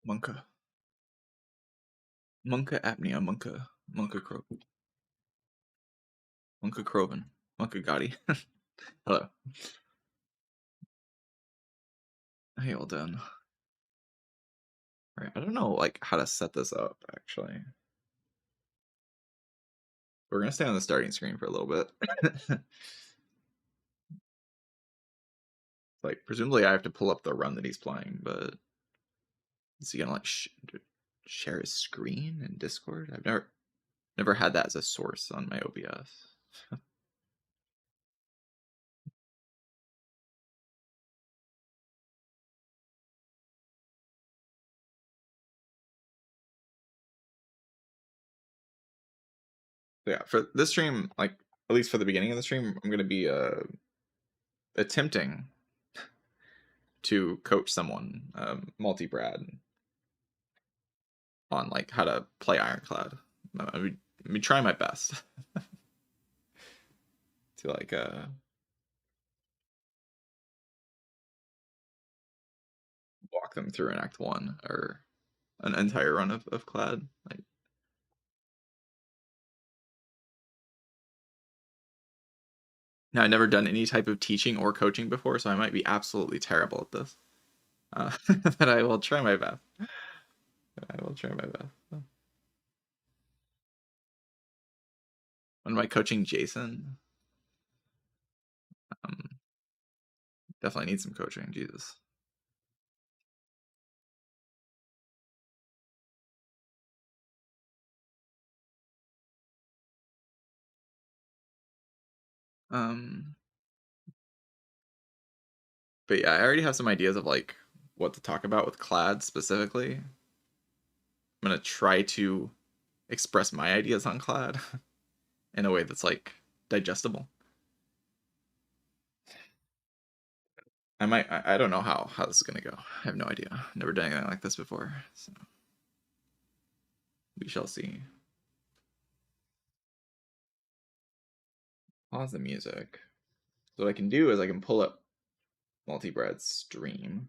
Monka. Monka apnea, Monka Croven. Monka Croven. Monka Gotti. Hello. Hey, all done. Alright, I don't know like how to set this up actually. We're gonna stay on the starting screen for a little bit. Like presumably I have to pull up the run that he's playing, but is he gonna like share his screen in Discord? I've never had that as a source on my OBS. Yeah, for this stream, like at least for the beginning of the stream, I'm gonna be attempting to coach someone, multi-Brad, on like how to play Ironclad. I mean, try my best to like walk them through an Act 1 or an entire run of Clad. Like, now I've never done any type of teaching or coaching before, so I might be absolutely terrible at this. But I will try my best. I will try my best. When am I coaching Jason? Definitely need some coaching. Jesus. But yeah, I already have some ideas of like what to talk about with Clad specifically. I'm gonna try to express my ideas on Clad in a way that's like digestible. I don't know how this is gonna go. I have no idea. Never done anything like this before, so we shall see. Pause the music. So what I can do is I can pull up multi-Brad's stream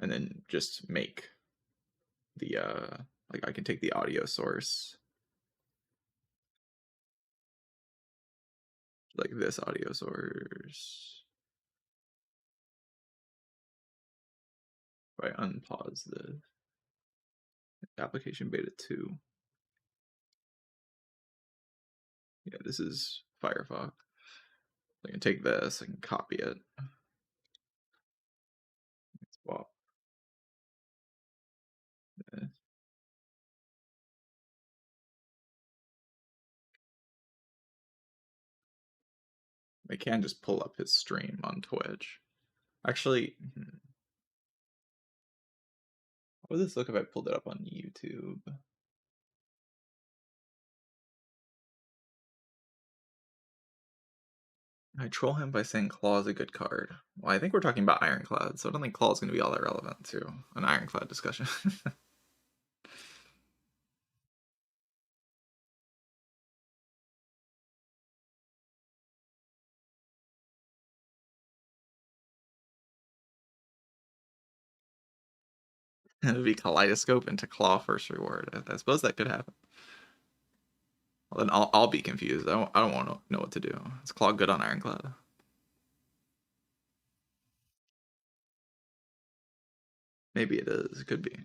and then just make the like I can take the audio source, like this audio source. If I unpause the application beta 2. Yeah, this is Firefox. I can take this, I can copy it. Swap. I can just pull up his stream on Twitch. Actually, how would this look if I pulled it up on YouTube? I troll him by saying Claw is a good card. Well, I think we're talking about Ironclad, so I don't think Claw is going to be all that relevant to an Ironclad discussion. It would be Kaleidoscope into Claw first reward. I suppose that could happen. Well, then I'll be confused. I don't want to know what to do. Is Claw good on Ironclad? Maybe it is. It could be.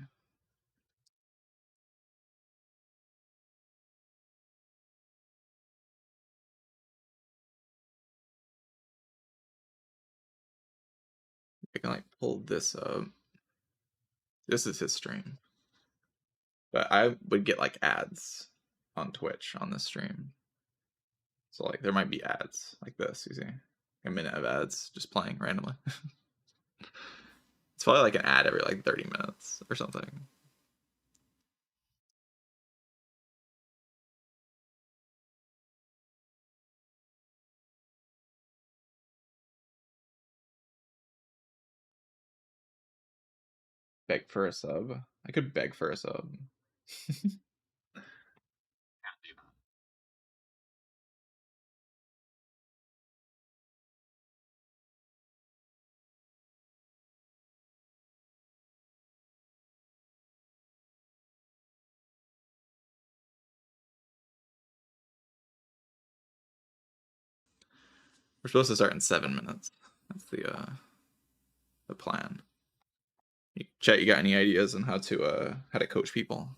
I can like pull this up. This is his stream. But I would get like ads on Twitch on this stream. So like there might be ads like this, you see. A minute of ads just playing randomly. It's probably like an ad every like 30 minutes or something. Beg for a sub. I could beg for a sub. We're supposed to start in 7 minutes. That's the plan. Chat, you got any ideas on how to coach people?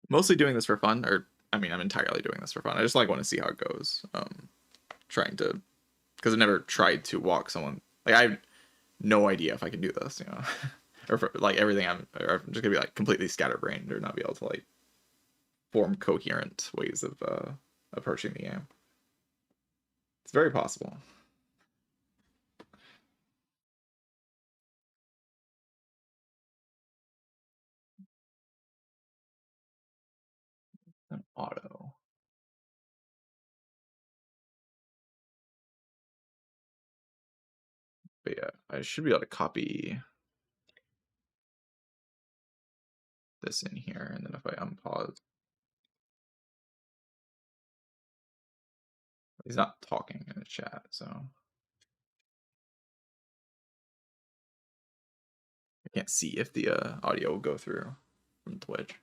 Mostly doing this for fun, or I mean, I'm entirely doing this for fun. I just like want to see how it goes. Trying to, because I never tried to walk someone. Like I have no idea if I can do this, you know, or for, like everything I'm just gonna be like completely scatterbrained or not be able to like form coherent ways of approaching the game. It's very possible. An auto. But yeah, I should be able to copy this in here, and then if I unpause, he's not talking in the chat, so I can't see if the audio will go through from Twitch.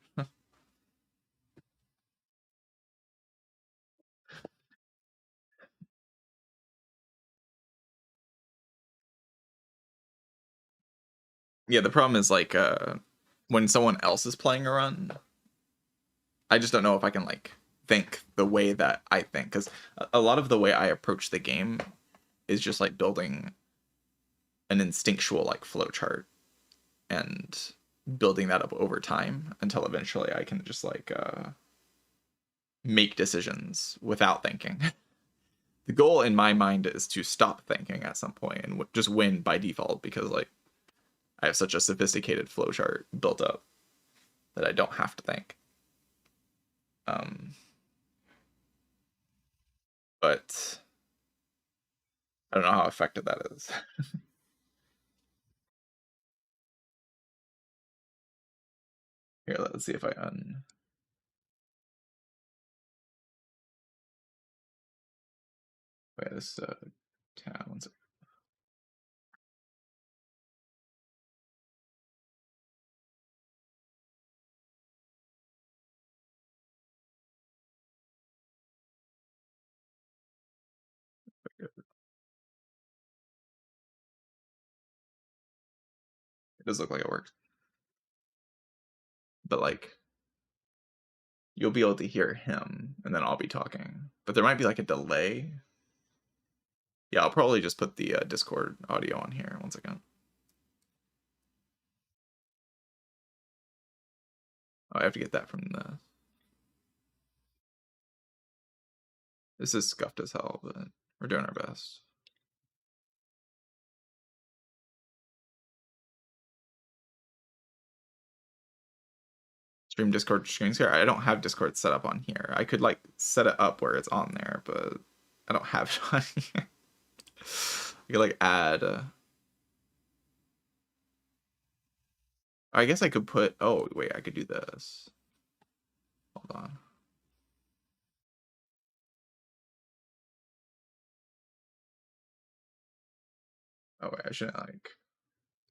Yeah, the problem is like when someone else is playing a run, I just don't know if I can like think the way that I think, because a lot of the way I approach the game is just like building an instinctual like flowchart and building that up over time until eventually I can just like make decisions without thinking. The goal in my mind is to stop thinking at some point and just win by default, because like I have such a sophisticated flowchart built up that I don't have to think. But I don't know how effective that is. Here, let's see if I wait, this tab, one second. It does look like it worked. But like you'll be able to hear him and then I'll be talking. But there might be like a delay. Yeah, I'll probably just put the Discord audio on here. One second. Oh, I have to get that from the... This is scuffed as hell, but we're doing our best. Stream Discord screen share. I don't have Discord set up on here. I could like set it up where it's on there, but I don't have it on here. I could like add... I guess I could put... Oh, wait, I could do this. Hold on. Oh, wait, I shouldn't like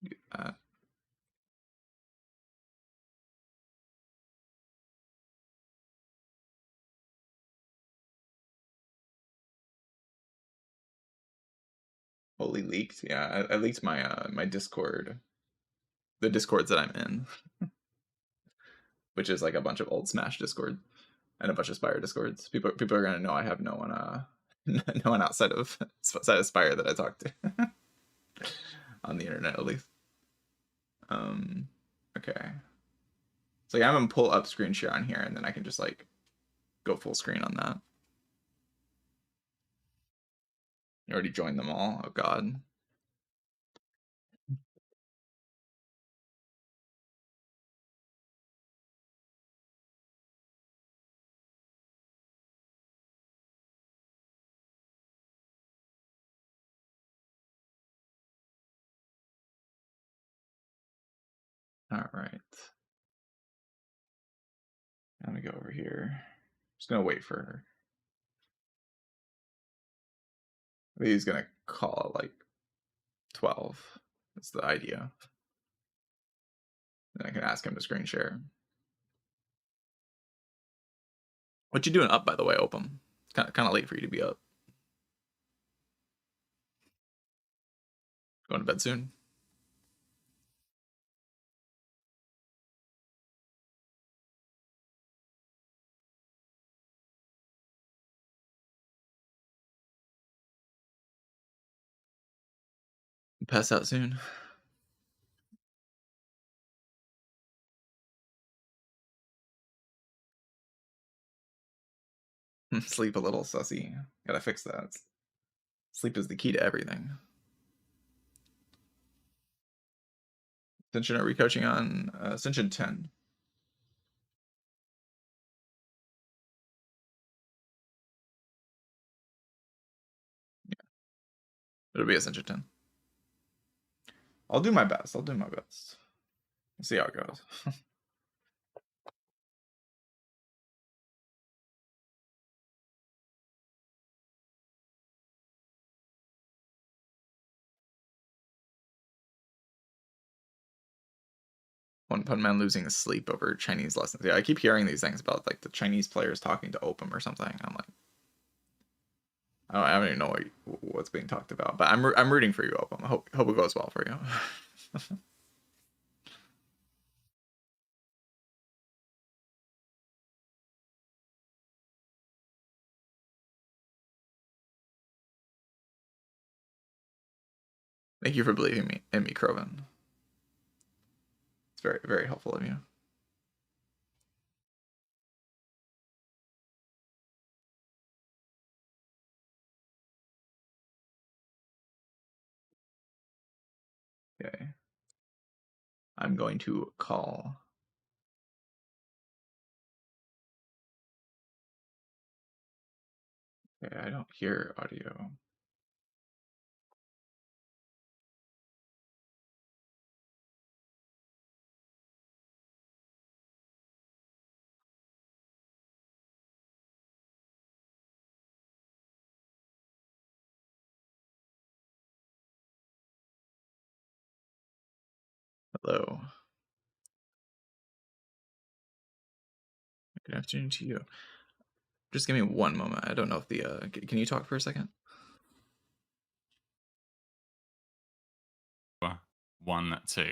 do that. Holy leaked. Yeah, I leaked my my Discord. The Discords that I'm in. Which is like a bunch of old Smash Discord and a bunch of Spire Discords. People are gonna know I have no one no one outside of Spire that I talk to. On the internet at least. Okay. So yeah, I'm gonna pull up screen share on here and then I can just like go full screen on that. You already joined them all. Oh god. All right. Let me go over here. Just gonna wait for her. I think he's gonna call it like 12. That's the idea. Then I can ask him to screen share. What you doing up, by the way, Opum? Kind of late for you to be up. Going to bed soon? Pass out soon? Sleep a little, sussy. Gotta fix that. Sleep is the key to everything. Ascension, are we coaching on Ascension 10? Yeah, it'll be Ascension 10. I'll do my best. We'll see how it goes. One Pun Man losing his sleep over Chinese lessons. Yeah, I keep hearing these things about like the Chinese players talking to Opum or something. I'm like, I don't even know what's being talked about, but I'm rooting for you, Opum. I hope it goes well for you. Thank you for believing me in me, Croven. It's very, very helpful of you. Okay. I'm going to call. Okay, I don't hear audio. Hello. Good afternoon to you. Just give me one moment. I don't know if the can you talk for a second? 1, 2.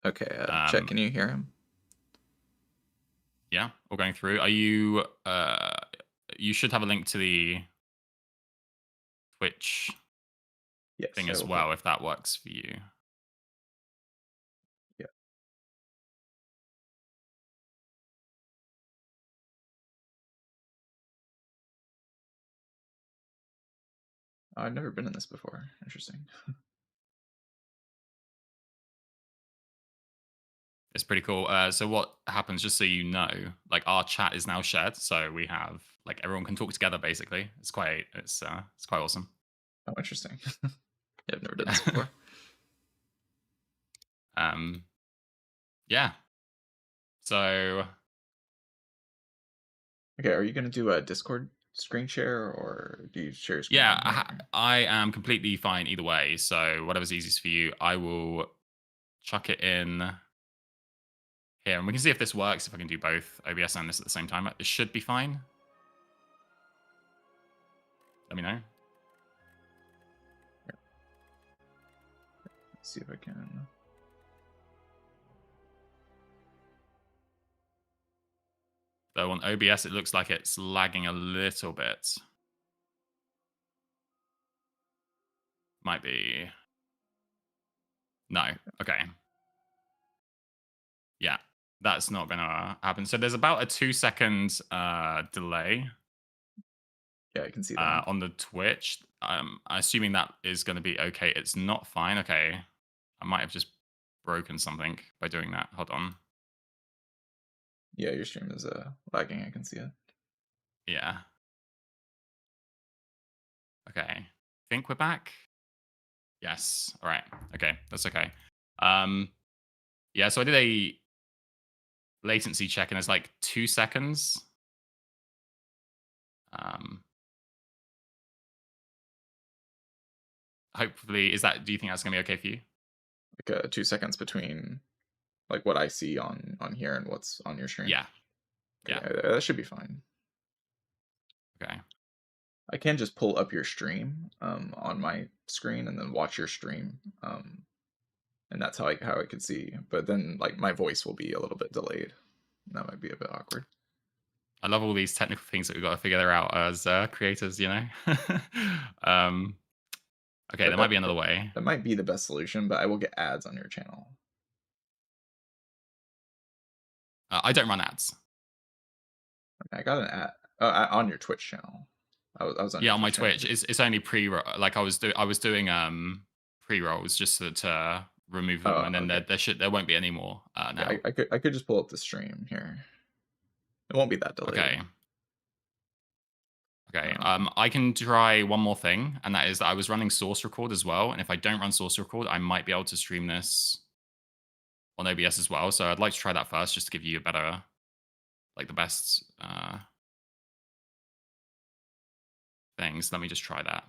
Okay, check. Can you hear him? Yeah, all going through. Are you? You should have a link to the Twitch Yes. thing as well, if that works for you. Yeah. Oh, I've never been in this before. Interesting. It's pretty cool. So what happens, just so you know, like our chat is now shared, so we have like everyone can talk together. Basically, it's quite awesome. Oh, interesting. Yeah, I've never done this before. Yeah. So Okay, are you gonna do a Discord screen share or do you share your screen? yeah, I am completely fine either way. So whatever's easiest for you, I will chuck it in here, and we can see if this works. If I can do both OBS and this at the same time, it should be fine. Let me know. Let's see if I can. Though on OBS, it looks like it's lagging a little bit. Might be. No. Okay. Yeah. That's not going to happen. So there's about a 2-second delay Yeah, I can see that. on the Twitch. Assuming that is going to be okay. It's not fine. Okay. I might have just broken something by doing that. Hold on. Yeah, your stream is lagging. I can see it. Yeah. Okay. Think we're back. Yes. All right. Okay. That's okay. Yeah. So I did a latency check, and it's like 2 seconds. Hopefully, do you think that's gonna be okay for you? Like 2 seconds between like what I see on here and what's on your stream. Yeah. Okay, Yeah. that should be fine. Okay. I can just pull up your stream on my screen and then watch your stream, and that's how I could see. But then like my voice will be a little bit delayed. That might be a bit awkward. I love all these technical things that we've got to figure out as creators, you know? um, okay, But there might be another way. that might be the best solution. But I will get ads on your channel. I don't run ads. I got an ad on your Twitch channel. I was on Yeah, your on my Twitch channel. Twitch, it's only like I was doing pre rolls just to remove them, Oh, and then okay. there won't be any more now. Yeah, I could just pull up the stream here. It won't be that delayed. Okay. Okay. Um, I can try one more thing, and that is that I was running source record as well. And if I don't run source record, I might be able to stream this on OBS as well. So I'd like to try that first, just to give you a better, like the best things. Let me just try that.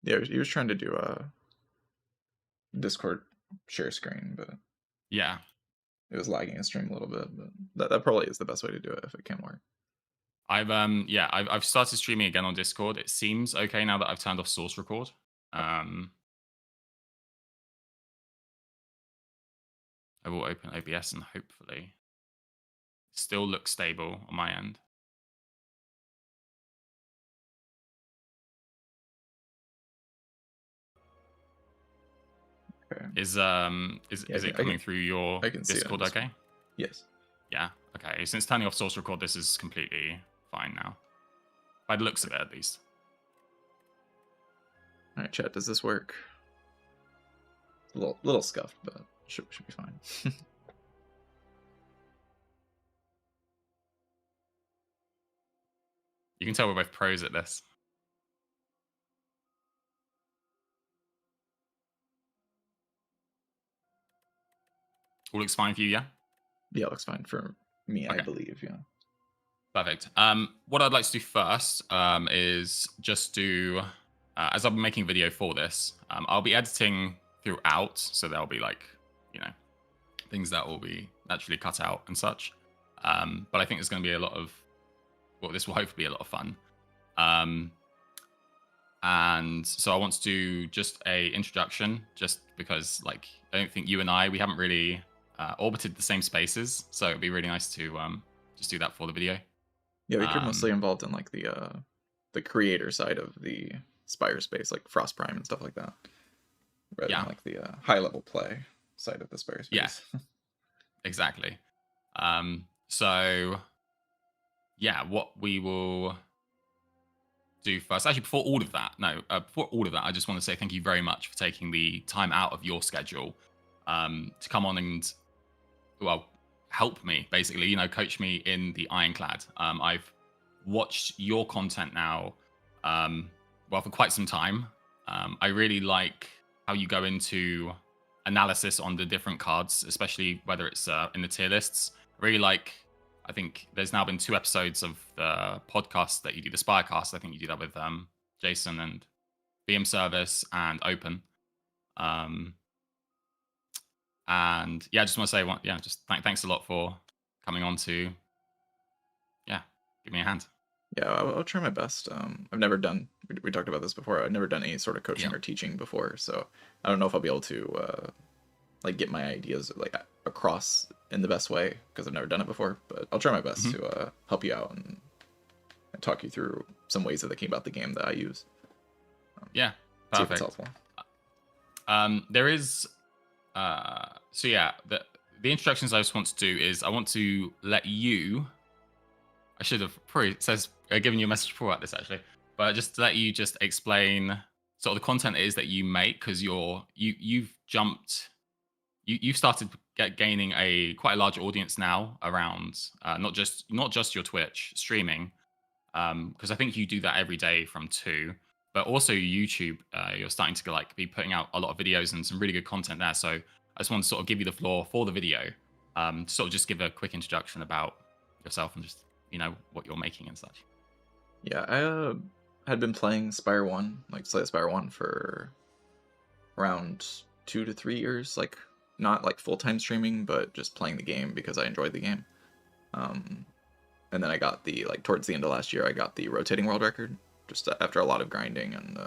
yeah, he was trying to do a Discord share screen, but Yeah. it was lagging his stream a little bit. But that probably is the best way to do it if it can work. I've started streaming again on Discord. It seems okay now that I've turned off source record. I will open OBS and hopefully still look stable on my end. Okay. Is Yeah, it coming through your I can see it Discord on okay? Yes. Yeah, okay. Since turning off source record, this is completely fine now. By the looks of it, at least. All right, chat. Does this work? A little scuffed, but should be fine. You can tell we're both pros at this. All looks fine for you, yeah? Yeah, it looks fine for me, Okay. I believe. Yeah. Perfect. What I'd like to do first is just do, as I'm making a video for this, I'll be editing throughout, so there'll be like, you know, things that will be naturally cut out and such. But I think there's going to be a lot of, well, this will hopefully be a lot of fun. And so I want to do just a introduction, just because like I don't think you and we haven't really orbited the same spaces, so it'd be really nice to just do that for the video. Yeah, we are mostly involved in like the creator side of the Spire space, like Frost Prime and stuff like that, rather than like the high level play side of the Spire space. Yeah, exactly. So yeah, what we will do first, actually, before all of that, I just want to say thank you very much for taking the time out of your schedule to come on and, well, help me, basically, you know, coach me in the Ironclad. I've watched your content now, well, for quite some time. I really like how you go into analysis on the different cards, especially whether it's in the tier lists. I really like, I think there's now been 2 episodes of the podcast that you do, the Spirecast. I think you do that with Jason and BM Service and Open. And yeah, I just want to say, just thanks a lot for coming on to, give me a hand. Yeah, I'll try my best. I've never done, we talked about this before, I've never done any sort of coaching or teaching before, so I don't know if I'll be able to like get my ideas like across in the best way, because I've never done it before, but I'll try my best to help you out and talk you through some ways that came about the game that I use. Yeah, perfect. See if it's helpful. There is, so yeah, the introductions I just want to do is I want to let you, I should have probably given you a message before about this actually, but just to let you just explain sort of the content it is that you make, because you've started gaining quite a large audience now around not just your Twitch streaming, because I think you do that every day from 2, but also YouTube. You're starting to like be putting out a lot of videos and some really good content there. So I just want to sort of give you the floor for the video, to sort of just give a quick introduction about yourself and just, you know, what you're making and such. Yeah, I had been playing Spire 1, like Slay Spire 1 for around 2 to 3 years, like not like full-time streaming, but just playing the game because I enjoyed the game. Um, and then I got the, like, towards the end of last year, I got the rotating world record, just after a lot of grinding and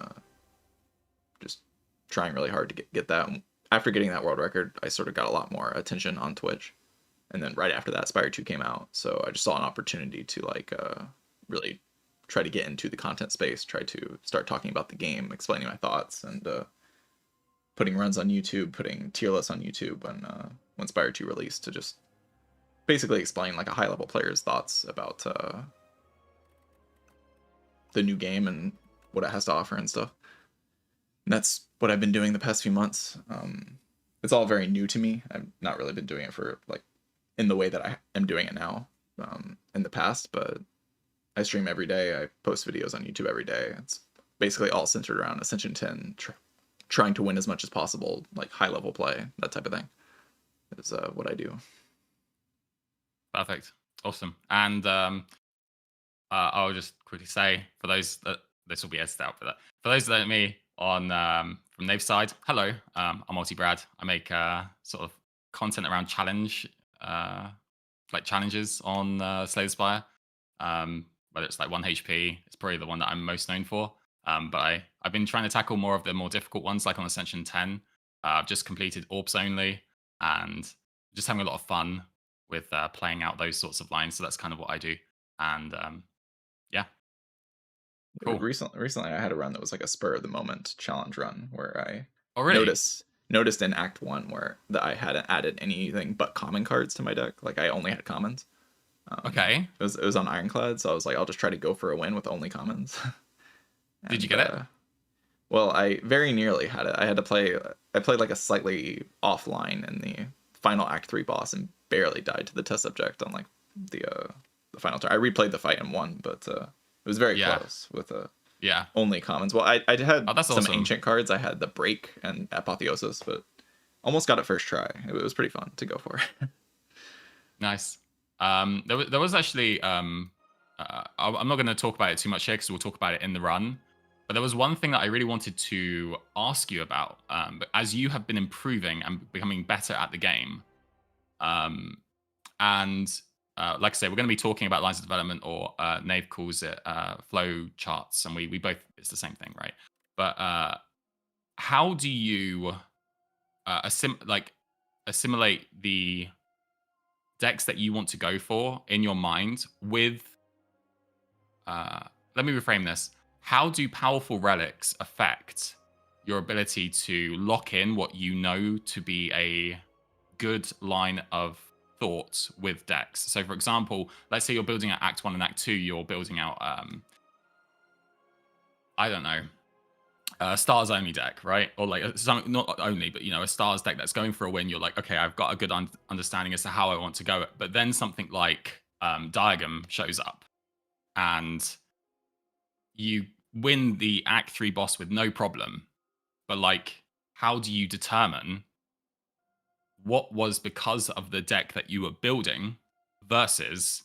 just trying really hard to get that. After getting that world record, I sort of got a lot more attention on Twitch. And then right after that, Spire 2 came out, so I just saw an opportunity to, like, really try to get into the content space, try to start talking about the game, explaining my thoughts, and putting runs on YouTube, putting tier lists on YouTube when Spire 2 released, to just basically explain, like, a high-level player's thoughts about the new game and what it has to offer and stuff. And that's what I've been doing the past few months. It's all very new to me. I've not really been doing it for, like, in the way that I am doing it now in the past, but I stream every day. I post videos on YouTube every day. It's basically all centered around Ascension 10, trying to win as much as possible, like high-level play, that type of thing, is what I do. Perfect. Awesome. And I'll just quickly say, for those that this will be edited out, but for those that don't know me on from Nave's side, hello, I'm Multi-Brad. I make sort of content around like challenges on Slay the Spire. Whether it's like 1 HP, it's probably the one that I'm most known for. But I've been trying to tackle more of the more difficult ones, like on Ascension 10. I've just completed Orbs only, and just having a lot of fun with playing out those sorts of lines. So that's kind of what I do. And yeah, cool. Recently, I had a run that was like a spur of the moment challenge run where I really? noticed in Act 1 that I hadn't added anything but common cards to my deck. Like, I only had commons. Okay. It was on Ironclad, so I was like, I'll just try to go for a win with only commons. Did you get it? Well, I very nearly had it. I played like a slightly offline in the final Act 3 boss and barely died to the test subject on, like, the final turn. I replayed the fight and won, but it was very close with only commons. Well, I had some awesome. ancient cards. I had the Break and Apotheosis, but almost got it first try. It was pretty fun to go for. Nice. There was actually I'm not going to talk about it too much here because we'll talk about it in the run. But there was one thing that I really wanted to ask you about. But as you have been improving and becoming better at the game, and like I say, we're going to be talking about lines of development, or Nave calls it flow charts, and we both, it's the same thing, right? But how do you assimilate the decks that you want to go for in your mind with let me reframe this. How do powerful relics affect your ability to lock in what you know to be a good line of thought with decks? So for example, let's say you're building out Act 1 and Act 2, you're building out I don't know, a stars only deck, right? Or like not only, but a stars deck that's going for a win. You're like, okay, I've got a good understanding as to how I want to go. But then something like Diagram shows up, and you win the Act 3 boss with no problem. But like, how do you determine what was because of the deck that you were building versus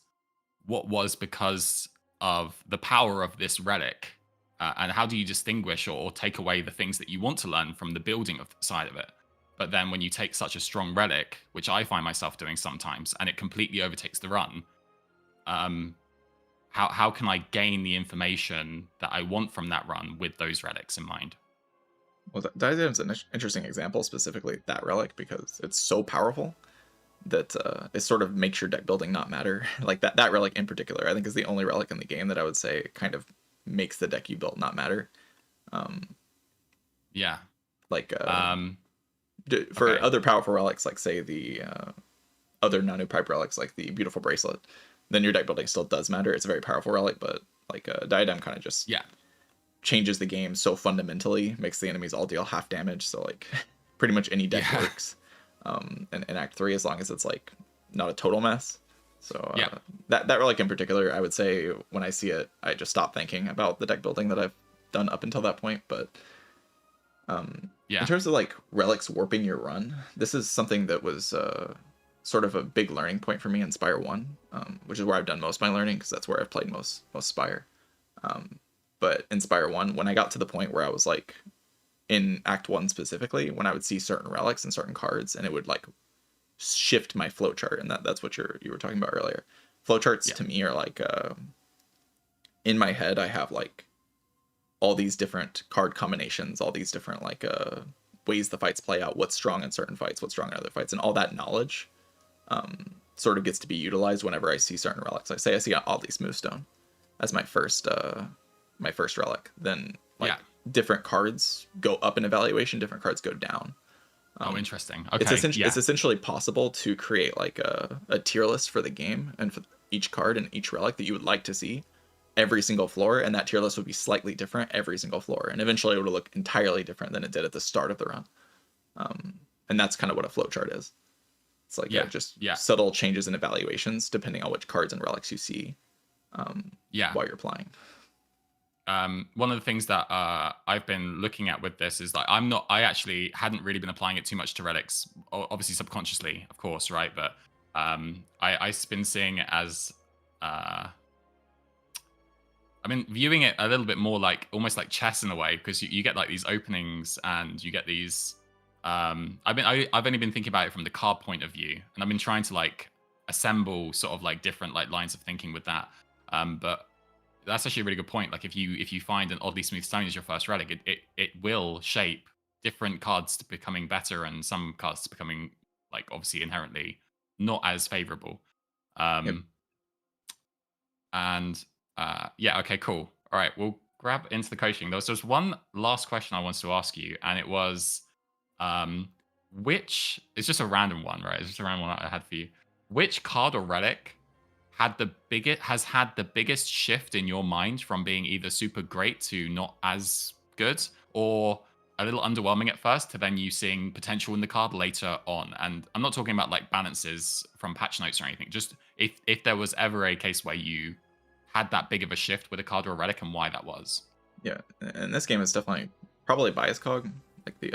what was because of the power of this relic? And how do you distinguish or take away the things that you want to learn from the building of the side of it? But then when you take such a strong relic, which I find myself doing sometimes, and it completely overtakes the run, how can I gain the information that I want from that run with those relics in mind? Well, Diadem's an interesting example, specifically that relic, because it's so powerful that it sort of makes your deck building not matter. Like that relic in particular, I think, is the only relic in the game that I would say kind of makes the deck you built not matter. Yeah. Like for other powerful relics, like say the other Nanu Pipe relics, like the Beautiful Bracelet, then your deck building still does matter. It's a very powerful relic, but like Diadem kind of just changes the game so fundamentally, makes the enemies all deal half damage. So like pretty much any deck works in Act 3, as long as it's like not a total mess. So that relic in particular, I would say when I see it, I just stop thinking about the deck building that I've done up until that point. But in terms of like relics warping your run, this is something that was sort of a big learning point for me in Spire 1, which is where I've done most of my learning, because that's where I've played most Spire. But in Spire 1, when I got to the point where I was like in Act 1 specifically, when I would see certain relics and certain cards, and it would like shift my flowchart, and that's what you were talking about earlier. Flowcharts Yeah. to me are like in my head I have like all these different card combinations, all these different like ways the fights play out, what's strong in certain fights, what's strong in other fights, and all that knowledge sort of gets to be utilized whenever I see certain relics. Like say I see an oddly smooth stone as my first relic, then like Yeah. different cards go up in evaluation, different cards go down. Oh, interesting. It's Okay. Yeah. it's essentially possible to create like a tier list for the game and for each card and each relic that you would like to see every single floor, and that tier list would be slightly different every single floor, and eventually it would look entirely different than it did at the start of the run. And that's kind of what a flowchart is. It's like Yeah. just Yeah. subtle changes in evaluations depending on which cards and relics you see Yeah. while you're playing. One of the things that I've been looking at with this is like I actually hadn't really been applying it too much to relics, obviously subconsciously, of course, right? But I've been seeing it as I've been viewing it a little bit more like almost like chess in a way, because you get like these openings and you get these. I've only been thinking about it from the card point of view, and I've been trying to like assemble sort of like different like lines of thinking with that. But that's actually a really good point. Like if you find an oddly smooth stone as your first relic, it will shape different cards to becoming better and some cards to becoming like obviously inherently not as favorable. Yep. And yeah, okay, cool. All right, we'll grab into the coaching. There was just one last question I wanted to ask you, and it was which it's just a random one, right? It's just a random one I had for you. Which card or relic has had the biggest shift in your mind from being either super great to not as good, or a little underwhelming at first to then you seeing potential in the card later on? And I'm not talking about like balances from patch notes or anything. Just if there was ever a case where you had that big of a shift with a card or a relic and why that was. Yeah, and this game is definitely probably bias cog, like the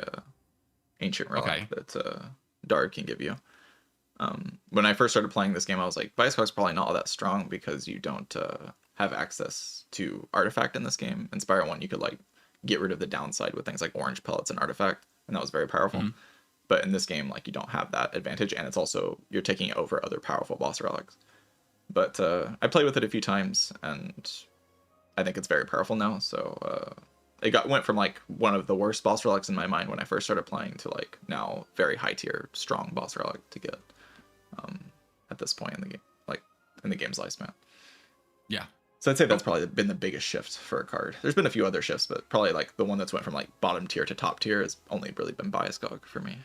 ancient relic Okay. that Dard can give you. When I first started playing this game, I was like, bias cog's probably not all that strong because you don't have access to artifact in this game. In Spire 1, you could like get rid of the downside with things like orange pellets and artifact, and that was very powerful. Mhm. But in this game, like you don't have that advantage, and it's also you're taking it over other powerful boss relics. But I played with it a few times, and I think it's very powerful now. So went from like one of the worst boss relics in my mind when I first started playing to like now very high tier, strong boss relic to get at this point in the game, like in the game's lifespan. Yeah. So I'd say that's probably been the biggest shift for a card. There's been a few other shifts, but probably like the one that's went from like bottom tier to top tier has only really been bias gog for me.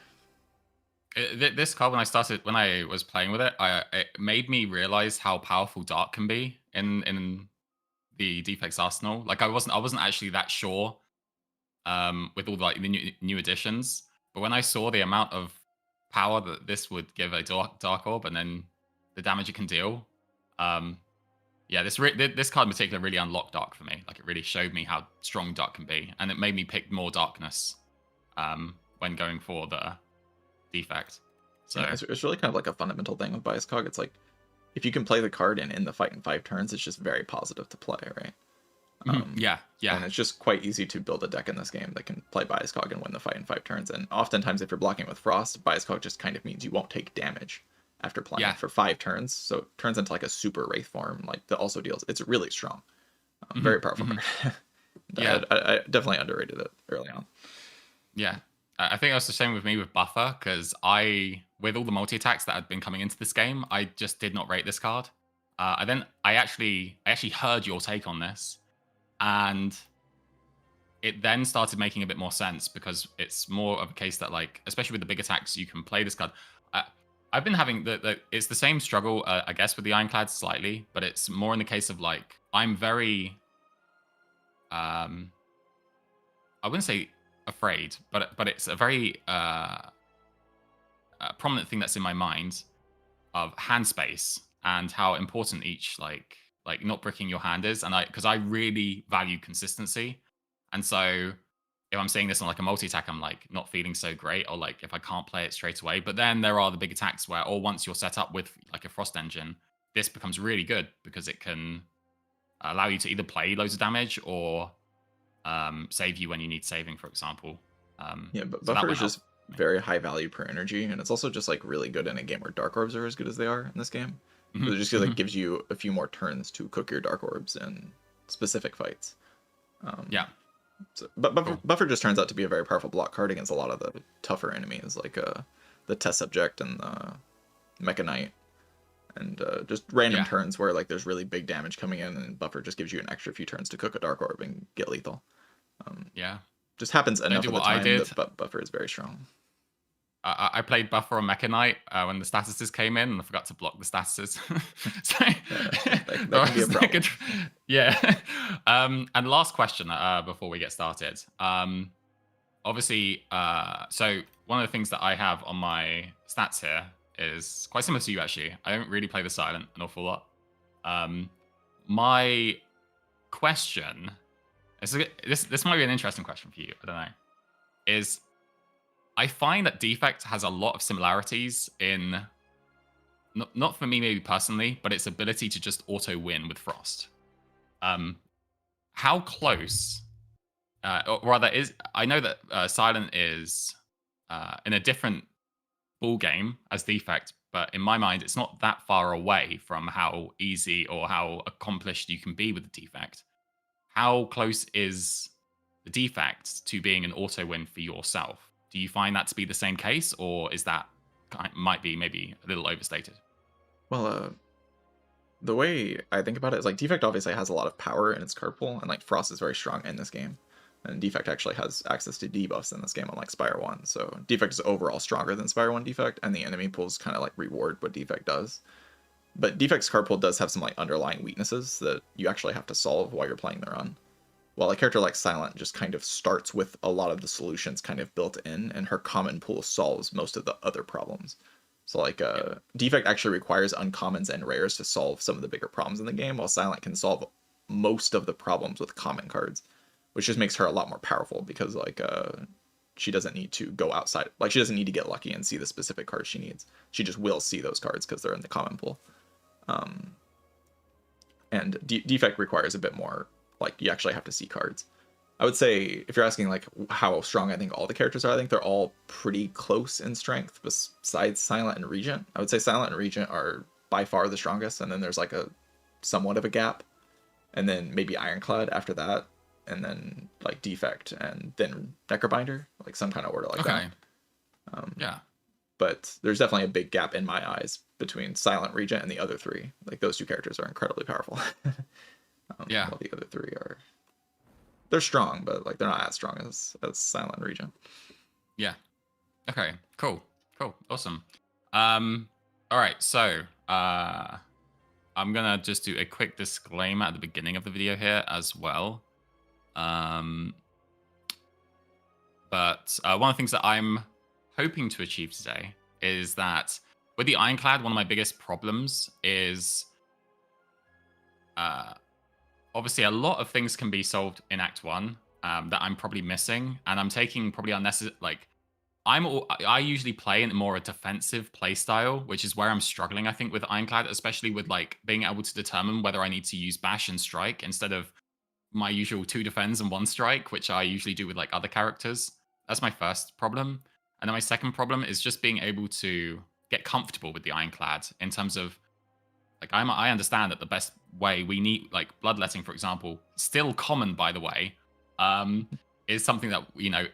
This card, when I was playing with it, it made me realize how powerful dark can be in the defects arsenal. Like I wasn't actually that sure with all like the new additions, but when I saw the amount of power that this would give a dark orb and then the damage it can deal, yeah, this card in particular really unlocked dark for me. Like it really showed me how strong dark can be, and it made me pick more darkness when going for the defect. So Yeah, it's really kind of like a fundamental thing with bias cog. It's like if you can play the card and in the fight in 5 turns, it's just very positive to play, right? yeah, And it's just quite easy to build a deck in this game that can play bias cog and win the fight in 5 turns. And oftentimes, if you're blocking with frost, bias cog just kind of means you won't take damage after playing Yeah. it for 5 turns. So it turns into like a super wraith form, like that also deals. It's really strong, very powerful card. Yeah. I definitely underrated it early on. Yeah. I think that's the same with me with Buffer, because with all the multi-attacks that had been coming into this game, I just did not rate this card. I actually heard your take on this, and it then started making a bit more sense, because it's more of a case that, like, especially with the big attacks, you can play this card. I've been having it's the same struggle, I guess, with the Ironclad slightly, but it's more in the case of, like, I'm very, I wouldn't say afraid, but it's a very prominent thing that's in my mind of hand space and how important each like not bricking your hand is, and because I really value consistency, and so if I'm seeing this on like a multi attack, I'm like not feeling so great, or like if I can't play it straight away. But then there are the big attacks where, or once you're set up with like a frost engine, this becomes really good because it can allow you to either play loads of damage or save you when you need saving, for example. Yeah, but So that buffer will is help just me. very high value per energy, and it's also just like really good in a game where dark orbs are as good as they are in this game. Mhm, It just like mhm. gives you a few more turns to cook your dark orbs in specific fights. Um, Yeah, but cool. buffer just turns out to be a very powerful block card against a lot of the tougher enemies, like the test subject and the mechanite, and just random Yeah, turns where like there's really big damage coming in, and buffer just gives you an extra few turns to cook a dark orb and get lethal. Um, yeah. just happens Don't enough do of the what I time did. that buffer is very strong. I played buffer on Mechanite when the statuses came in, and I forgot to block the statuses. So That that can be a was not problem. good. Yeah. And last question before we get started. Obviously, so one of the things that I have on my stats here is quite similar to you. Actually, I don't really play the silent an awful lot. Um, my question this might be an interesting question for you. I don't know. Is I find that Defect has a lot of similarities in not for me maybe personally, but its ability to just auto win with Frost. Um, how close, or rather, is I know that Silent is in a different ball game as Defect, but in my mind, it's not that far away from how easy or how accomplished you can be with the Defect. How close is the Defect to being an auto win for yourself? Do you find that to be the same case, or is that might be maybe a little overstated? Well, the way I think about it is like Defect obviously has a lot of power in its card pool, and like Frost is very strong in this game. And Defect actually has access to debuffs in this game, unlike Spire 1. So Defect is overall stronger than Spire 1 Defect, and the enemy pools kind of like reward what Defect does. But Defect's card pool does have some like underlying weaknesses that you actually have to solve while you're playing the run. While a character like Silent just kind of starts with a lot of the solutions kind of built in, and her common pool solves most of the other problems. So like Yeah. Defect actually requires uncommons and rares to solve some of the bigger problems in the game, while Silent can solve most of the problems with common cards, which just makes her a lot more powerful because like she doesn't need to go outside, like she doesn't need to get lucky and see the specific cards she needs. She just will see those cards because they're in the common pool. Um, and Defect requires a bit more, like you actually have to see cards. I would say if you're asking like how strong I think all the characters are, I think they're all pretty close in strength besides Silent and Regent. I would say Silent and Regent are by far the strongest, and then there's like a somewhat of a gap, and then maybe Ironclad after that, and then like Defect, and then Necrobinder, like some kind of order like that. Okay. Yeah. But there's definitely a big gap in my eyes between Silent, Regent, and the other three. Like those two characters are incredibly powerful. Yeah. While the other three are, they're strong, but like they're not as strong as Silent and Regent. Yeah. Okay. Cool. Cool. Awesome. All right. So, I'm gonna just do a quick disclaimer at the beginning of the video here as well. Um, but one of the things that I'm hoping to achieve today is that with the Ironclad, one of my biggest problems is uh, obviously a lot of things can be solved in Act One that I'm probably missing, and I'm taking probably unnecessary. Like I usually play in more a defensive play style, which is where I'm struggling. I think with Ironclad, especially with like being able to determine whether I need to use bash and strike instead of my usual 2 defends and 1 strike, which I usually do with like other characters. That's my first problem. And then my second problem is just being able to get comfortable with the Ironclad in terms of like I understand that the best way we need like bloodletting, for example, still common by the way, is something that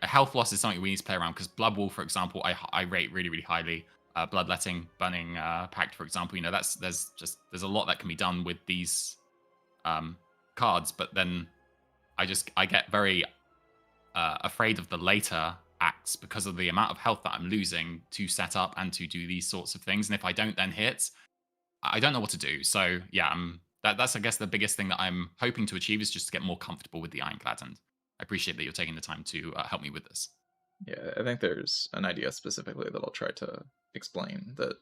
health loss is something we need to play around because Blood Wall, for example, I rate really really highly. Bloodletting, Burning Pact, for example, there's a lot that can be done with these cards, but then I get very afraid of the later acts because of the amount of health that I'm losing to set up and to do these sorts of things. And if I don't then hit, I don't know what to do. So yeah, that's I guess the biggest thing that I'm hoping to achieve is just to get more comfortable with the Ironclad. And I appreciate that you're taking the time to help me with this. Yeah, I think there's an idea specifically that I'll try to explain that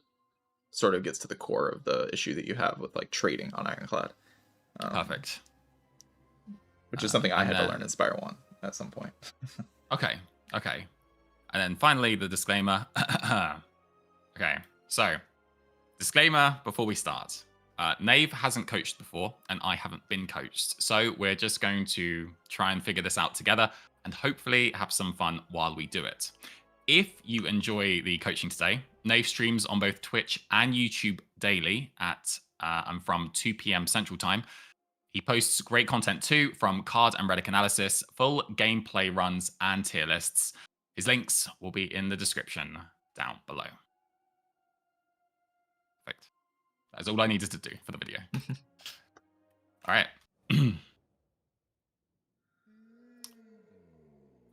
sort of gets to the core of the issue that you have with like trading on Ironclad. Perfect. Which is something I and had to then learn in Spire 1 at some point. Okay. And then finally, the disclaimer. Okay, so disclaimer before we start. Nave hasn't coached before, and I haven't been coached. So we're just going to try and figure this out together. and hopefully have some fun while we do it. If you enjoy the coaching today, Nave streams on both Twitch and YouTube daily at and from 2 p.m. Central Time. He posts great content too, from card and relic analysis, full gameplay runs, and tier lists. His links will be in the description down below. Perfect. That's all I needed to do for the video. All right.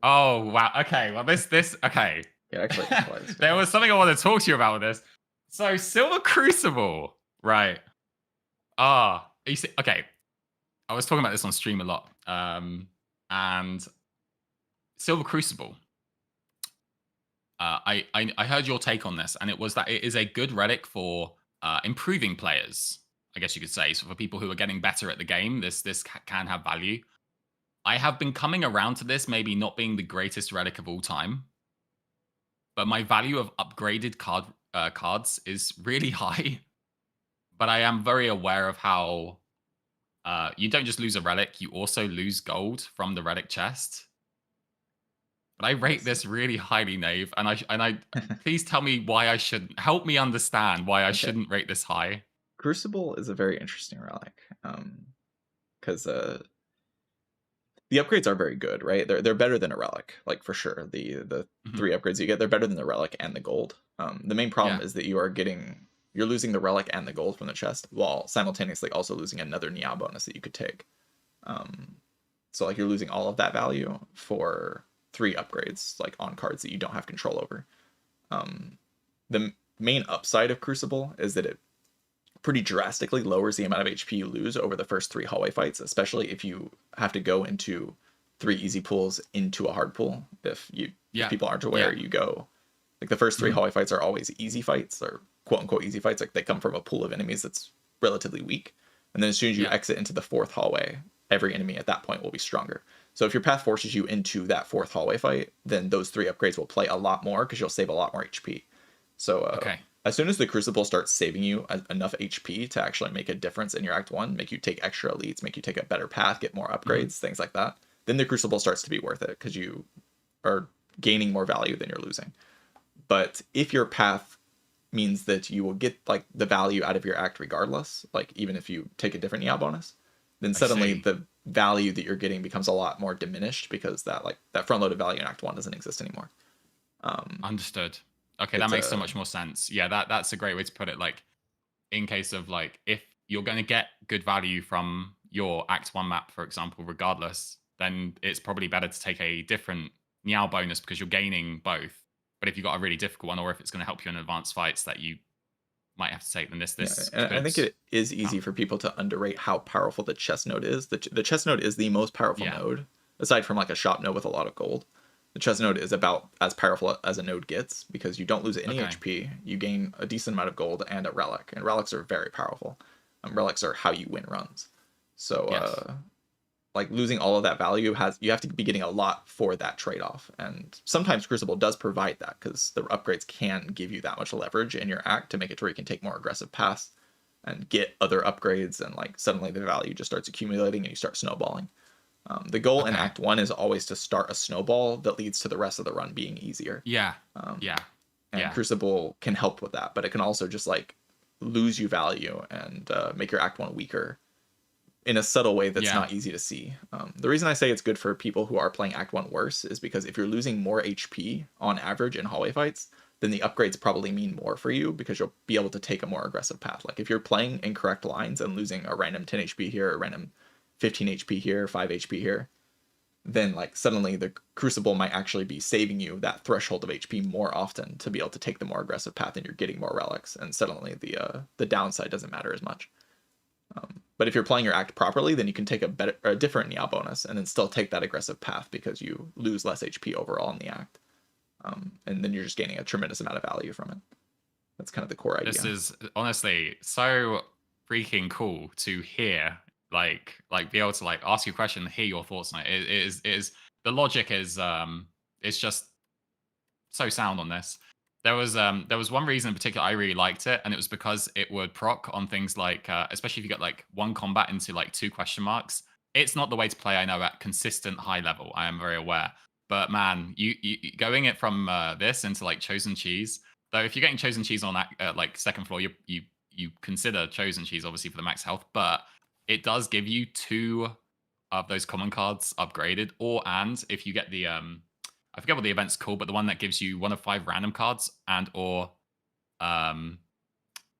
Oh wow. Okay. Well, this okay. Yeah, actually, displays. There was something I wanted to talk to you about with this. So Silver Crucible, right? You see, okay. I was talking about this on stream a lot. And Silver Crucible. I heard your take on this, and it was that it is a good relic for improving players. I guess you could say. So for people who are getting better at the game, this can have value. I have been coming around to this maybe not being the greatest relic of all time, but my value of upgraded cards is really high. But I am very aware of how you don't just lose a relic, you also lose gold from the relic chest. But I rate this really highly, Nave, and I please tell me why I shouldn't. Help me understand why I shouldn't rate this high. Crucible is a very interesting relic, because the upgrades are very good, right? They're better than a relic, like for sure. The 3 upgrades you get, they're better than the relic and the gold. The main problem is that you're losing the relic and the gold from the chest, while simultaneously also losing another Neow bonus that you could take. So like you're losing all of that value for 3 upgrades, like on cards that you don't have control over. The main upside of Crucible is that it pretty drastically lowers the amount of HP you lose over the first 3 hallway fights, especially if you have to go into 3 easy pools into a hard pool. If people aren't aware, you go like the first 3 hallway fights are always easy fights, or quote unquote easy fights, like they come from a pool of enemies that's relatively weak. And then as soon as you exit into the 4th hallway, every enemy at that point will be stronger. So if your path forces you into that 4th hallway fight, then those 3 upgrades will play a lot more because you'll save a lot more HP. So as soon as the Crucible starts saving you enough HP to actually make a difference in your Act 1, make you take extra elites, make you take a better path, get more upgrades, things like that, then the Crucible starts to be worth it because you are gaining more value than you're losing. But if your path means that you will get like the value out of your act regardless, like even if you take a different Neow bonus, then suddenly the value that you're getting becomes a lot more diminished because that front-loaded value in Act 1 doesn't exist anymore. Understood. Okay, that makes so much more sense. Yeah, that's a great way to put it. Like, in case of like, if you're going to get good value from your Act 1 map, for example, regardless, then it's probably better to take a different Meow bonus because you're gaining both. But if you've got a really difficult one, or if it's going to help you in advanced fights that you might have to take, then this and I think it is easy for people to underrate how powerful the chest node is. The chest node is the most powerful node, aside from like a shop node with a lot of gold. The chest node is about as powerful as a node gets because you don't lose any HP. You gain a decent amount of gold and a relic, and relics are very powerful. Relics are how you win runs. So like losing all of that value you have to be getting a lot for that trade-off. And sometimes Crucible does provide that because the upgrades can give you that much leverage in your act to make it to where you can take more aggressive paths and get other upgrades, and like suddenly the value just starts accumulating and you start snowballing. The goal in Act 1 is always to start a snowball that leads to the rest of the run being easier. And Crucible can help with that, but it can also just like lose you value and make your Act 1 weaker in a subtle way that's not easy to see. The reason I say it's good for people who are playing Act 1 worse is because if you're losing more HP on average in hallway fights, then the upgrades probably mean more for you because you'll be able to take a more aggressive path. Like if you're playing incorrect lines and losing a random 10 HP here, a random 15 HP here, 5 HP here, then like suddenly the Crucible might actually be saving you that threshold of HP more often to be able to take the more aggressive path, and you're getting more relics, and suddenly the downside doesn't matter as much. But if you're playing your act properly, then you can take a different Neow bonus and then still take that aggressive path because you lose less HP overall in the act. And then you're just gaining a tremendous amount of value from it. That's kind of the core idea. This is honestly so freaking cool to hear. Like be able to like ask you a question and hear your thoughts on it. It is the logic is it's just so sound on this. There was one reason in particular I really liked it, and it was because it would proc on things like especially if you got like one combat into like 2 question marks, it's not the way to play. I know at consistent high level. I am very aware. But man, going it from this into like chosen cheese. Though if you're getting chosen cheese on that like second floor, you consider chosen cheese obviously for the max health, but it does give you 2 of those common cards upgraded. Or and if you get the I forget what the event's called, but the one that gives you 1 of 5 random cards and or um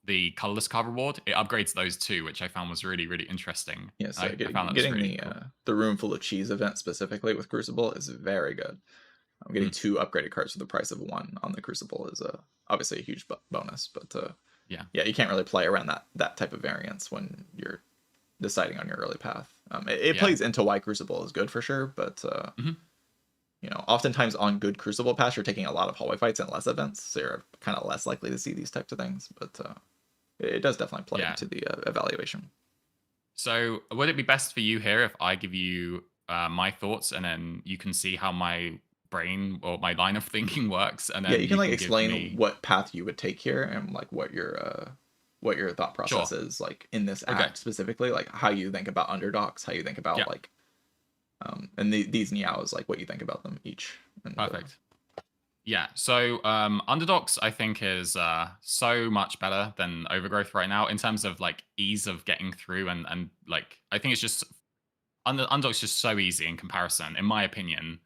the colorless card reward, it upgrades those 2, which I found was really, really interesting. Yeah, so I found that was getting really cool. the room full of cheese event specifically with Crucible is very good. Getting Mm, 2 upgraded cards for the price of 1 on the Crucible is obviously a huge bonus, but yeah. yeah, you can't really play around that type of variance when you're deciding on your early path. It Yeah. plays into why Crucible is good for sure, but Mhm. oftentimes on good Crucible paths, you're taking a lot of hallway fights and less events, so you're kind of less likely to see these types of things. But it does definitely play Yeah. into the evaluation. So, would it be best for you here if I give you my thoughts and then you can see how my brain or my line of thinking works, and Yeah, then you can you like can give explain me what path you would take here and like what your thought sure. process is like in this Okay. act specifically, like how you think about underdogs, how you think about Yeah. like and these Neows, like what you think about them each. And Perfect. Yeah. So, underdogs, I think, is so much better than overgrowth right now in terms of like ease of getting through and like I think it's just underdog's just so easy in comparison, in my opinion,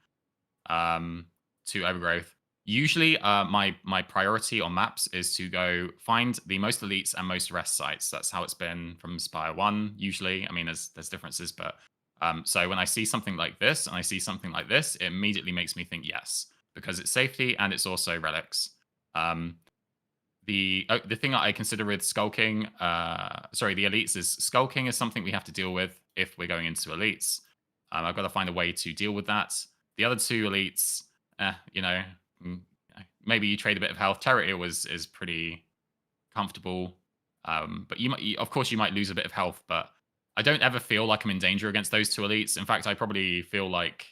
um, to overgrowth. Usually, my priority on maps is to go find the most elites and most rest sites. That's how it's been from Spire One. Usually, I mean, there's differences, but so when I see something like this and I see something like this, it immediately makes me think yes because it's safety and it's also relics. Um, the thing that I consider with skulking, sorry, the elites is skulking is something we have to deal with if we're going into elites. I've got to find a way to deal with that. The other 2 elites, you know, mm, maybe you trade a bit of health. Territory is pretty comfortable, but of course, you might lose a bit of health. But I don't ever feel like I'm in danger against those 2 elites. In fact, I probably feel like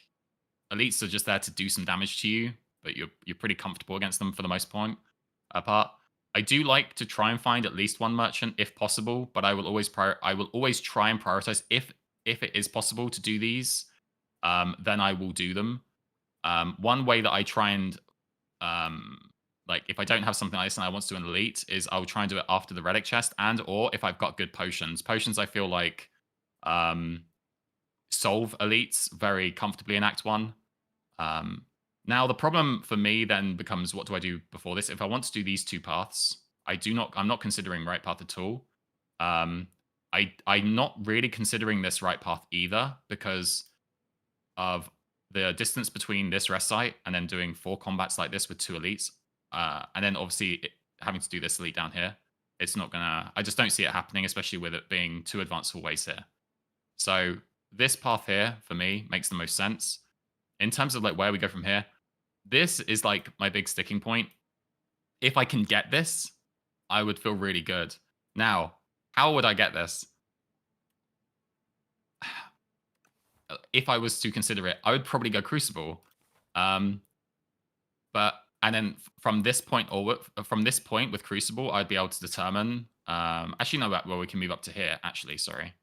elites are just there to do some damage to you, but you're pretty comfortable against them for the most point. Apart, I do like to try and find at least 1 merchant if possible, but I will always try and prioritize if it is possible to do these, then I will do them. One way that I try and um, like if I don't have something like this and I want to do an elite, is I will try and do it after the relic chest and or if I've got good potions. Potions I feel like um, solve elites very comfortably in Act One. Um, Now the problem for me then becomes what do I do before this? If I want to do these 2 paths, I'm not considering right path at all. Um, I'm not really considering this right path either because of the distance between this rest site and then doing 4 combats like this with 2 elites. And then obviously having to do this elite down here. It's not gonna I just don't see it happening, especially with it being 2 advanced full ways here. So this path here for me makes the most sense. In terms of like where we go from here, this is like my big sticking point. If I can get this, I would feel really good. Now, how would I get this? If I was to consider it, I would probably go Crucible. Um, but and then from this point or from this point with Crucible, I'd be able to determine. Actually, no, well, we can move up to here. Actually, sorry.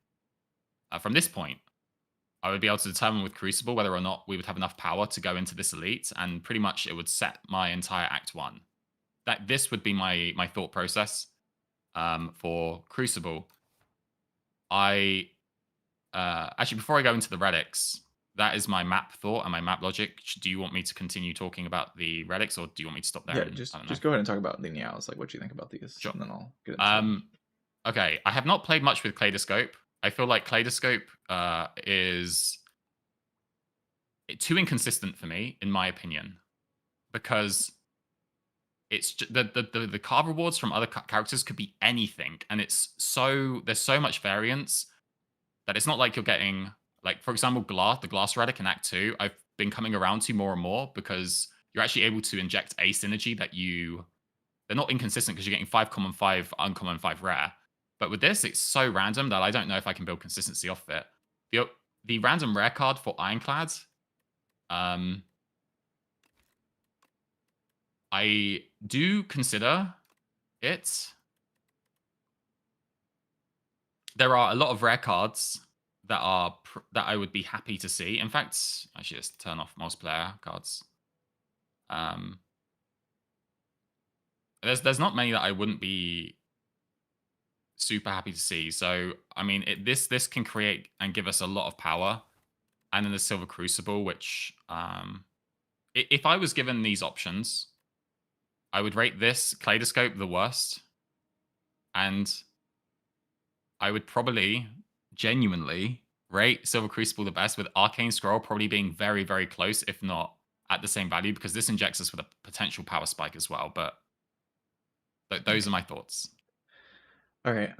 From this point, I would be able to determine with Crucible whether or not we would have enough power to go into this elite, and pretty much it would set my entire Act One. That this would be my thought process for Crucible. I actually before I go into the relics, that is my map thought and my map logic. Do you want me to continue talking about the relics, or do you want me to stop there? yeah, And I don't know. just go ahead and talk about the Neows, like what you think about these, Sure. and then I'll get into them. Um, okay, I have not played much with Kaleidoscope. I feel like Kaleidoscope is too inconsistent for me, in my opinion, because the card rewards from other characters could be anything, and there's so much variance that it's not like you're getting like for example the glass relic in Act Two. I've been coming around to more and more because you're actually able to inject a synergy that they're not inconsistent because you're getting 5 common, 5 uncommon, 5 rare. But with this, it's so random that I don't know if I can build consistency off of it. The random rare card for Ironclad, um, I do consider it. There are a lot of rare cards that I would be happy to see. In fact, actually, let's turn off multiplayer cards. Um, there's not many that I wouldn't be super happy to see. So I mean, this can create and give us a lot of power. And then the Silver Crucible, which if I was given these options, I would rate this Kaleidoscope the worst, and I would probably genuinely rate Silver Crucible the best, with Arcane Scroll probably being very, very close, if not at the same value, because this injects us with a potential power spike as well. But those are Okay. my thoughts. All right.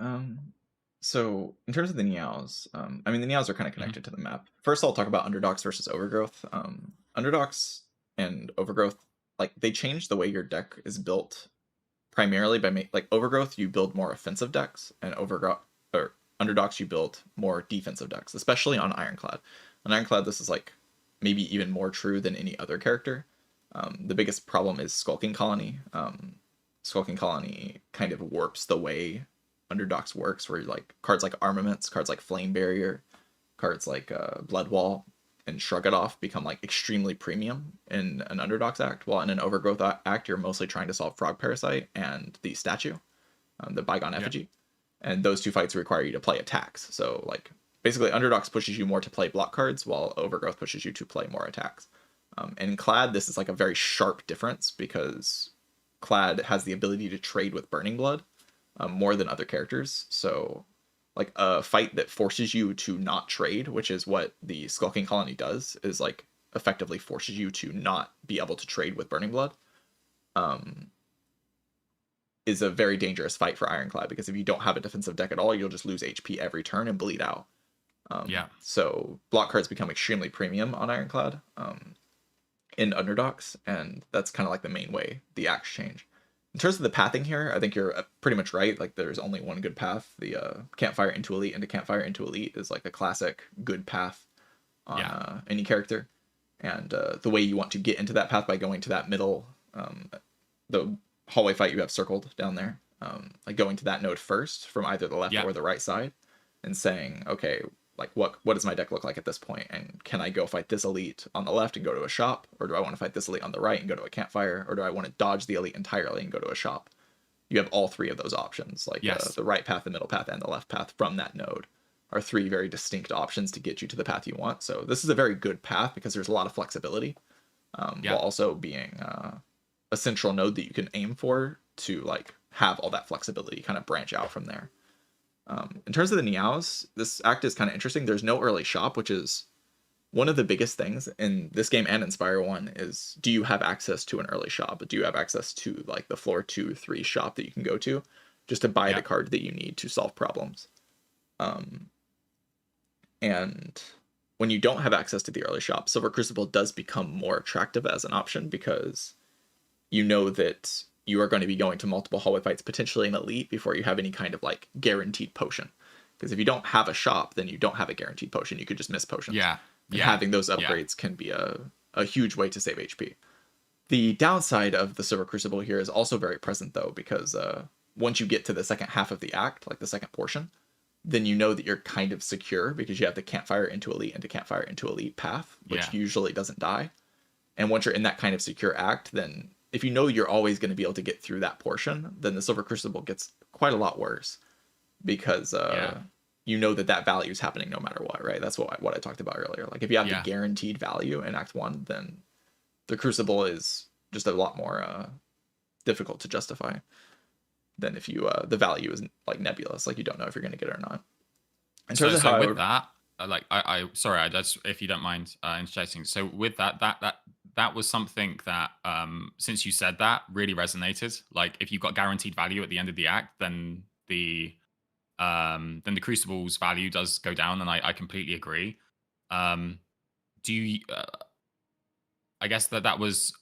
So in terms of the Neows, I mean the Neows are kind of Mhm. connected to the map. First, I'll talk about Underdogs versus Overgrowth. Underdogs and Overgrowth, like they change the way your deck is built primarily by like Overgrowth, you build more offensive decks, and Overgrowth or Underdogs, you build more defensive decks, especially on Ironclad. On Ironclad, this is like maybe even more true than any other character. The biggest problem is Skulking Colony. Skulking Colony kind of warps the way Underdogs works, where like cards like Armaments, cards like Flame Barrier, cards like Blood Wall, and Shrug It Off become like extremely premium in an Underdogs act, while in an Overgrowth act, you're mostly trying to solve Frog Parasite and the statue, the Bygone Yeah. Effigy. And those two fights require you to play attacks. So, like, basically, Underdogs pushes you more to play block cards, while Overgrowth pushes you to play more attacks. And in Clad, this is like a very sharp difference because Clad has the ability to trade with Burning Blood more than other characters. So, like a fight that forces you to not trade, which is what the Skulking Colony does, is like effectively forces you to not be able to trade with Burning Blood. Um, is a very dangerous fight for Ironclad because if you don't have a defensive deck at all, you'll just lose HP every turn and bleed out. Yeah. So block cards become extremely premium on Ironclad in Underdogs, and that's kind of like the main way the acts change. In terms of the pathing here, I think you're pretty much right. Like there's only one good path. The Campfire into Elite into Campfire into Elite is like a classic good path on Yeah. any character. And the way you want to get into that path by going to that middle, the hallway fight you have circled down there, like going to that node first from either the left Yeah. or the right side, and saying, okay, like what does my deck look like at this point, and can I go fight this elite on the left and go to a shop, or do I want to fight this elite on the right and go to a campfire, or do I want to dodge the elite entirely and go to a shop? You have all three of those options, like Yes. the right path, the middle path, and the left path from that node are three very distinct options to get you to the path you want. So this is a very good path because there's a lot of flexibility, Yeah. while also being a central node that you can aim for to like have all that flexibility kind of branch out from there. In terms of the Neows, this act is kind of interesting. There's no early shop, which is one of the biggest things in this game and in Spire 1 is, do you have access to an early shop? Do you have access to like the floor 2, 3 shop that you can go to just to buy the Yeah. card that you need to solve problems? Um, and when you don't have access to the early shop, Silver Crucible does become more attractive as an option because you know that you are going to be going to multiple hallway fights, potentially an elite, before you have any kind of like guaranteed potion. Because if you don't have a shop, then you don't have a guaranteed potion. You could just miss potions. Yeah. And Yeah. having those Yeah. upgrades can be a huge way to save HP. The downside of the Silver Crucible here is also very present, though, because once you get to the second half of the act, like the second portion, then you know that you're kind of secure because you have the Campfire into Elite path, which Yeah. usually doesn't die. And once you're in that kind of secure act, then if you know you're always going to be able to get through that portion, then the Silver Crucible gets quite a lot worse because Yeah. you know that that value is happening no matter what, right? That's what I talked about earlier. Like if you have the Yeah. guaranteed value in Act 1, then the Crucible is just a lot more difficult to justify than if you the value is like nebulous, like you don't know if you're going to get it or not. In terms So of how so I with would, that, like I sorry, I just if you don't mind interjecting. So with that was something that since you said that really resonated. Like if you've got guaranteed value at the end of the act, then the Crucible's value does go down, and I completely agree. Um, do you? I guess that was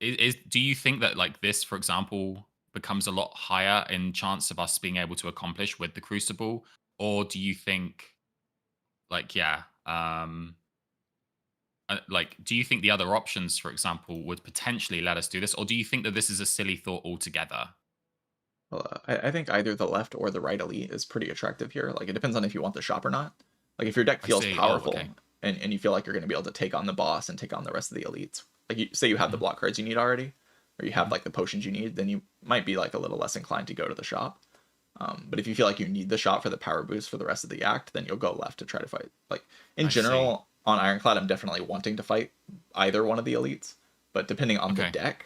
is do you think that like this, for example, becomes a lot higher in chance of us being able to accomplish with the Crucible, or do you think like yeah, like do you think the other options, for example, would potentially let us do this, or do you think that this is a silly thought altogether? Well, I think either the left or the right elite is pretty attractive here. Like, it depends on if you want the shop or not. Like, if your deck I feels see. Oh, powerful okay. and you feel like you're going to be able to take on the boss and take on the rest of the elites, like, say you have the Mhm, block cards you need already, or you have mhm. like the potions you need, then you might be like a little less inclined to go to the shop. But if you feel like you need the shop for the power boost for the rest of the act, then you'll go left to try to fight. Like, in I see. general, on Ironclad, I'm definitely wanting to fight either one of the elites, but depending on the Okay. deck,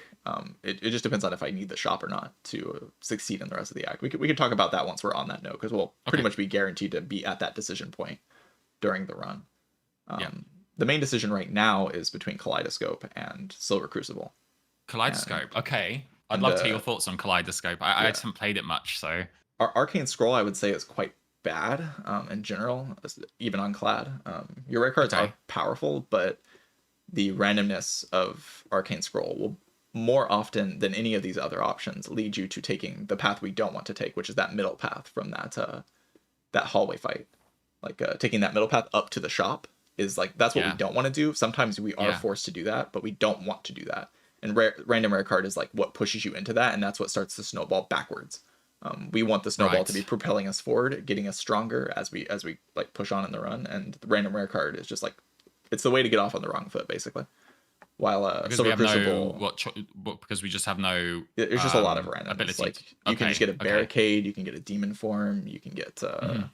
it just depends on if I need the shop or not to succeed in the rest of the act. We could talk about that once we're on that note, because we'll pretty Okay. much be guaranteed to be at that decision point during the run. Yeah. The main decision right now is between Kaleidoscope and Silver Crucible, and Kaleidoscope. Okay. I'd and love to hear your thoughts on Kaleidoscope. I yeah, just haven't played it much, so Arcane Scroll, I would say, is quite bad in general, even on Clad. Your rare cards okay. are powerful, but the randomness of Arcane Scroll will more often than any of these other options lead you to taking the path we don't want to take, which is that middle path from that hallway fight. Like taking that middle path up to the shop is like that's what we Yeah. don't want to do. Sometimes we are Yeah. forced to do that, but we don't want to do that. And random rare card is like what pushes you into that, and that's what starts the snowball backwards. We want the snowball to be Right. propelling us forward, getting us stronger as we like push on in the run. And the random rare card is just like it's the way to get off on the wrong foot, basically. While Because we Silver have no Crucible, because we just have no there's just a lot of randoms. ability to Like you can just okay. get a Okay. barricade, you can get a demon form, you can get Mhm.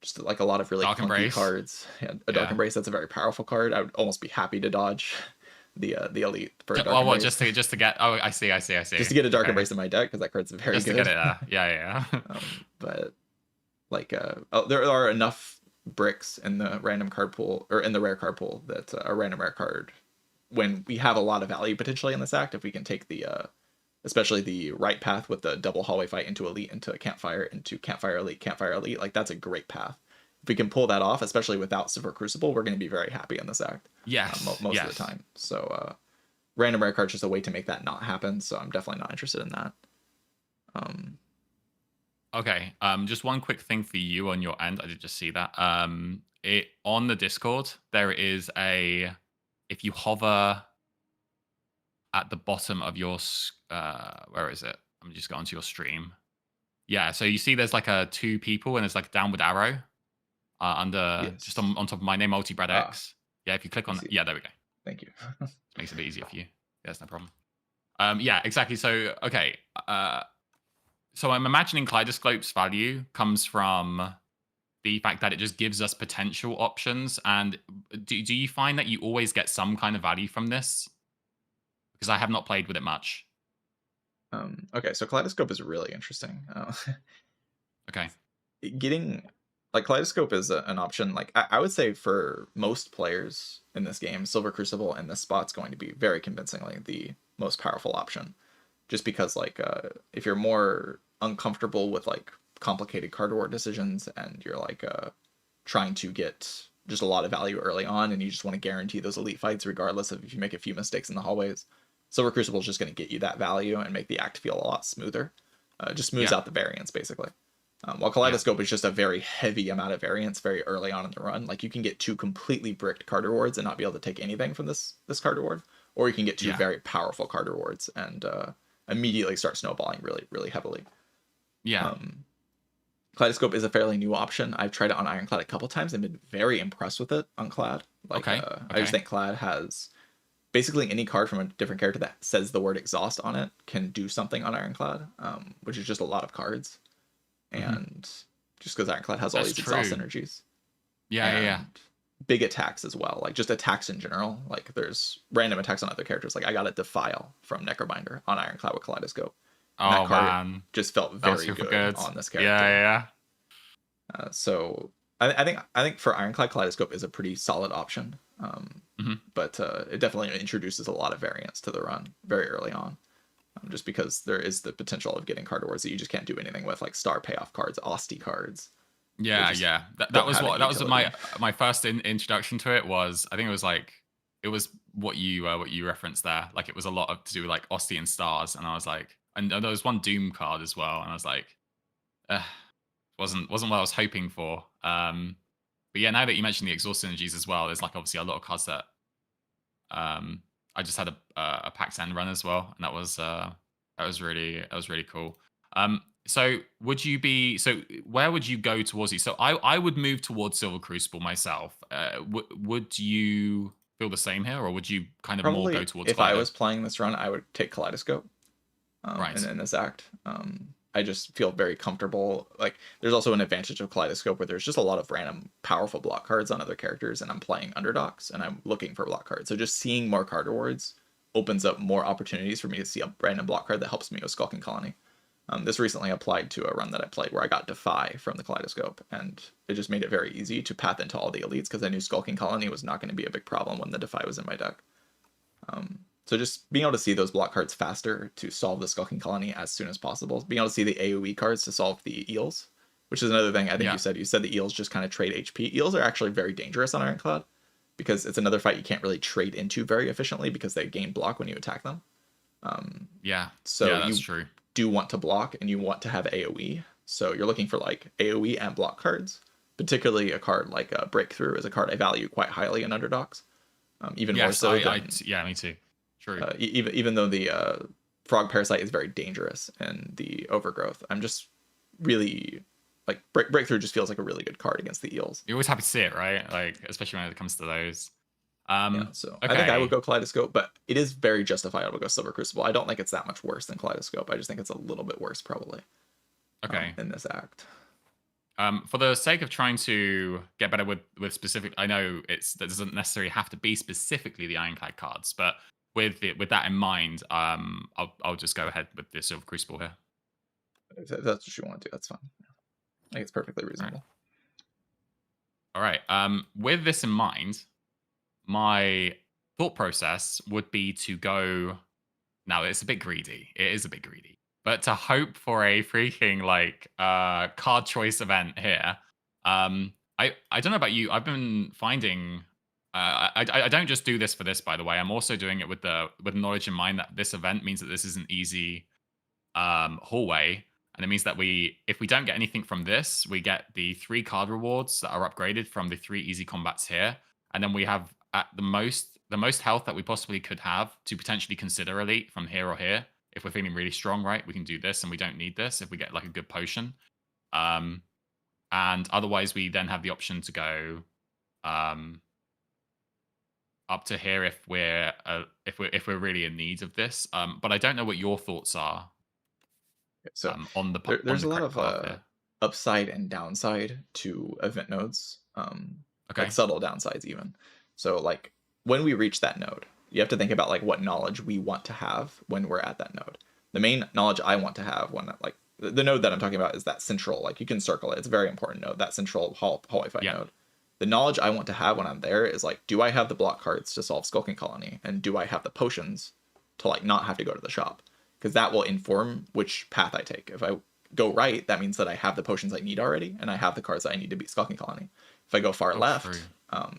just like a lot of really Dark clunky Embrace. cards. And a Dark Yeah. Embrace, that's a very powerful card. I would almost be happy to dodge the elite for a Dark Well, what Embrace, just to get oh, I see, I see, I just see. to get a Dark Okay. Embrace in my deck because that card's very Just to get good. it there. Yeah, yeah, yeah. But like there are enough bricks in the random card pool or in the rare card pool that a random rare card when we have a lot of value potentially in this act if we can take the especially the right path with the double hallway fight into elite into campfire elite, like that's a great path. If we can pull that off, especially without Silver Crucible, we're going to be very happy in this act Yes. most of the Yes. time. So random rare card's just a way to make that not happen, so I'm definitely not interested in that. um Okay. Just one quick thing for you on your end. I did just see that. It on the Discord, there is a if you hover at the bottom of your where is it? I'm just going to your stream. Yeah, so you see there's like a two people and there's like a downward arrow under just yes. on top of my name, Multibread Ah, X. Yeah, if you click I on see. yeah, there we go. Thank you. Makes it a bit easier for you. Yeah, that's no problem. Yeah, exactly. So okay. So I'm imagining Kaleidoscope's value comes from the fact that it just gives us potential options. And do you find that you always get some kind of value from this? Because I have not played with it much. Okay, so Kaleidoscope is really interesting. Okay. Getting like Kaleidoscope is an option. Like I would say for most players in this game, Silver Crucible in this spot's going to be very convincingly the most powerful option. Just because like if you're more uncomfortable with like complicated card war decisions and you're like trying to get just a lot of value early on and you just want to guarantee those elite fights regardless of if you make a few mistakes in the hallways, Silver Crucible is just going to get you that value and make the act feel a lot smoother. Just smooths Yeah. out the variance basically. While Yeah. Kaleidoscope is just a very heavy amount of variance very early on in the run. Like you can get two completely bricked card rewards and not be able to take anything from this card reward, or you can get two Yeah. very powerful card rewards and immediately start snowballing really really heavily. Yeah. Um, Kaleidoscope is a fairly new option. I've tried it on Ironclad a couple times and been very impressed with it on Clad. Like Okay. I just Okay. think Clad has basically any card from a different character that says the word exhaust on it can do something on Ironclad, which is just a lot of cards. Hmm. And just because Ironclad has all That's these exhaust true. energies Yeah. Yeah. Yeah. and big attacks as well, like just attacks in general. Like there's random attacks on other characters. Like I got a Defile from Necrobinder on Ironclad with Kaleidoscope, and that Oh card man, just felt that was very super good good. on this Yeah. character. Yeah. So I think for Ironclad, Kaleidoscope is a pretty solid option. Yeah. Hmm. But it definitely introduces a lot of variance to the run very early on, just because there is the potential of getting card awards that you just can't do anything with, like star payoff cards, Osti cards. They Yeah. just Yeah. That don't was have any what that was utility. my first introduction to it was. I think it was like it was what you referenced there. Like it was a lot of to do with like Osti and stars, and I was like, and there was one Doom card as well, and I was like, uh, wasn't what I was hoping for. But yeah, now that you mentioned the exhaust energies as well, there's like obviously a lot of cards that I just had a PAX End run as well, and that was really cool. So would you be so where would you go towards these? So I would move towards Silver Crucible myself. Would you feel the same here, or would you kind of more go Probably, towards if I Kaleido? was playing this run, I would take Kaleidoscope. And Right. in this act, I just feel very comfortable. Like, there's also an advantage of Kaleidoscope where there's just a lot of random powerful block cards on other characters, and I'm playing underdogs and I'm looking for block cards. So just seeing more card rewards opens up more opportunities for me to see a random block card that helps me with Skulking Colony. This recently applied to a run that I played where I got Defy from the Kaleidoscope, and it just made it very easy to path into all the elites because I knew Skulking Colony was not going to be a big problem when the Defy was in my deck. So just being able to see those block cards faster to solve the Skulking Colony as soon as possible. Being able to see the AoE cards to solve the eels, which is another thing I think Yeah. you said. You said the eels just kind of trade HP. Eels are actually very dangerous on Ironclad because it's another fight you can't really trade into very efficiently because they gain block when you attack them. Yeah. So Yeah, that's you true. do want to block and you want to have AoE. So you're looking for like AoE and block cards. Particularly a card like Breakthrough is a card I value quite highly in underdogs. Even more Yes, so than yeah, me too. True. even though the frog parasite is very dangerous and the overgrowth, I'm just really like breakthrough just feels like a really good card against the eels. You're always happy to see it, right? Like, especially when it comes to those. Yeah, so I think I would Okay. go Kaleidoscope, but it is very justifiable to go Silver Crucible. I don't think it's that much worse than Kaleidoscope. I just think it's a little bit worse probably Okay. in this act. For the sake of trying to get better with specific, I know that doesn't necessarily have to be specifically the Ironclad cards, but with that in mind, I'll just go ahead with the Silver Crucible here. If that's what you want to do, that's fine. I think it's perfectly All right. reasonable. All right. With this in mind, my thought process would be to go. Now it's a bit greedy. It is a bit greedy, but to hope for a freaking like card choice event here. I don't know about you. I've been finding. I don't just do this for this, by the way. I'm also doing it with knowledge in mind that this event means that this is an easy hallway, and it means that if we don't get anything from this, we get the 3 card rewards that are upgraded from the 3 easy combats here, and then we have at the most health that we possibly could have to potentially consider elite from here or here. If we're feeling really strong, right, we can do this, and we don't need this if we get like a good potion. Um, and otherwise, we then have the option to go um, up to here if we're really in need of this. But I don't know what your thoughts are So on there's the a lot correct of path here. upside and downside to event nodes, like Okay. subtle downsides even. So like when we reach that node, you have to think about like what knowledge we want to have when we're at that node. The main knowledge I want to have when like the node that I'm talking about is that central, like you can circle it. It's a very important node, that central hallway fight Yeah. node. The knowledge I want to have when I'm there is like, do I have the block cards to solve Skulking Colony, and do I have the potions to like not have to go to the shop? Because that will inform which path I take. If I go right, that means that I have the potions I need already, and I have the cards that I need to beat Skulking Colony. If I go far Oh, true. left,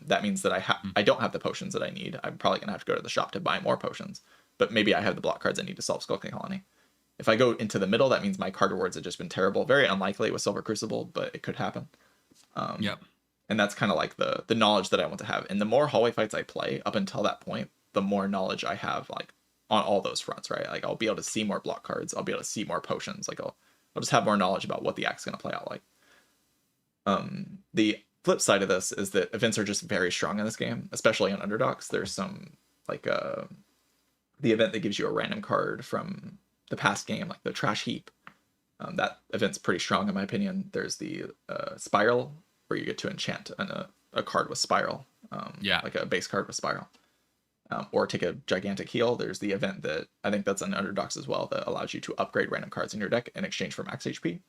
that means that Mm. I don't have the potions that I need. I'm probably gonna have to go to the shop to buy more potions, but maybe I have the block cards I need to solve Skulking Colony. If I go into the middle, that means my card rewards have just been terrible. Very unlikely with Silver Crucible, but it could happen. Yep. And that's kind of like the knowledge that I want to have. And the more hallway fights I play up until that point, the more knowledge I have like on all those fronts, right? Like I'll be able to see more block cards, I'll be able to see more potions, like I'll just have more knowledge about what the act's gonna play out like. The flip side of this is that events are just very strong in this game, especially on underdogs. There's some like the event that gives you a random card from the past game, like the trash heap. That event's pretty strong in my opinion. There's the spiral where you get to enchant a card with spiral, Yeah. like a base card with spiral, or take a gigantic heal. There's the event that I think that's an underdogs as well that allows you to upgrade random cards in your deck in exchange for max HP.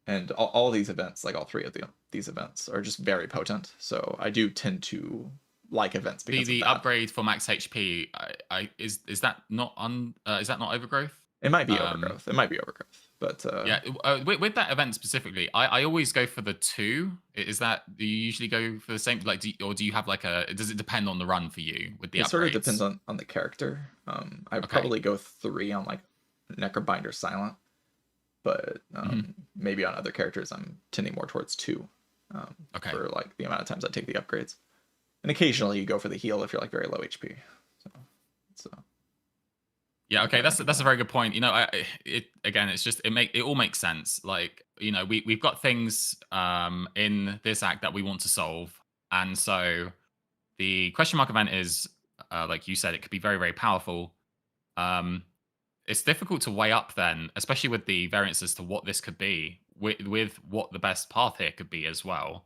And all these events, like all 3 of these events, are just very potent. So I do tend to like events The because of the that. upgrade for max HP, is that not is that not overgrowth? It might be Um, overgrowth. It might be overgrowth, but yeah. With that event specifically, I always go for the 2. Is that do you usually go for the same like or do you have like does it depend on the run for you with the it sort of depends upgrades? on the character. I'd Okay. probably go 3 on like Necrobinder Silent, but Mhm. maybe on other characters I'm tending more towards 2 Okay. for like the amount of times I take the upgrades. And occasionally you go for the heal if you're like very low HP. So Yeah, Now okay, that I that's think that's a about very good point. You know, it again, it's just it all makes sense. Like, you know, we've got things in this act that we want to solve, and so the question mark event is, like you said, it could be very very powerful. Um, it's difficult to weigh up then, especially with the variance as to what this could be, with what the best path here could be as well.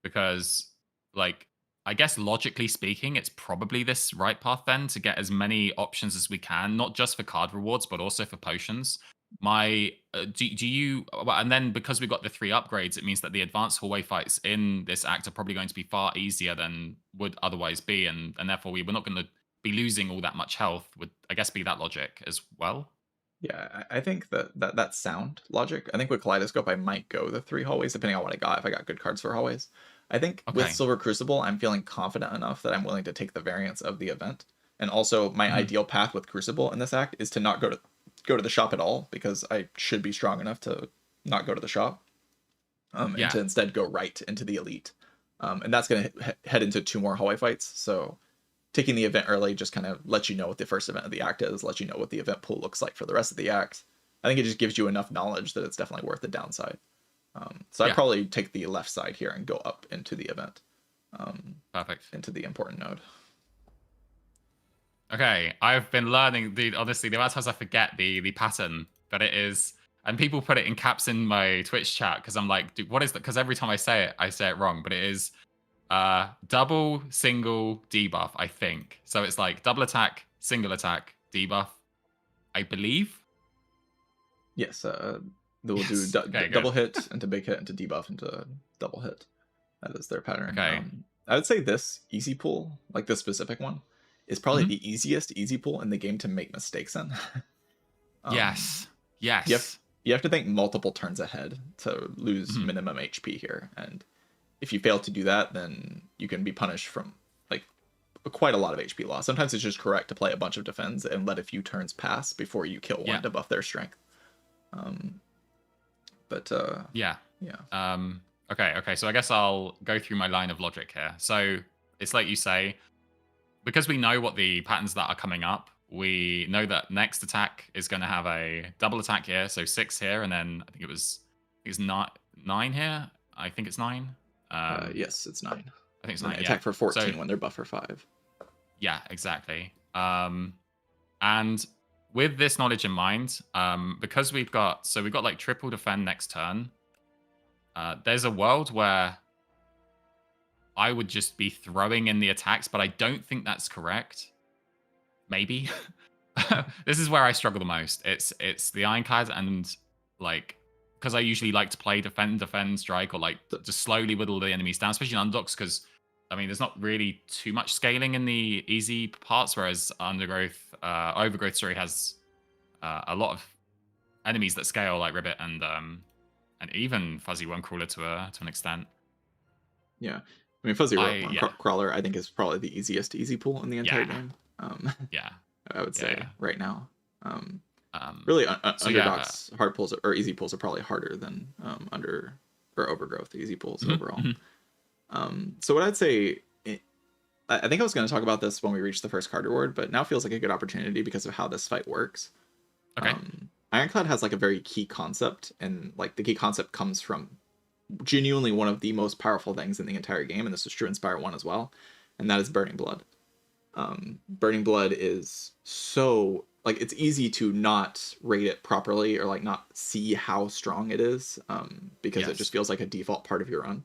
Because like I guess logically speaking, it's probably this right path then to get as many options as we can, not just for card rewards, but also for potions. My do you and then because we've got the three upgrades, it means that the advanced hallway fights in this act are probably going to be far easier than would otherwise be, and therefore we're not going to be losing all that much health. Would I guess be that logic as well? Yeah, I think that's sound logic. I think with Kaleidoscope, I might go the 3 hallways, depending on what I got, if I got good cards for hallways. I think with Okay. Silver Crucible, I'm feeling confident enough that I'm willing to take the variance of the event. And also, my Mhm. ideal path with Crucible in this act is to not go to the shop at all, because I should be strong enough to not go to the shop, and Yeah. to instead go right into the elite. And that's going to head into 2 more hallway fights, so taking the event early just kind of lets you know what the first event of the act is, lets you know what the event pool looks like for the rest of the act. I think it just gives you enough knowledge that it's definitely worth the downside. So I'd Yeah. probably take the left side here and go up into the event, Perfect. into the important node. Okay. I've been learning the honestly the amount of times I forget the pattern that it is, and people put it in caps in my Twitch chat because I'm like, dude, what is that? Because every time I say it wrong, but it is double single debuff, I think. So it's like double attack, single attack, debuff, I believe. Yes, they will do Yes. Okay, good. double hit into big hit into debuff into double hit. That is their pattern. Okay. I would say this easy pool, like this specific one, is probably Mhm. the easiest easy pool in the game to make mistakes in. um, Yes. you have Yes. you have to think multiple turns ahead to lose Mhm. minimum HP here, and if you fail to do that, then you can be punished from like quite a lot of HP loss. Sometimes it's just correct to play a bunch of defense and let a few turns pass before you kill one Yeah. to buff their strength. Um, but Yeah. yeah, Okay, okay. So I guess I'll go through my line of logic here. So it's like you say, because we know what the patterns that are coming up, we know that next attack is going to have a double attack here. So 6 here, and then I think it's not 9 here. I think it's 9. yes, it's 9. I think it's And they 9. Yeah. attack for So 14 when they're buff for 5. yeah, exactly. And with this knowledge in mind, because we've got like triple defend next turn. There's a world where I would just be throwing in the attacks, but I don't think that's correct. Maybe. This is where I struggle the most. It's the ironclad and like because I usually like to play defend, strike, or like So, just slowly whittle the enemies down, especially in underdogs, because I mean there's not really too much scaling in the easy parts, whereas overgrowth sorry has a lot of enemies that scale like Ribbit and even Fuzzy Crawler to an extent. yeah, I mean Fuzzy Yeah. Crawler I think is probably the easiest easy pool in the entire Yeah. game. Yeah. I would Yeah, say yeah. right now. Um, Um, Really, so yeah, underdogs hard pulls or easy pulls are probably harder than under or overgrowth easy pulls mhm, overall. mhm. So what I'd say, I think I was going to talk about this when we reached the first card reward, but now feels like a good opportunity because of how this fight works. Okay. Ironclad has like a very key concept, and like the key concept comes from genuinely one of the most powerful things in the entire game, and this is true in Spire 1 as well, and that is Burning Blood. Burning Blood is so like it's easy to not rate it properly or like not see how strong it is, because it just Yes. feels like a default part of your run.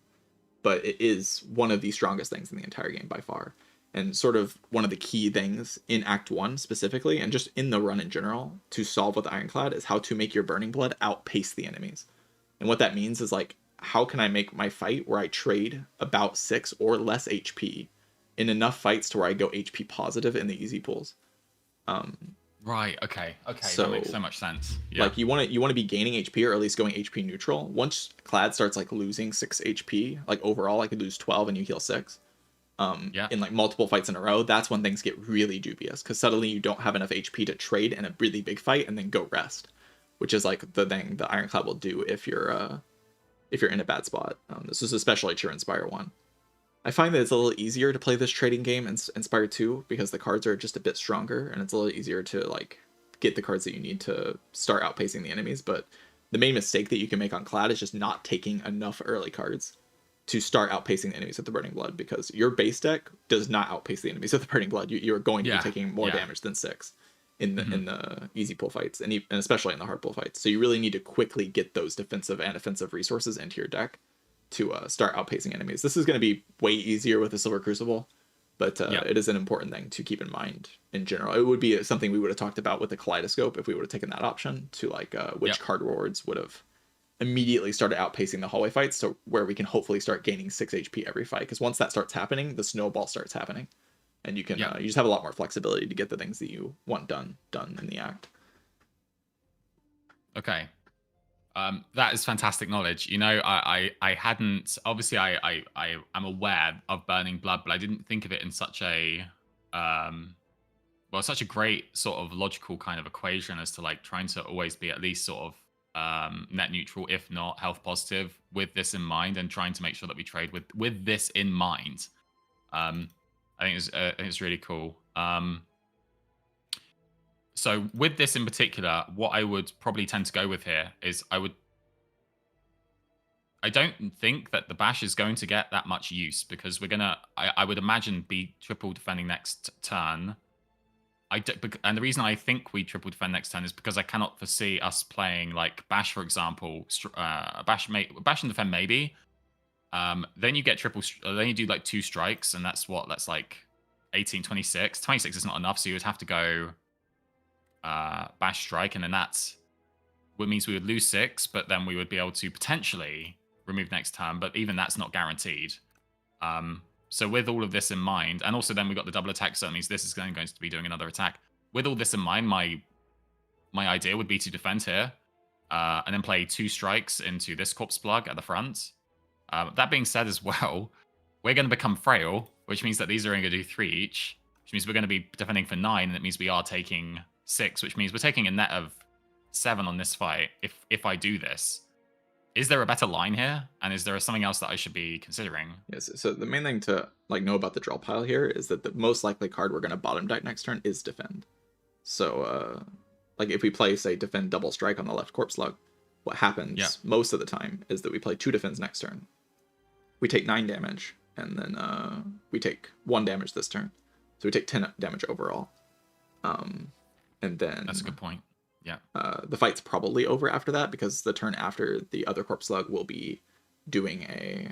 But it is one of the strongest things in the entire game by far, and sort of one of the key things in Act 1 specifically, and just in the run in general, to solve with Ironclad is how to make your Burning Blood outpace the enemies. And what that means is like, how can I make my fight where I trade about 6 or less HP in enough fights to where I go HP positive in the easy pools? Right. Okay. Okay. That makes So so much sense. Yeah. like you want to be gaining HP or at least going HP neutral. Once Clad starts like losing 6 HP, like overall I could lose 12 and you heal 6. Yeah. In like multiple fights in a row, that's when things get really dubious because suddenly you don't have enough HP to trade in a really big fight and then go rest, which is like the thing the Ironclad will do if you're in a bad spot. This is especially true in Spire 1. I find that it's a little easier to play this trading game in Spire 2 because the cards are just a bit stronger, and it's a little easier to like get the cards that you need to start outpacing the enemies. But the main mistake that you can make on Clad is just not taking enough early cards to start outpacing the enemies with the Burning Blood, because your base deck does not outpace the enemies with the Burning Blood. You are going to be taking more damage than 6 in the easy pull fights, and especially in the hard pull fights. So you really need to quickly get those defensive and offensive resources into your deck to start outpacing enemies. This is going to be way easier with the Silver Crucible, but it is an important thing to keep in mind in general. It would be something we would have talked about with the Kaleidoscope if we would have taken that option to like which card rewards would have immediately started outpacing the hallway fights, so where we can hopefully start gaining 6 HP every fight, because once that starts happening, the snowball starts happening, and you can you just have a lot more flexibility to get the things that you want done in the act. Okay. That is fantastic knowledge. You know, I hadn't, obviously I am aware of Burning Blood, but I didn't think of it in such a such a great sort of logical kind of equation as to like trying to always be at least sort of net neutral, if not health positive, with this in mind, and trying to make sure that we trade with this in mind. I think it's really cool. So with this in particular, what I would probably tend to go with here is I don't think that the bash is going to get that much use, because we're gonna, I would imagine, be triple defending next turn. And the reason I think we triple defend next turn is because I cannot foresee us playing like bash, for example, bash and defend maybe. Then you get then you do like 2 strikes, and that's like 18, 26. 26 is not enough, so you would have to go bash strike, and then that's what means we would lose 6, but then we would be able to potentially remove next turn, but even that's not guaranteed. So with all of this in mind, and also then we got the double attack, so that means this is going to be doing another attack. With all this in mind, my idea would be to defend here, and then play 2 strikes into this corpse plug at the front. That being said as well, we're going to become frail, which means that these are going to do 3 each, which means we're going to be defending for 9, and it means we are taking 6, which means we're taking a net of 7 on this fight if I do this. Is there a better line here? And is there something else that I should be considering? Yes, so the main thing to like know about the draw pile here is that the most likely card we're going to bottom deck next turn is defend. So like if we play, say, defend double strike on the left corpse slug, what happens most of the time is that we play 2 defends next turn. We take 9 damage, and then we take 1 damage this turn. So we take 10 damage overall. And then that's a good point. Yeah. The fight's probably over after that, because the turn after the other corpse slug will be doing a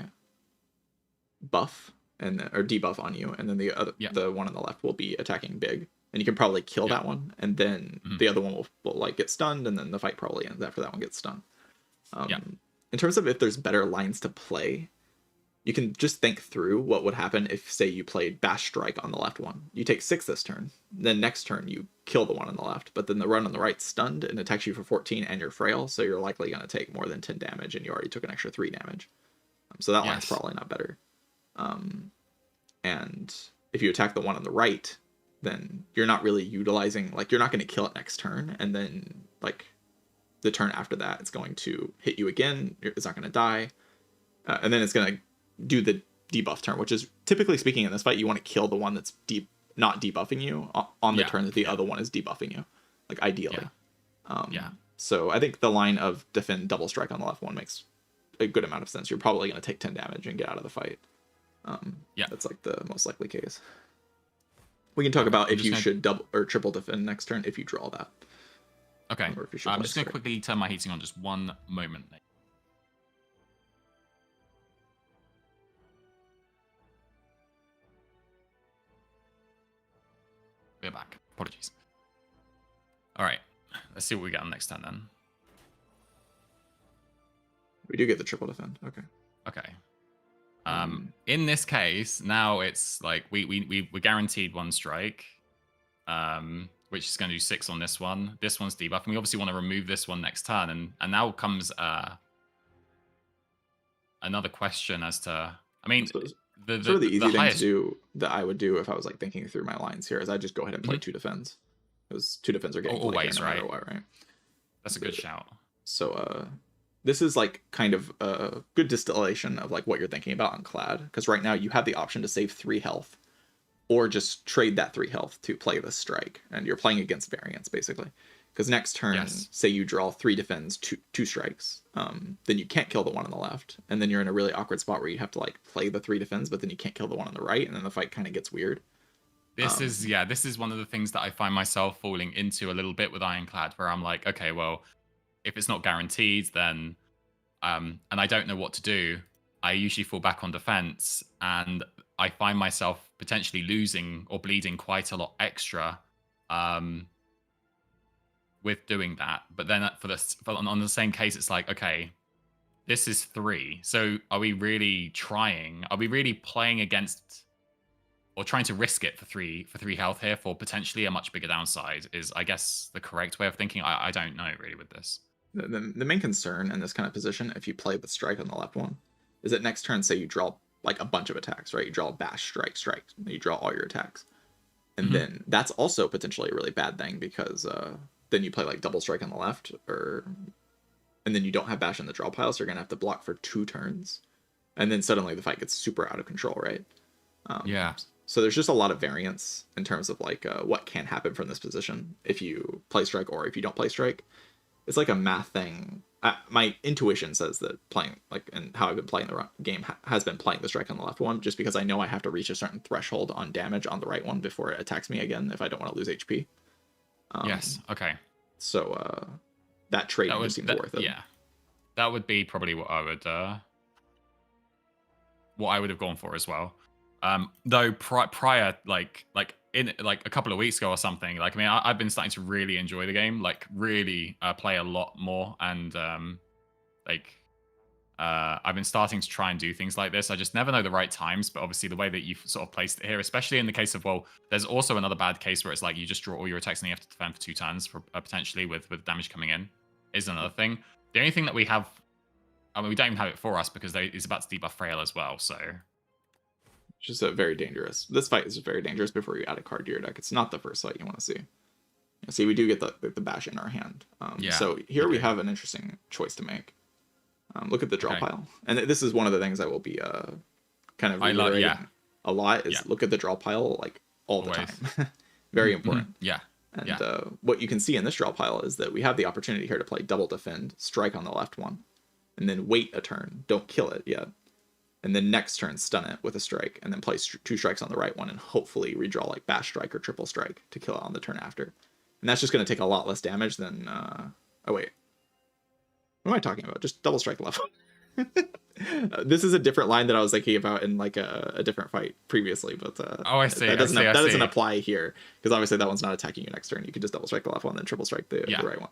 buff or debuff on you, and then the one on the left will be attacking big, and you can probably kill that one, and then the other one will like get stunned, and then the fight probably ends after that one gets stunned. In terms of if there's better lines to play, you can just think through what would happen if, say, you played Bash Strike on the left one. You take 6 this turn. Then next turn, you kill the one on the left. But then the one on the right's stunned and attacks you for 14, and you're frail, so you're likely going to take more than 10 damage, and you already took an extra 3 damage. So that line's probably not better. And if you attack the one on the right, then you're not really utilizing... Like, you're not going to kill it next turn, and then, like, the turn after that, it's going to hit you again. It's not going to die. And then it's going to do the debuff turn, which is, typically speaking, in this fight, you want to kill the one that's not debuffing you on the turn that the other one is debuffing you, like, ideally. So I think the line of defend double strike on the left one makes a good amount of sense. You're probably going to take 10 damage and get out of the fight. That's like the most likely case. We can talk about if you should double or triple defend next turn if you draw that. Okay. I'm just going to quickly turn my heating on just one moment. We're back. Apologies. All right. Let's see what we get on next turn then. We do get the triple defend. Okay. Okay. In this case, now it's like we're guaranteed 1 strike, which is going to do 6 on this one. This one's debuff, and we obviously want to remove this one next turn. And now comes another question as to, I mean, the easy thing to do that I would do if I was like thinking through my lines here is I just go ahead and play 2 defends, because 2 defends are getting always no matter what, right? That's a good shout. So this is like kind of a good distillation of like what you're thinking about on Clad, because right now you have the option to save 3 health or just trade that 3 health to play the strike, and you're playing against variance basically. Because next turn, Yes. say you draw 3 defends, 2 strikes, then you can't kill the one on the left, and then you're in a really awkward spot where you have to like play the 3 defends, but then you can't kill the one on the right, and then the fight kind of gets weird. This is this is one of the things that I find myself falling into a little bit with Ironclad, where I'm like, okay, well, if it's not guaranteed, then and I don't know what to do, I usually fall back on defense, and I find myself potentially losing or bleeding quite a lot extra with doing that. But then on the same case, it's like, okay, this is 3. So are we really trying? Are we really playing against or trying to risk it for 3 health here for potentially a much bigger downside? Is, I guess, the correct way of thinking. I don't know really with this. The main concern in this kind of position, if you play with strike on the left one, is that next turn, say you draw like a bunch of attacks, right? You draw bash, strike, strike, and you draw all your attacks. And then that's also potentially a really bad thing, because then you play like double strike on the left, and then you don't have bash in the draw pile, so you're gonna have to block for 2 turns, and then suddenly the fight gets super out of control, right? Yeah. So there's just a lot of variance in terms of like what can happen from this position if you play strike or if you don't play strike. It's like a math thing. My intuition says that playing, like, and how I've been playing the game has been playing the strike on the left one, just because I know I have to reach a certain threshold on damage on the right one before it attacks me again if I don't want to lose HP. Yes. Okay. So that trade just seems worth it. Yeah. That would be probably what I would have gone for as well. Though prior, like in like a couple of weeks ago or something, like, I mean, I've been starting to really enjoy the game, like really play a lot more, and I've been starting to try and do things like this. I just never know the right times, but obviously the way that you've sort of placed it here, especially in the case of, well, there's also another bad case where it's like you just draw all your attacks and you have to defend for 2 turns for potentially with damage coming in, is another thing. The only thing that we have, I mean, we don't even have it for us because it's about to debuff Frail as well, so. Just a very dangerous. This fight is very dangerous before you add a card to your deck. It's not the first fight you want to see. See, we do get the bash in our hand. So here we have an interesting choice to make. Look at the draw pile. And this is one of the things I will be kind of reiterating a lot, is look at the draw pile like all the time. Very important. And what you can see in this draw pile is that we have the opportunity here to play double defend, strike on the left one, and then wait a turn. Don't kill it yet. And then next turn stun it with a strike, and then play 2 strikes on the right one, and hopefully redraw like bash strike or triple strike to kill it on the turn after. And that's just going to take a lot less damage than oh wait, what am I talking about? Just double strike left. This is a different line that I was thinking about in like a different fight previously, but I see. That doesn't apply here, because obviously that one's not attacking you next turn. You can just double strike the left one, then triple strike the right one.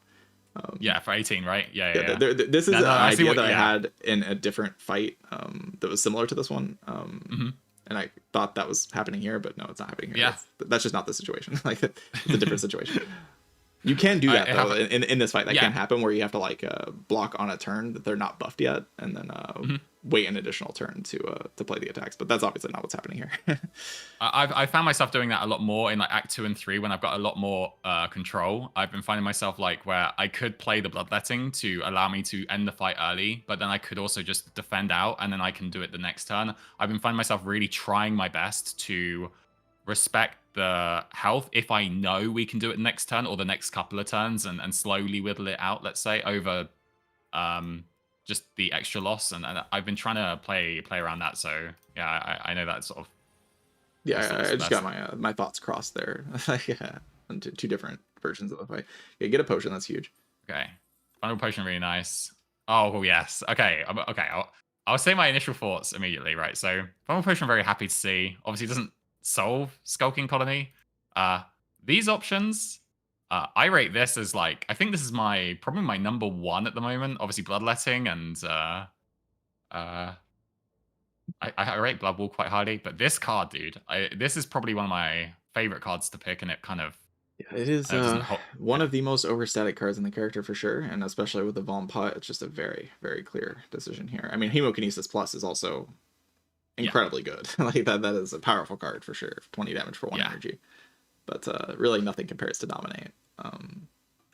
For 18, right? This is an idea that I had in a different fight that was similar to this one, and I thought that was happening here, but no, it's not happening here. That's just not the situation. Like, it's a different situation. You can do that though in this fight. That can happen, where you have to like block on a turn that they're not buffed yet, and then wait an additional turn to play the attacks. But that's obviously not what's happening here. I found myself doing that a lot more in like Act 2 and 3 when I've got a lot more control. I've been finding myself like where I could play the bloodletting to allow me to end the fight early, but then I could also just defend out, and then I can do it the next turn. I've been finding myself really trying my best to respect the health if I know we can do it next turn or the next couple of turns, and slowly whittle it out, let's say, over just the extra loss. And I've been trying to play around that. So yeah, I know that sort of. Yeah, I just got my thoughts crossed there. Into 2 different versions of the fight. Yeah, get a potion. That's huge. Okay, final potion, really nice. Oh yes. Okay. I'll say my initial thoughts immediately. Right. So final potion, I'm very happy to see. Obviously, it doesn't solve Skulking Colony. These options, I rate this as like, I think this is probably my number 1 at the moment. Obviously Bloodletting, and I rate Blood Wall quite highly, but this card, dude, this is probably one of my favorite cards to pick, and it kind of it is one of the most overstatic cards in the character for sure, and especially with the Vom Pot, it's just a very, very clear decision here. I mean, Hemokinesis Plus is also incredibly good. Like that is a powerful card for sure. 20 damage for 1 energy, but really nothing compares to Dominate.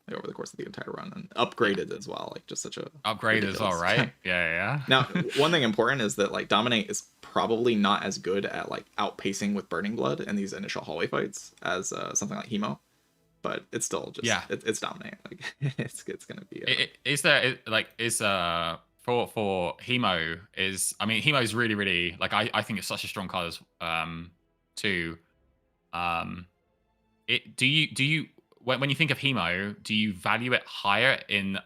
like, over the course of the entire run, and upgraded as well. Like just such a Upgrade as well, ridiculous right? Yeah. Now, one thing important is that like Dominate is probably not as good at like outpacing with Burning Blood in these initial hallway fights as something like Hemo, but it's still just Yeah. it's Dominate. Like it's gonna be. Is there like is for Hemo is, I mean, Hemo is really like I think it's such a strong card as too. It do you when you think of Hemo, do you value it higher in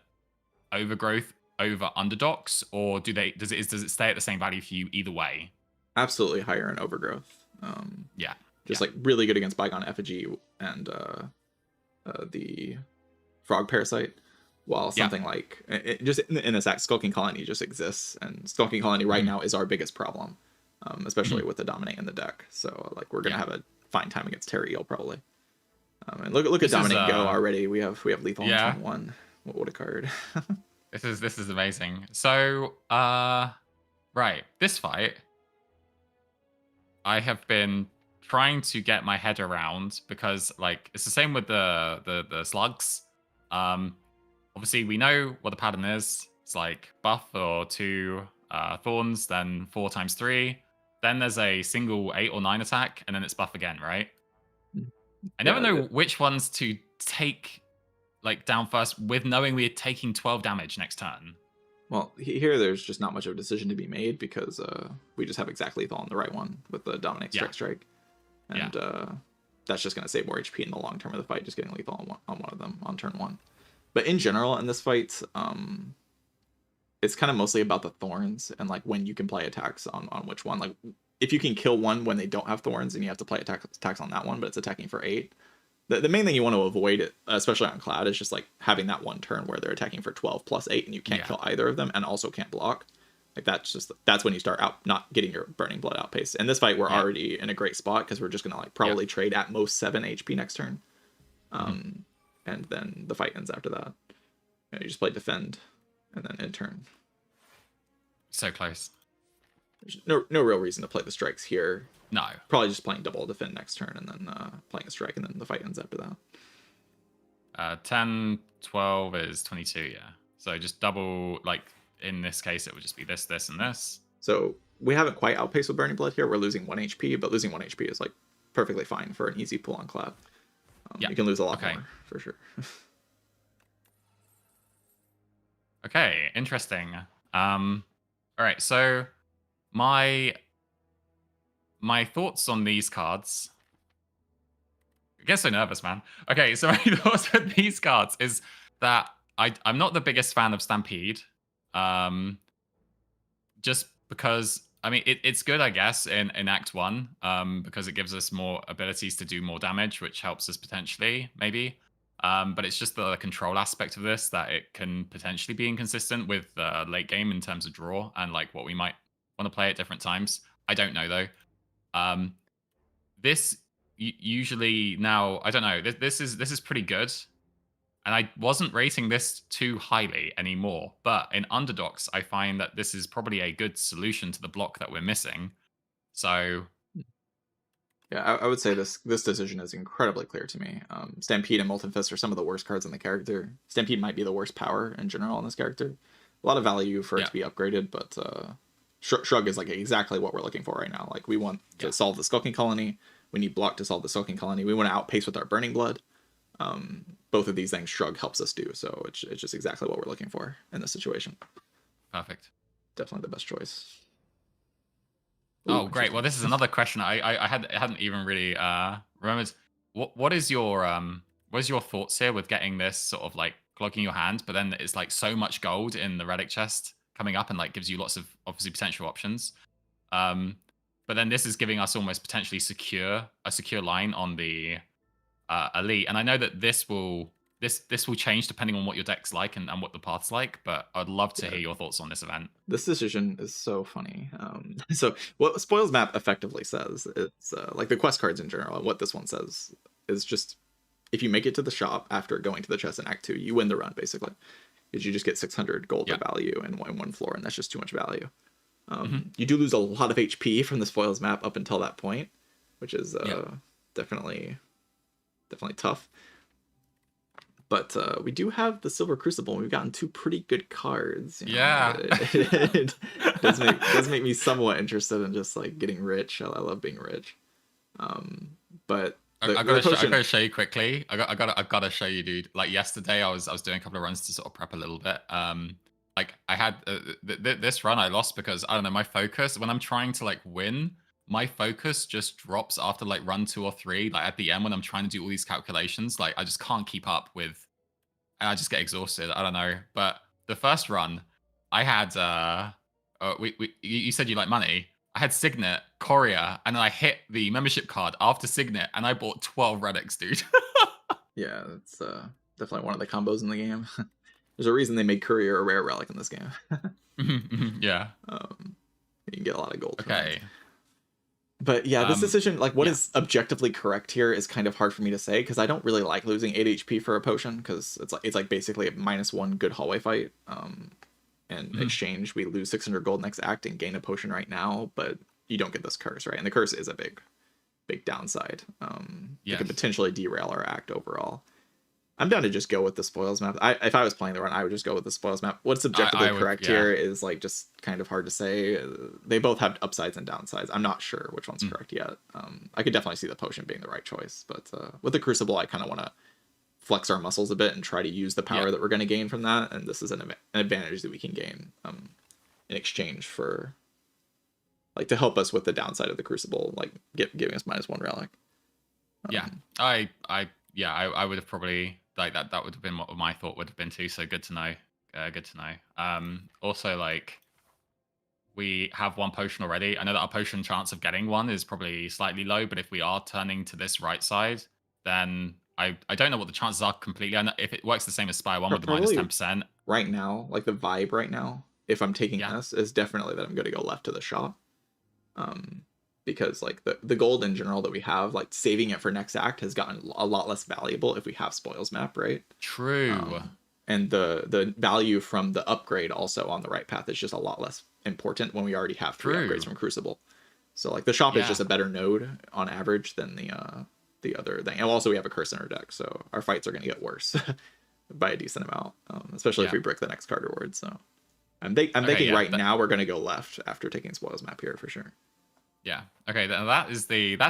Overgrowth over Underdogs, or does it stay at the same value for you either way? Absolutely higher in Overgrowth. Yeah. Just like really good against Bygone Effigy and the Frog Parasite, while something like just in this act, Skulking Colony just exists, and Skulking Colony right now is our biggest problem, especially with the Dominate in the deck. So like we're gonna have a fine time against Terry Eel probably. And look at Dominate go already. We have lethal on turn 1. What a card. This is amazing. So right, this fight I have been trying to get my head around, because like it's the same with the slugs. Obviously we know what the pattern is. It's like buff or 2 thorns, then 4 times 3. Then there's a single 8 or 9 attack, and then it's buff again, right? I never know which ones to take like down first, with knowing we're taking 12 damage next turn. Well, here there's just not much of a decision to be made, because we just have exact lethal on the right one with the Dominate Strike. And that's just going to save more HP in the long term of the fight, just getting lethal on one of them on turn 1. But in general, in this fight, it's kind of mostly about the thorns and like when you can play attacks on which one. Like if you can kill one when they don't have thorns, and you have to play attacks on that one, but it's attacking for 8. The main thing you want to avoid, especially on Cloud, is just like having that one turn where they're attacking for 12 plus 8 and you can't kill either of them and also can't block. Like that's when you start out not getting your Burning Blood outpaced. In this fight, we're already in a great spot, because we're just gonna like probably trade at most 7 HP next turn, and then the fight ends after that. You just play defend, and then in turn. So close. There's no real reason to play the strikes here. No. Probably just playing double defend next turn, and then playing a strike, and then the fight ends after that. 10, 12 is 22, yeah. So just double, like in this case, it would just be this, and this. So we haven't quite outpaced with Burning Blood here. We're losing 1 HP, but losing 1 HP is like perfectly fine for an easy pull on Cloud. You can lose a lot more, for sure. Okay, interesting. All right, so my thoughts on these cards. I get so nervous, man. Okay, so my thoughts on these cards is that I'm not the biggest fan of Stampede. Just because, I mean, it's good, I guess, in Act 1, because it gives us more abilities to do more damage, which helps us potentially, maybe. But it's just the control aspect of this that it can potentially be inconsistent with late game in terms of draw and like what we might want to play at different times. I don't know though. This usually now, I don't know. This is pretty good, and I wasn't rating this too highly anymore. But in Underdogs, I find that this is probably a good solution to the block that we're missing. So. Yeah, I would say this decision is incredibly clear to me. Stampede and Molten Fist are some of the worst cards in the character. Stampede might be the worst power in general in this character. A lot of value for it to be upgraded, but Shrug is like exactly what we're looking for right now. Like we want to solve the Skulking Colony. We need block to solve the Skulking Colony. We want to outpace with our Burning Blood. Both of these things Shrug helps us do, so it's just exactly what we're looking for in this situation. Perfect. Definitely the best choice. Oh, great. Well, this is another question I hadn't even really remembered. What is your thoughts here with getting this sort of like clogging your hand, but then it's like so much gold in the relic chest coming up and like gives you lots of obviously potential options. But then this is giving us almost potentially a secure line on the elite. And I know that this will change depending on what your deck's like and what the path's like, but I'd love to hear your thoughts on this event. This decision is so funny. So what Spoils Map effectively says, it's like the quest cards in general, and what this one says is just, if you make it to the shop after going to the chest in Act 2, you win the run, basically. Because you just get 600 gold of value in one floor, and that's just too much value. You do lose a lot of HP from the Spoils Map up until that point, which is definitely tough. But we do have the Silver Crucible, and we've gotten two pretty good cards. You know, Yeah. it does make me somewhat interested in just like getting rich. I love being rich. But I the potion, gotta show you quickly. I gotta show you, dude. Like yesterday, I was doing a couple of runs to sort of prep a little bit. Like I had this run I lost because I don't know my focus when I'm trying to like win. My focus just drops after like run 2 or 3. Like at the end when I'm trying to do all these calculations, like I just can't keep up with, and I just get exhausted. I don't know. But the first run, I had you said you like money. I had Signet, Courier, and then I hit the membership card after Signet, and I bought 12 relics, dude. yeah, it's definitely one of the combos in the game. There's a reason they made Courier a rare relic in this game. Yeah. You can get a lot of gold from that. Okay. But yeah, this decision, like what yeah. is objectively correct here, is kind of hard for me to say because I don't really like losing 8 HP for a potion because it's like basically a -1 good hallway fight. In exchange, we lose 600 gold next act and gain a potion right now, but you don't get this curse, right? And the curse is a big downside. It could potentially derail our act overall. I'm down to just go with the spoils map. If I was playing the run, I would just go with the spoils map. What's objectively correct here is like just kind of hard to say. They both have upsides and downsides. I'm not sure which one's correct yet. I could definitely see the potion being the right choice, but with the Crucible, I kind of want to flex our muscles a bit and try to use the power that we're going to gain from that. And this is an advantage that we can gain in exchange for like to help us with the downside of the Crucible, like giving us -1 relic. I would have probably like that would have been what my thought would have been too. So good to know. Good to know. Also, like we have one potion already. I know that our potion chance of getting one is probably slightly low, but if we are turning to this right side, then I don't know what the chances are completely. I know if it works the same as Spire 1 with the -10%. Right now, like the vibe right now, if I'm taking this, is definitely that I'm going to go left to the shop. Because like the gold in general that we have, like saving it for next act has gotten a lot less valuable if we have spoils map, right? True. And the value from the upgrade also on the right path is just a lot less important when we already have 3 upgrades from Crucible. So like the shop is just a better node on average than the other thing. And also we have a curse in our deck, so our fights are going to get worse by a decent amount, especially if we break the next card reward. So I'm thinking right now we're going to go left after taking spoils map here for sure. Yeah. Okay. That's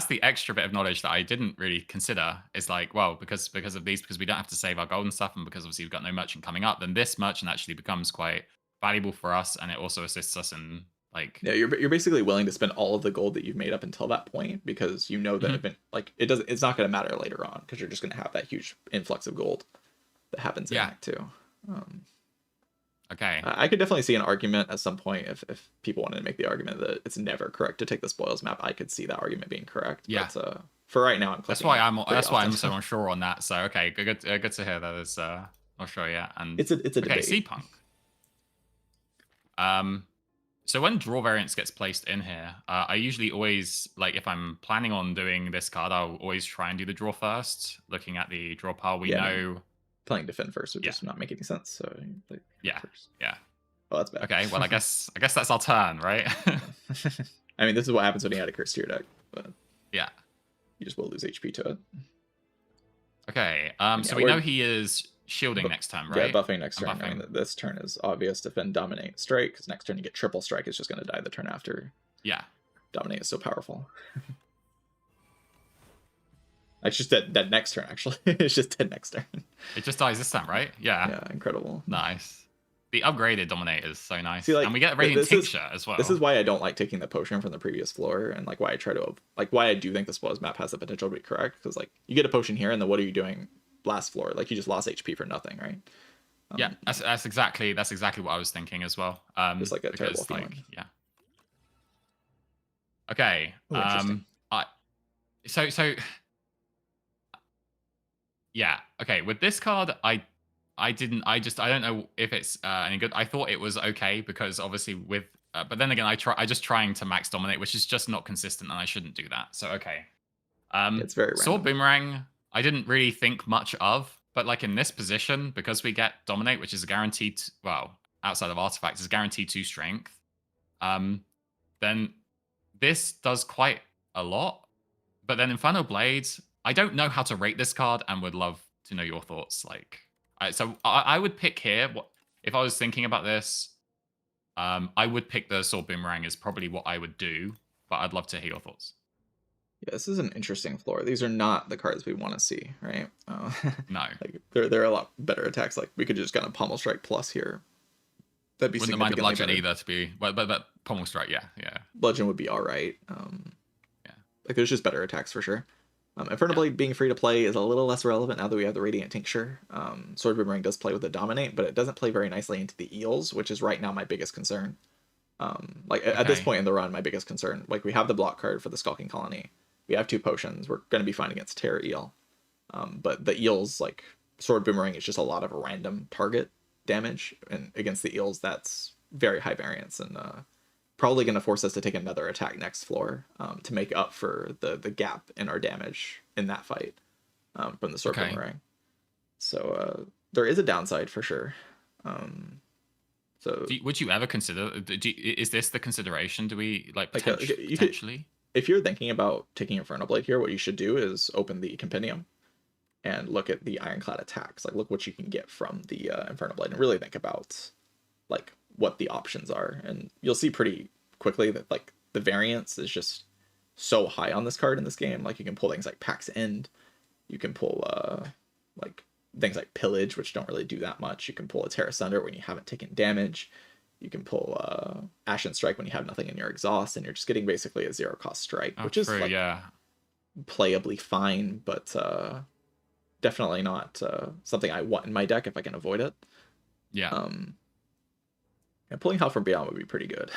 the extra bit of knowledge that I didn't really consider. It's like, well, because of these, because we don't have to save our gold and stuff, and because obviously we've got no merchant coming up, then this merchant actually becomes quite valuable for us, and it also assists us in like. Yeah, you're basically willing to spend all of the gold that you've made up until that point because you know that it's not going to matter later on because you're just going to have that huge influx of gold that happens in Act 2. Okay. I could definitely see an argument at some point if people wanted to make the argument that it's never correct to take the spoils map. I could see that argument being correct. Yeah. But for right now, that's why I'm so unsure on that. So okay, good to hear that. Is not sure yet. And it's a debate. Sea Punk. So when draw variants gets placed in here, I usually always like if I'm planning on doing this card, I'll always try and do the draw first. Looking at the draw pile, we know. Playing defend first would just not make any sense. So first. Oh, that's bad. Okay, well I guess that's our turn, right? I mean, this is what happens when you add a curse to your deck, but you just will lose HP to it. Okay, so we know he is shielding next turn, right? Yeah, buffing next turn. I mean, this turn is obvious. Defend, dominate, strike. Because next turn you get triple strike. It's just going to die the turn after. Yeah, dominate is so powerful. It's just that next turn, actually. It's just dead next turn. It just dies this time, right? Yeah. Yeah, incredible. Nice. The upgraded Dominate is so nice. See, like, and we get Radiant Tincture as well. This is why I don't like taking the potion from the previous floor, and like why I try to why I do think the spoils map has the potential to be correct, because like you get a potion here, and then what are you doing last floor? Like you just lost HP for nothing, right? Yeah, that's exactly what I was thinking as well. Just like a terrible feeling. Yeah. Okay. So yeah. Okay. With this card, I don't know if it's any good. I thought it was okay because obviously with, but then again, I just trying to max dominate, which is just not consistent, and I shouldn't do that. So okay. It's very random. Sword Boomerang, I didn't really think much of, but like in this position, because we get dominate, which is a guaranteed, well, outside of artifacts, is guaranteed 2 strength. Then this does quite a lot. But then Infernal Blades, I don't know how to rate this card and would love to know your thoughts. Like, So I would pick here. What if I was thinking about this? I would pick the sword boomerang is probably what I would do, but I'd love to hear your thoughts. Yeah, this is an interesting floor. These are not the cards we want to see, right? No, Like there are a lot better attacks. Like we could just kind of pummel strike plus here. That'd be wouldn't mind a significantly bludgeon better. either to be, but pommel strike, yeah, yeah, Bludgeon would be all right. yeah, Like there's just better attacks for sure. Infernal yeah. Blade being free to play is a little less relevant now that we have the Radiant Tincture. Sword Boomerang does play with the Dominate, but it doesn't play very nicely into the Eels, which is right now my biggest concern. Like at this Okay, point in the run, my biggest concern. Like we have the block card for the Skulking Colony. We have 2 potions. We're going to be fine against Terror Eel. But the Eels, like Sword Boomerang, is just a lot of random target damage, and against the Eels, that's very high variance and probably going to force us to take another attack next floor to make up for the gap in our damage in that fight from the Sword okay. Boomerang. So there is a downside for sure. So Would you ever consider? Is this the consideration? Do we like like you could, potentially? if you're thinking about taking Infernal Blade here, what you should do is open the compendium and look at the Ironclad attacks. Like look what you can get from the Infernal Blade, and really think about like what the options are, and you'll see pretty quickly that like the variance is just so high on this card in this game. Like you can pull things like Pax End, you can pull like things like Pillage, which don't really do that much. You can pull a Terra Sunder when you haven't taken damage. You can pull Ashen Strike when you have nothing in your exhaust, and you're just getting basically a 0-cost strike, Oh, which is true, like yeah, playably fine, but definitely not something I want in my deck if I can avoid it. yeah, And pulling Hell from Beyond would be pretty good.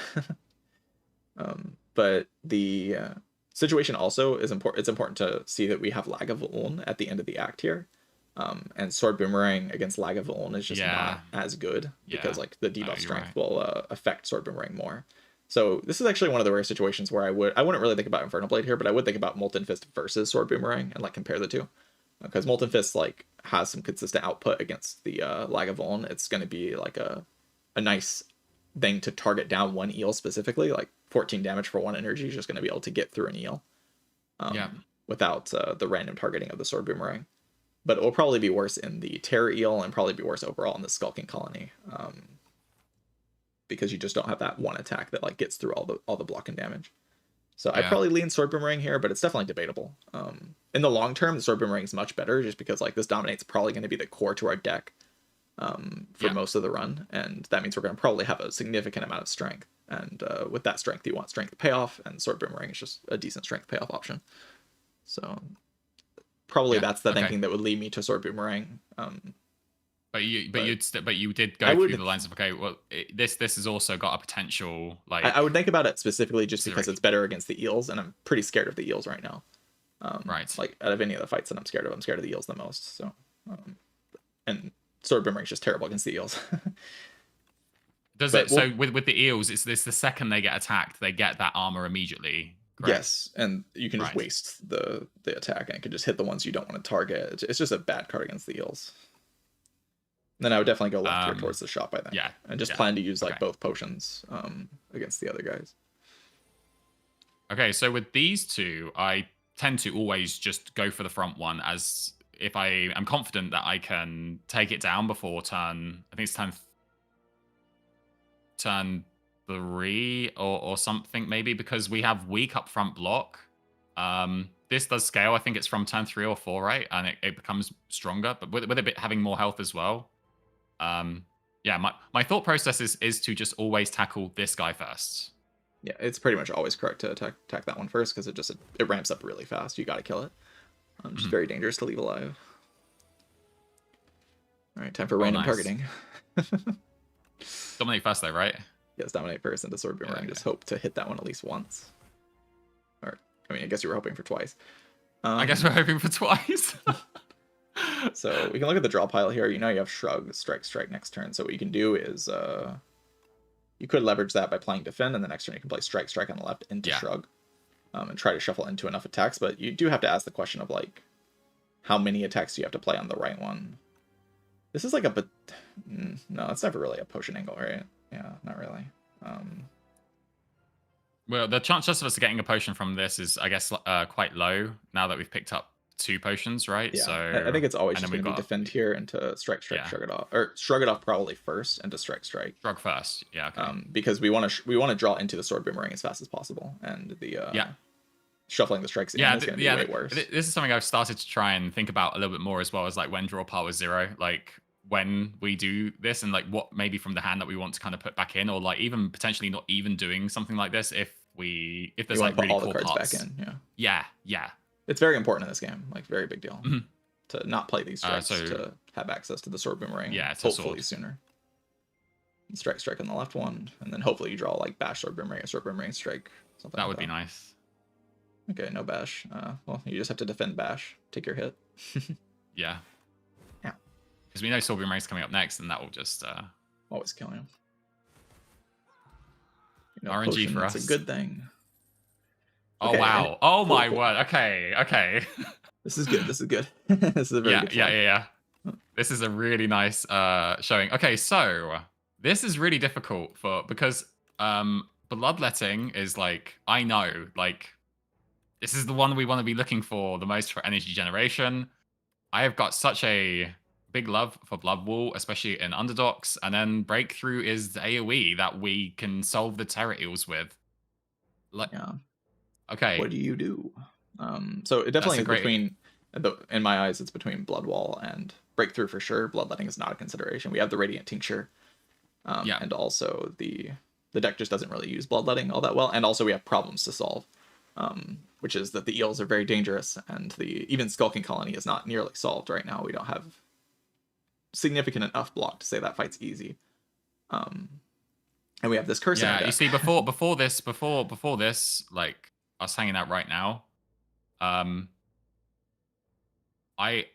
But the situation also is important. It's important to see that we have Lag of Uln at the end of the act here. And Sword Boomerang against Lag of Uln is just yeah, not as good because yeah. like the No, debuff you're strength right. will affect Sword Boomerang more. So this is actually one of the rare situations where I wouldn't really think about Infernal Blade here, but I would think about Molten Fist versus Sword Boomerang and like compare the two, because Molten Fist like has some consistent output against the Lag of Uln. It's going to be like a nice thing to target down one eel specifically. Like 14 damage for 1 energy is just going to be able to get through an eel Yeah, without the random targeting of the Sword Boomerang. But it will probably be worse in the Terror Eel and probably be worse overall in the Skulking Colony, because you just don't have that one attack that like gets through all the block and damage. So I yeah, probably lean Sword Boomerang here, but it's definitely debatable. In the long term, the Sword Boomerang is much better just because like this Dominate's probably going to be the core to our deck for yeah, most of the run, and that means we're going to probably have a significant amount of strength. And with that strength, you want strength payoff, and Sword Boomerang is just a decent strength payoff option. So probably yeah. that's the Okay. thinking that would lead me to Sword Boomerang. But But you did I go through would the lines of okay. Well, this has also got a potential I like would think about it specifically just because consideration. it's better against the eels, and I'm pretty scared of the eels right now. Right. Like out of any of the fights that I'm scared of the eels the most. So, and Sword Boomerang's just terrible against the eels. Does But it? we'll So with the eels, it's this the second they get attacked, they get that armor immediately. Correct. yes, and you can just Right. waste the attack, and it can just hit the ones you don't want to target. It's just a bad card against the eels. Then I would definitely go left here Um. towards the shop, I think, Yeah. and just Yeah. plan to use like Okay. both potions against the other guys. Okay. So with these two, I tend to always just go for the front one as if I am confident that I can take it down before turn. I think it's turn 3 or something maybe because we have weak up front block. This does scale. I think it's from turn 3 or 4, right? And it becomes stronger, but with it having more health as well. Yeah, my thought process is to just always tackle this guy first. Yeah, it's pretty much always correct to attack that one first because it ramps up really fast. You got to kill it. Just Mhm. very dangerous to leave alive. All right, time for Oh, random nice. targeting. Dominate first though, right? Yes, dominate first into Sword Yeah, Boomerang. okay. Just hope to hit that one at least once. Or, I mean, I guess you were hoping for twice. I guess we're hoping for twice. So we can look at the draw pile here. You know you have Shrug, Strike, Strike next turn. So what you can do is you could leverage that by playing Defend, and the next turn you can play Strike, Strike on the left into Yeah. Shrug, and try to shuffle into enough attacks. But you do have to ask the question of like, how many attacks do you have to play on the right one? This is like a, no, it's never really a potion angle, right? Yeah, not really. Well, the chances of us getting a potion from this is, I guess, quite low now that we've picked up 2 potions, right? Yeah, I So think it's always and then just we've going to be got defend here into strike, strike, yeah, shrug it off, or shrug it off probably first into strike, strike. drug first. Yeah, okay. Because we want to draw into the sword boomerang as fast as possible, and the Yeah. shuffling the strikes in Yeah, is going to be way worse. this is something I've started to try and think about a little bit more as well as like when draw power 0, like when we do this and like what maybe from the hand that we want to kind of put back in, or like even potentially not even doing something like this if You there's want to like put really all the cool cards back parts. in. Yeah, Yeah, yeah. it's very important in this game. Like very big deal Mhm. to not play these strikes So to have access to the sword boomerang. yeah, it's a Hopefully sword. sooner. Strike, strike on the left one, and then hopefully you draw like bash sword boomerang, or sword boomerang strike, something That like would be that. nice. Okay, no bash. Well, you just have to defend bash. Take your hit. Yeah. Yeah. Because we know Sword Boomerang's coming up next, and that will just Always killing him. You know, RNG potion, for that's us. a good thing. Oh Okay, wow! Oh cool, my cool. word! Okay, okay. This is good. This is good. This is a very Yeah, good yeah, flag. yeah, yeah. This is a really nice showing. Okay, so this is really difficult because bloodletting is like I know like this is the one we want to be looking for the most for energy generation. I have got such a big love for Blood Wall, especially in Underdogs, and then Breakthrough is the AoE that we can solve the Terror Eels with. Like, Yeah. okay, What do you do? So it that's definitely a is great. between, in my eyes, it's between Bloodwall and Breakthrough for sure. Bloodletting is not a consideration. We have the Radiant Tincture, Yeah, and also the deck just doesn't really use Bloodletting all that well. And also we have problems to solve, which is that the eels are very dangerous, and the even Skulking Colony is not nearly solved right now. We don't have significant enough block to say that fight's easy. And we have this curse in our yeah. You deck. see, before this, like us hanging out right now, um, I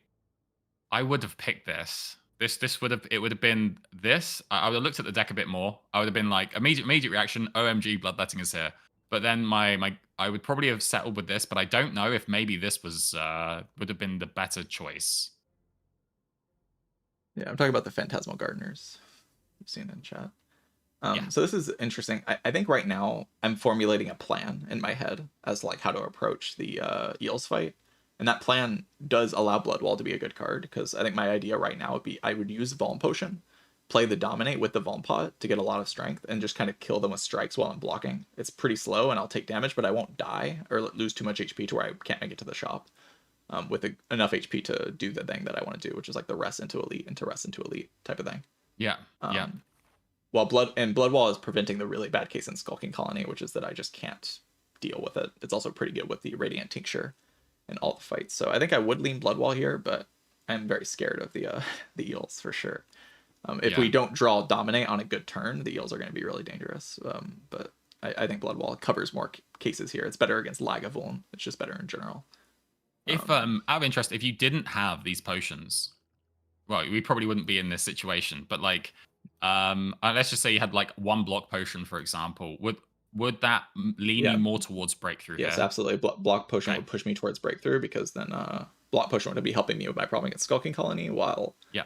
I would have picked this. This would have been this. I would have looked at the deck a bit more. I would have been like immediate reaction. OMG, bloodletting is here. But then my I would probably have settled with this. But I don't know if maybe this was would have been the better choice. Yeah, I'm talking about the Phantasmal Gardeners. You've seen in chat. Yeah, So this is interesting. I think right now I'm formulating a plan in my head as to, like, how to approach the Eels fight. And that plan does allow Bloodwall to be a good card, because I think my idea right now would be I would use Vuln Potion, play the Dominate with the Vuln Pot to get a lot of strength, and just kind of kill them with strikes while I'm blocking. It's pretty slow and I'll take damage, but I won't die or lose too much HP to where I can't make it to the shop. With enough HP to do the thing that I want to do, which is like the rest into elite type of thing. yeah, yeah, While Bloodwall is preventing the really bad case in Skulking Colony, which is that I just can't deal with it. It's also pretty good with the Radiant Tincture in all the fights. So I think I would lean Bloodwall here, but I'm very scared of the the eels for sure. If yeah. we don't draw Dominate on a good turn, the eels are going to be really dangerous. But I think Bloodwall covers more cases here. It's better against Lagavuln. It's just better in general. If out of interest, if you didn't have these potions, well, we probably wouldn't be in this situation. But like, let's just say you had like one block potion, for example. Would that lean Yeah. you more towards breakthrough Yes, here? absolutely. Block Potion Okay. would push me towards Breakthrough, because then Block Potion would be helping me with my problem against Skulking Colony, while Yeah.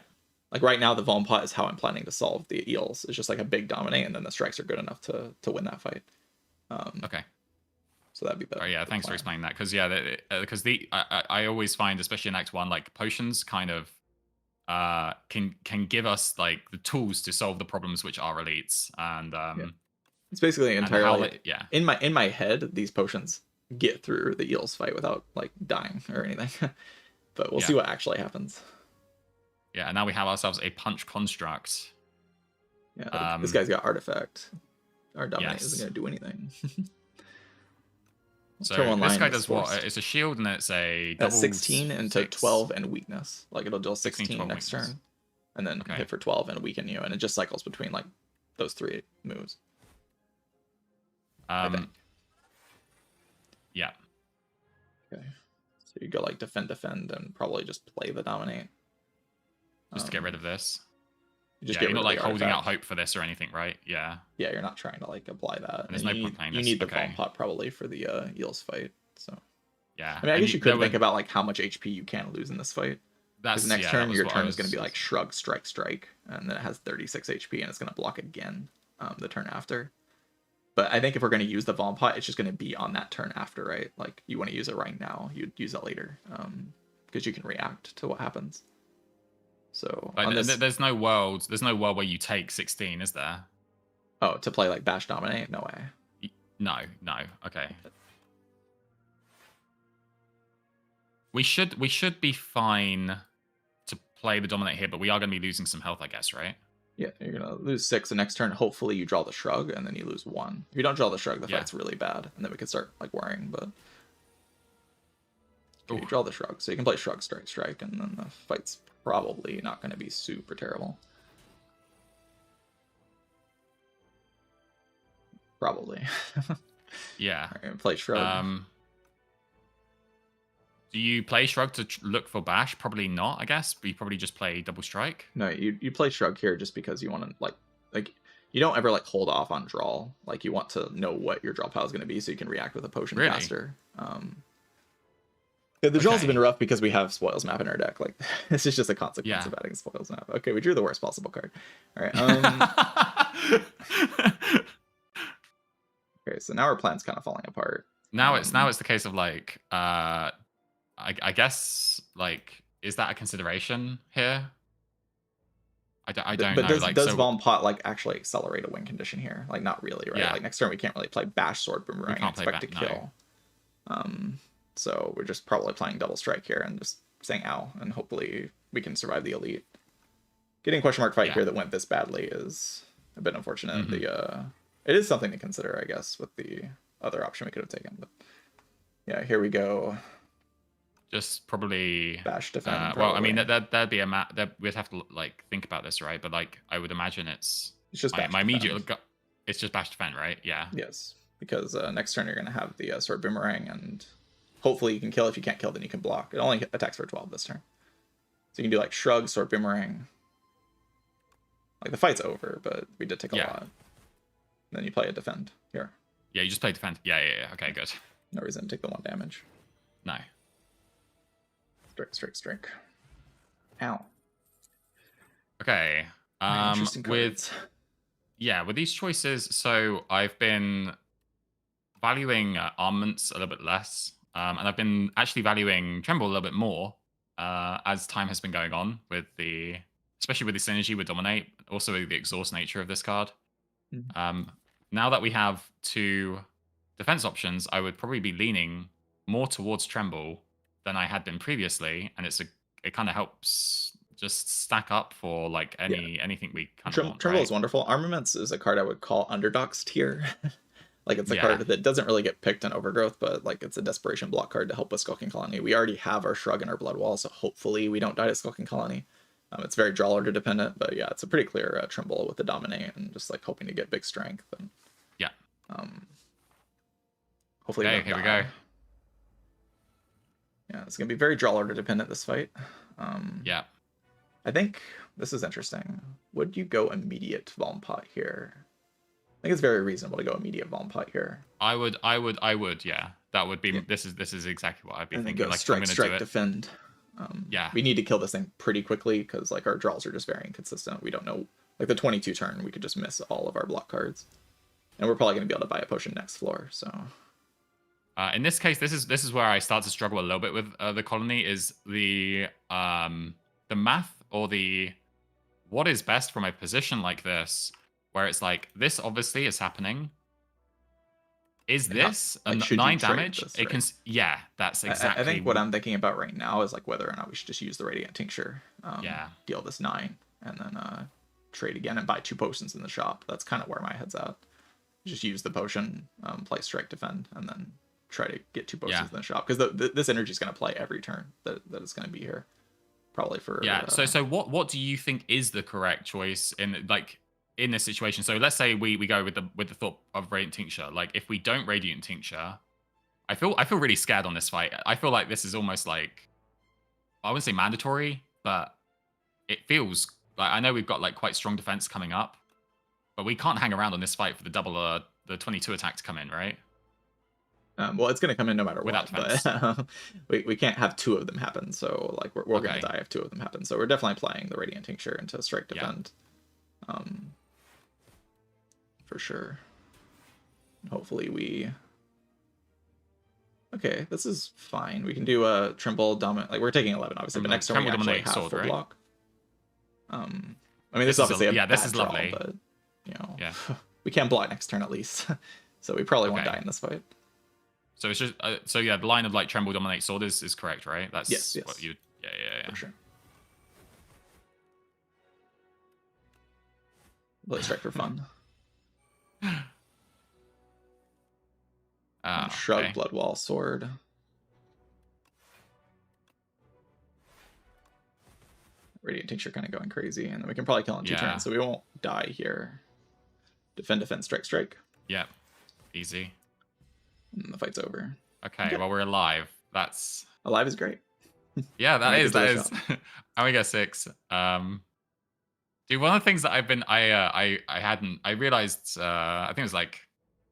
like right now the Vuln Pot is how I'm planning to solve the eels. It's just like a big Dominate, and then the strikes are good enough to win that fight. Okay. So that'd be better. Oh yeah, thanks for explaining that. Because yeah, because I always find, especially in Act 1, like potions kind of can give us like the tools to solve the problems which are elites, and Yeah. It's basically and how entirely yeah. in my head. These potions get through the eels fight without like dying or anything. But we'll see Yeah. what actually happens. Yeah, and now we have ourselves a punch construct. Yeah, this guy's got Artifact. Our Dominate Yes. isn't going to do anything. So Turn one this line guy is does forced. what? It's a shield and it's a That's double 16 into 6. 12 and weakness. Like it'll deal 16, 16 12 next weakness. turn, and then Okay. hit for 12 and weaken you, and it just cycles between like those three moves. Yeah. Okay. So you go like defend, and probably just play the Dominate. Just to get rid of this. You just Yeah, get you're rid not of like the holding out artifact. hope for this or anything, right? Yeah. Yeah, you're not trying to like apply that. There's And no you point need, playing you this. need the Okay. Vuln Pot probably for the eels fight. So Yeah. I mean, I guess you could there think were- about like how much HP you can lose in this fight. That's Because next yeah, turn that your was what turn I is going to be was- like shrug, strike, strike, and then it has 36 HP, and it's going to block again the turn after. But I think if we're going to use the Vuln Pot, it's just going to be on that turn after, right? Like you want to use it right now, you'd use it later. because you can react to what happens. So But on this, there's no world where you take 16, is there? oh, to play like Bash Dominate, no way. No, okay. We should be fine to play the dominate here, but we are going to be losing some health, I guess, right? Yeah, you're gonna lose 6 the next turn. Hopefully you draw the shrug, and then you lose 1. If you don't draw the shrug, the fight's really bad, and then we can start like worrying. But you draw the shrug, so you can play shrug, strike, and then the fight's probably not going to be super terrible. Probably. Yeah. Right, play shrug. Do you play shrug to look for bash? Probably not, I guess. But you probably just play double strike. No, you play shrug here just because you want to like you don't ever like hold off on draw. Like you want to know what your draw pile is going to be so you can react with a potion faster. The draws have been rough because we have Spoils Map in our deck. Like this is just a consequence of adding Spoils Map. Okay, we drew the worst possible card. All right. Okay, so now our plan's kind of falling apart. Now it's the case of like I guess like is that a consideration here? I don't know. But does so, Vom Pot like actually accelerate a win condition here? Like not really, right? Yeah. Like next turn we can't really play Bash Sword Boomerang and expect to kill. No. So we're just probably playing double strike here and just saying ow, and hopefully we can survive the elite. Getting question mark fight here that went this badly is a bit unfortunate. It is something to consider, I guess, with the other option we could have taken. But yeah, here we go. Just probably Bash defend. well, I mean that'd be a map that we'd have to like think about this, right? But like I would imagine it's just my immediate. It's just bash defend, right? Yeah. Yes, because next turn you're gonna have the sword boomerang, and hopefully you can kill. If you can't kill, then you can block. It only attacks for 12 this turn, so you can do like shrug, sword boomerang. Like the fight's over, but we did take a lot. Then you play a defend here. Yeah, you just play defend. Yeah. Okay, good. No reason to take the 1 damage. No. Strike. Ow. Okay. Interesting cards. With these choices, so I've been valuing armaments a little bit less, and I've been actually valuing Tremble a little bit more as time has been going on with especially with the synergy with Dominate, also with the exhaust nature of this card. Now that we have 2 defense options, I would probably be leaning more towards Tremble than I had been previously, and it kind of helps just stack up for like anything we kind of want. Tremble is wonderful. Armaments is a card I would call underdogs tier. Like it's a card that doesn't really get picked in Overgrowth, but like it's a desperation block card to help with Skulking Colony. We already have our Shrug and our Blood Wall, so hopefully we don't die to Skulking Colony. It's very draw order dependent, but yeah, it's a pretty clear Tremble with the Dominate and just like hoping to get big strength. And hopefully here we go. Yeah, it's gonna be very draw order dependent this fight. I think this is interesting. Would you go immediate Vom Pot here? I think it's very reasonable to go immediate Vom Pot here. I would. Yeah, that would be. This is exactly what I'd be thinking. Go like strike, defend. We need to kill this thing pretty quickly because like our draws are just very inconsistent. We don't know. Like the 22 turn, we could just miss all of our block cards, and we're probably gonna be able to buy a potion next floor. So. In this case, this is where I start to struggle a little bit with the colony. Is the math or what is best from a position like this, where it's like this obviously is happening. Is this a 9 damage? This, right? It can. Yeah, that's exactly. I think what I'm thinking about right now is like whether or not we should just use the Radiant Tincture. Deal this 9 and then trade again and buy 2 potions in the shop. That's kind of where my head's at. Just use the potion, play strike, defend, and then try to get 2 potions in the shop, because this energy is going to play every turn that it's going to be here, probably for so what do you think is the correct choice in this situation? So let's say we go with the thought of Radiant Tincture. Like if we don't Radiant Tincture, I feel really scared on this fight. I feel like this is almost like, I wouldn't say mandatory, but it feels like, I know we've got like quite strong defense coming up, but we can't hang around on this fight for the double the 22 attack to come in, right? Well, it's going to come in no matter what, but we can't have 2 of them happen. So like we're going to die if 2 of them happen. So we're definitely playing the Radiant Tincture into strike defend, for sure. Hopefully we Okay, this is fine. We can do a Tremble Dominant. Like, we're taking 11, obviously, but next turn we Tremble actually Dominate have Sword, full right? block. I mean, this is obviously a yeah, this bad is draw, lovely. but, you know, Yeah. we can block next turn at least. So we probably won't Okay. die in this fight. So it's just so yeah, the line of like Tremble Dominate Sword is correct, right? That's Yes, what yes, you. Yeah. for sure. Blade Strike for fun. And Shrug, Okay. Bloodwall, Sword. Radiant Tincture kind of going crazy, and then we can probably kill in 2 turns, so we won't die here. Defend, defend, strike, strike. Yep. Easy. And the fight's over. Okay, well we're alive. That's Alive is great. yeah, that is. Shot. And we get 6. Dude, one of the things that I've been I realized I think it was like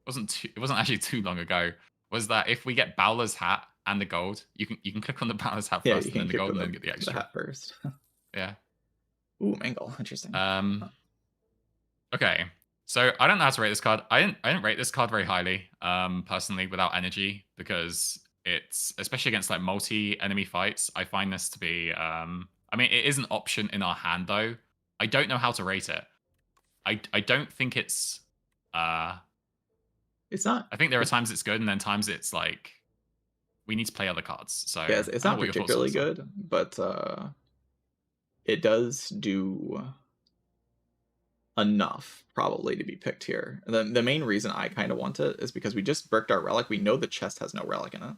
it wasn't actually too long ago, was that if we get Bowler's hat and the gold, you can click on the Bowler's hat Yeah, first you and can then the click gold on and then get the extra. the hat first. Yeah. Ooh, Mangle, interesting. Okay. So I don't know how to rate this card. I didn't rate this card very highly, personally, without energy, because it's especially against like multi-enemy fights. I find this to be I mean, it is an option in our hand though. I don't know how to rate it. I don't think it's It's not. I think there are times it's good and then times it's like we need to play other cards. So Yeah, it's not particularly good, but it does do enough probably to be picked here. And the main reason I kind of want it is because we just bricked our relic. We know the chest has no relic in it.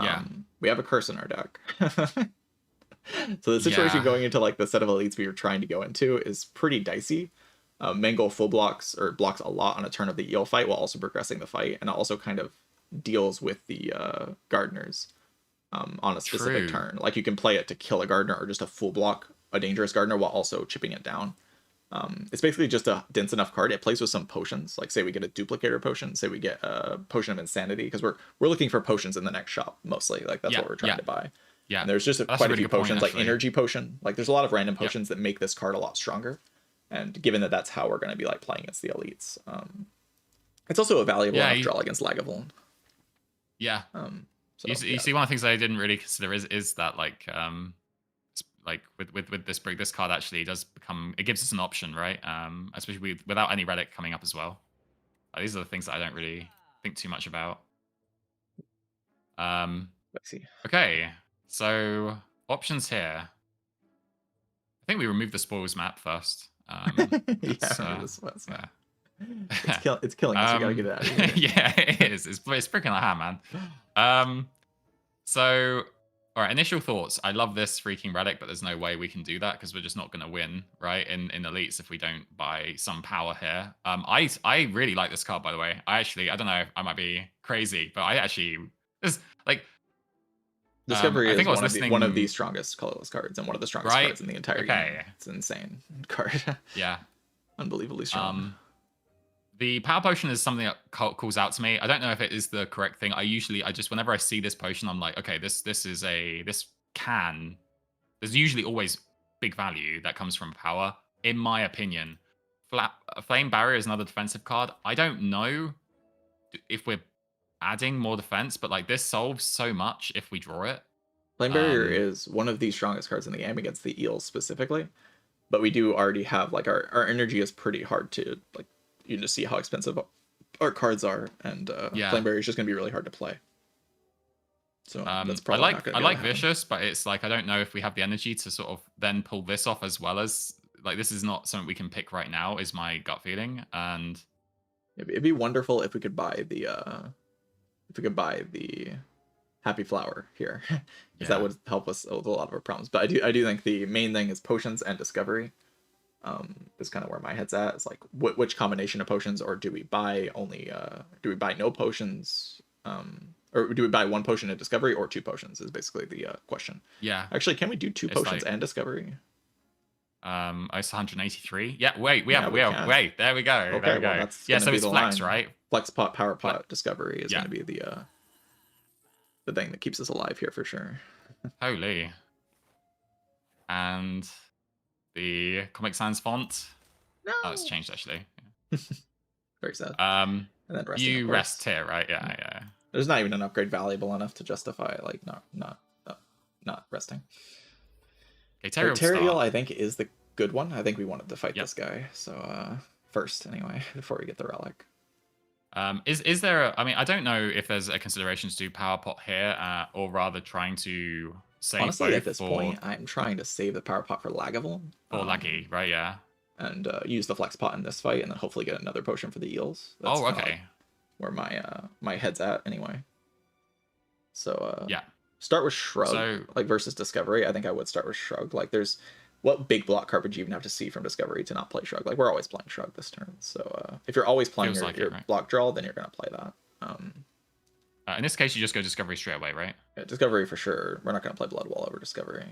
Yeah. We have a curse in our deck. So the situation going into like the set of elites we were trying to go into is pretty dicey. Mango full blocks or blocks a lot on a turn of the eel fight while also progressing the fight, and it also kind of deals with the gardeners on a specific turn. Like you can play it to kill a gardener or just a full block a dangerous gardener while also chipping it down. It's basically just a dense enough card. It plays with some potions. Like say we get a duplicator potion, say we get a potion of insanity, because we're looking for potions in the next shop mostly. Like that's what we're trying to buy. Yeah. And there's just quite a few potions, like energy potion. Like there's a lot of random potions that make this card a lot stronger. And given that that's how we're going to be like playing against the elites, it's also a valuable enough draw against Lagavulin. Yeah. So, you see, one of the things I didn't really consider is that like with this card actually does become, it gives us an option, right? Especially without any relic coming up as well. These are the things that I don't really think too much about. Let's see. Okay, so options here. I think we remove the spoils map first. It's killing us. We gotta get it out of here. Yeah, it is. It's freaking like ham, man. So, all right. Initial thoughts. I love this freaking relic, but there's no way we can do that because we're just not going to win, right? In elites, if we don't buy some power here. I really like this card, by the way. I don't know. I might be crazy, but I actually this like. Discovery is one of the strongest colorless cards and one of the strongest cards in the entire game. It's an insane card. Yeah. Unbelievably strong. The power potion is something that calls out to me. I don't know if it is the correct thing. I just whenever I see this potion, I'm like, okay, there's usually always big value that comes from power, in my opinion. Flame Barrier is another defensive card. I don't know if we're adding more defense, but like this solves so much if we draw it. Flame Barrier is one of the strongest cards in the game against the eels specifically, but we do already have like our energy is pretty hard to like. You can just see how expensive our cards are, and Flame Barrier is just gonna be really hard to play. So that's probably not gonna I like Vicious, but it's like I don't know if we have the energy to sort of then pull this off as well as like this is not something we can pick right now. Is my gut feeling, and it'd be wonderful if we could buy the Happy Flower here, because that would help us with a lot of our problems. But I do think the main thing is potions and discovery. Is kind of where my head's at. It's like which combination of potions, or do we buy no potions, or do we buy one potion in discovery or 2 potions is basically the question. Yeah, actually, can we do 2 potions and discovery? It's 183. Yeah, wait, we have wait, there we go. Okay, there we go. Yeah, so it's flex, right? Flex pot, power pot, discovery is going to be the thing that keeps us alive here for sure. Holy. And the Comic Sans font. No. Oh, it's changed actually. Very sad. And then you rest here, right? Yeah. There's not even an upgrade valuable enough to justify like not resting. Okay, Terry Teriel, start. I think, is the good one. I think we wanted to fight Yep. this guy, so first anyway, before we get the relic. Is there? I mean, I don't know if there's a consideration to do power pot here, or rather trying to save Honestly, both at this point, I'm trying to save the power pot for Lagavulin. Laggy, right? Yeah. And use the flex pot in this fight, and then hopefully get another potion for the eels. That's Oh, okay. Like where my head's at anyway. So yeah. Start with Shrug, so, like versus Discovery. I think I would start with Shrug. Like, there's what big block card would you even have to see from Discovery to not play Shrug? Like, we're always playing Shrug this turn. So if you're always playing your, like right? block draw, then you're gonna play that. In this case, you just go Discovery straight away, right? Yeah, Discovery for sure. We're not gonna play Blood Wall over Discovery.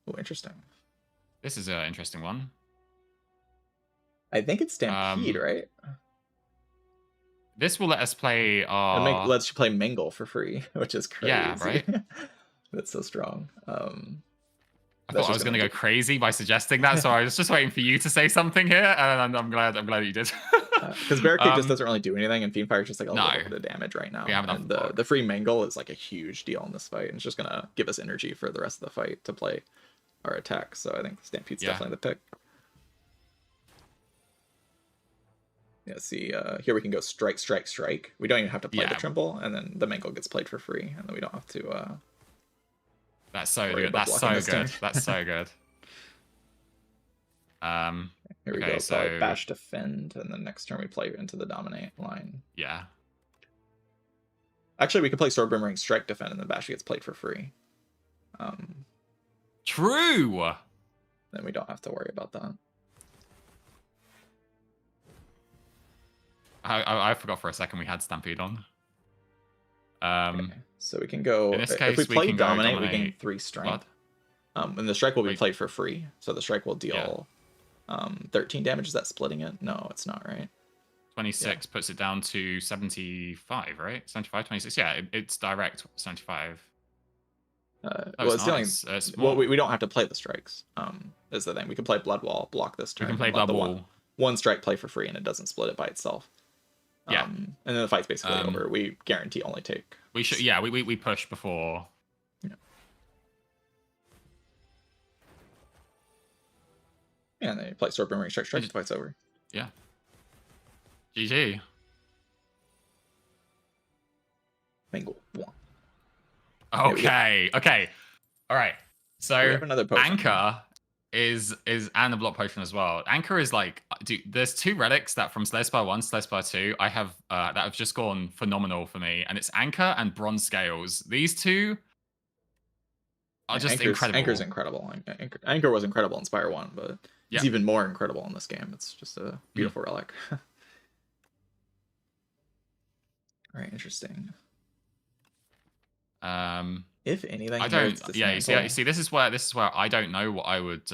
Oh, interesting. This is an interesting one. I think it's Stampede, right? This will let us play our... lets you play Mingle for free, which is crazy. Yeah, right? That's so strong. I thought I was going to go crazy by suggesting that, so I was just waiting for you to say something here, and I'm glad you did. Because Barricade just doesn't really do anything, and Fiendfire is just like a little bit of damage right now. We have and the free Mangle is like a huge deal in this fight, and it's just going to give us energy for the rest of the fight to play our attack, so I think Stampede's definitely the pick. Yeah, see, here we can go strike, strike, strike. We don't even have to play the Trimble, and then the Mangle gets played for free, and then we don't have to... That's so good. That's so good. That's so good. Here we go. So Bash Defend, and then next turn we play into the Dominate line. Yeah. Actually, we could play Sword Boomerang Strike Defend, and then Bash gets played for free. True! Then we don't have to worry about that. I forgot for a second we had Stampede on. Okay. So we can go... In this case, if we play can Dominate, we gain 3 Strength. And the Strike will be played for free. So the Strike will deal 13 damage. Is that splitting it? No, it's not, right? 26 puts it down to 75, right? 75, 26. Yeah, it's direct 75. Well, it's dealing... well, we don't have to play the strikes. Is the thing. We can play Blood Wall, block this turn. We can play Blood Wall. One strike play for free, and it doesn't split it by itself. Yeah. And then the fight's basically over. We guarantee only take... We should, yeah, we push before... Yeah, and then you play Sword Boomerang Strike, the fight's over. Yeah. GG. Mangle. Okay. All right. So we have another potion. Anchor is and a block potion as well. Anchor is like, dude, there's 2 relics that from Slay Spire 1, Slay Spire 2, I have that have just gone phenomenal for me, and it's Anchor and Bronze Scales. These 2 are just incredible. Anchor's incredible. Anchor was incredible in Spire 1, but it's even more incredible in this game. It's just a beautiful relic. All right, interesting. If anything, I don't. Yeah, you see, this is where I don't know what I would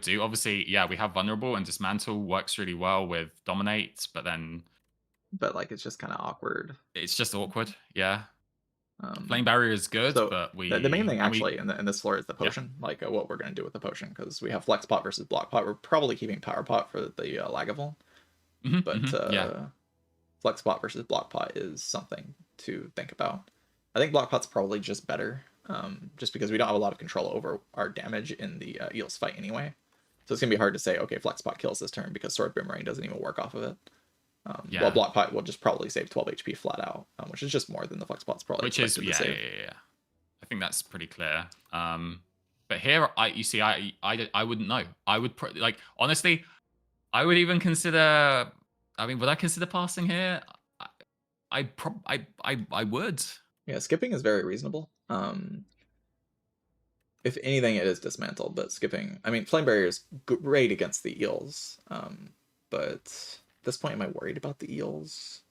do. Obviously, yeah, we have Vulnerable, and Dismantle works really well with Dominate, but like it's just kind of awkward. It's just awkward, yeah. Flame Barrier is good, but the main thing actually in this floor is the potion. Like what we're gonna do with the potion, because we have Flex Pot versus Block Pot. We're probably keeping Power Pot for the Lagavulin, but Flex Pot versus Block Pot is something to think about. I think Block Pot's probably just better, just because we don't have a lot of control over our damage in the Eels fight anyway. So it's gonna be hard to say, okay, Flex Pot kills this turn, because Sword Boomerang doesn't even work off of it. While Block Pot will just probably save 12 HP flat out, which is just more than the Flex Pot's probably expected to save. Yeah. I think that's pretty clear. But here, I wouldn't know. I would like, honestly, I would even consider. I mean, would I consider passing here? I would. Yeah, skipping is very reasonable. If anything, it is Dismantle, but skipping... I mean, Flame Barrier is great against the Eels, but at this point, am I worried about the Eels?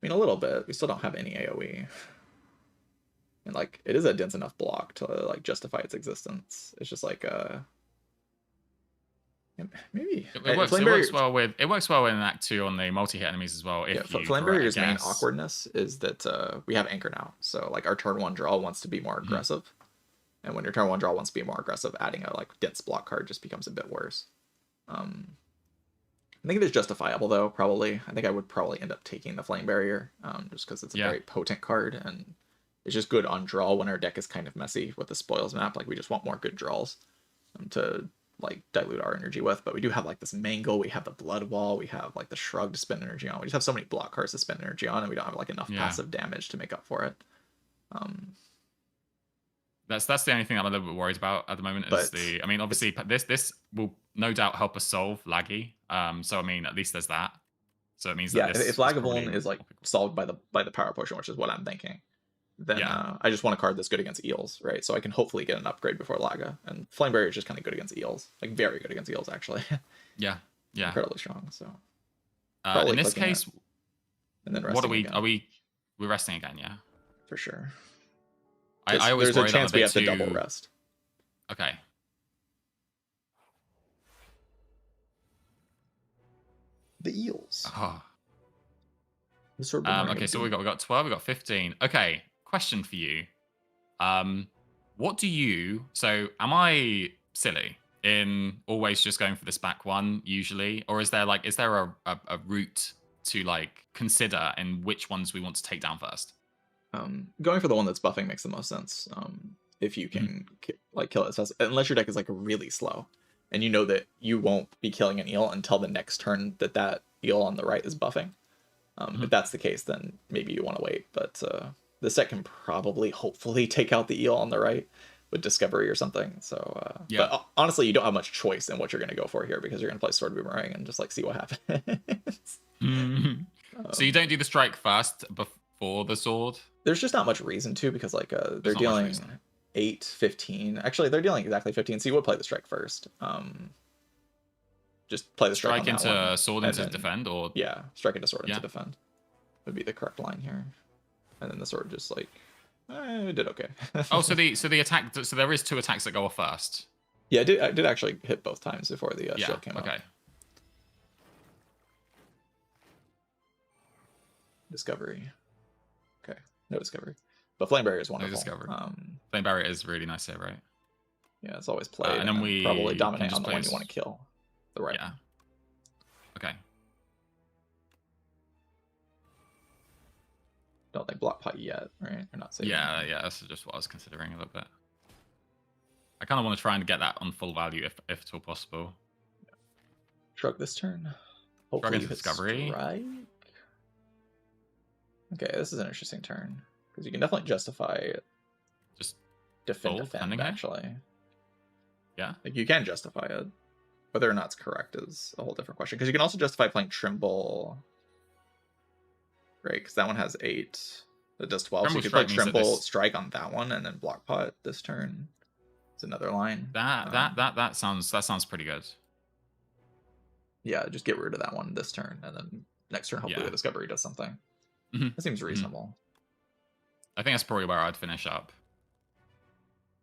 I mean, a little bit. We still don't have any AoE. And, like, it is a dense enough block to, like, justify its existence. It's just like, maybe... It works well in Act 2 on the multi-hit enemies as well. Flame Barrier's main awkwardness is that we have Anchor now. So, like, our turn 1 draw wants to be more aggressive. And when your turn 1 draw wants to be more aggressive, adding a, like, dense block card just becomes a bit worse. I think it is justifiable though. Probably, I think I would probably end up taking the Flame Barrier, just because it's a Yeah. very potent card and it's just good on draw when our deck is kind of messy with the spoils map. Like we just want more good draws to like dilute our energy with. But we do have like this Mangle, we have the Blood Wall, we have like the Shrug to spend energy on. We just have so many block cards to spend energy on, and we don't have like enough passive damage to make up for it. That's the only thing I'm a little bit worried about at the moment. Is I mean, obviously this will no doubt help us solve Laggy. So I mean, at least there's that. So it means that if this Lagavulin is like solved by the Power Potion, which is what I'm thinking, then I just want a card that's good against eels, right? So I can hopefully get an upgrade before Laga. And Flame Barrier is just kind of good against eels, like very good against eels actually. Yeah. Incredibly strong. So in this case, and then what are we? Again. We're resting again? Yeah, for sure. I always there's a chance we have to double rest. Okay. The eels. Oh. Okay, so we got 12, we got 15. Okay, question for you. What do you? So am I silly in always just going for this back one usually, or is there a route to like consider in which ones we want to take down first? Going for the one that's buffing makes the most sense. If you can kill it fast, unless your deck is like really slow, and you know that you won't be killing an eel until the next turn that eel on the right is buffing. If that's the case, then maybe you want to wait. But the set can probably, hopefully, take out the eel on the right with Discovery or something. So, but honestly, you don't have much choice in what you're going to go for here because you're going to play Sword Boomerang and just like see what happens. So you don't do the strike first before the sword? There's just not much reason to, because like they're dealing 8, 15. Actually, they're dealing exactly 15. So you would play the strike first. Just play the strike into sword into defend, or strike into sword into defend would be the correct line here. And then the sword just like it did okay. Oh, so the attack. So there is 2 attacks that go off first. Yeah, I did actually hit both times before the shield came up. Okay. Discovery. Okay, no Discovery. But Flame Barrier is wonderful. No Discovery. Flame Barrier is really nice here, right? Yeah, it's always played. And then we probably dominate on the one you want to kill. The right. Yeah. Okay. Don't think block pot yet, right? You're not safe. Yeah, that's just what I was considering a little bit. I kind of want to try and get that on full value if at all possible. Shrug this turn. Hopefully Shrug into Discovery. Strike. Okay, this is an interesting turn because you can definitely justify it. Just defend actually. Yeah, like you can justify it. Whether or not it's correct is a whole different question, because you can also justify playing Trimble, right? Because that one has 8. That does 12. So you could play Trimble, strike on that one, and then block pot this turn. It's another line. That sounds pretty good. Yeah, just get rid of that one this turn, and then next turn hopefully the Discovery does something. That seems reasonable. I think that's probably where I'd finish up.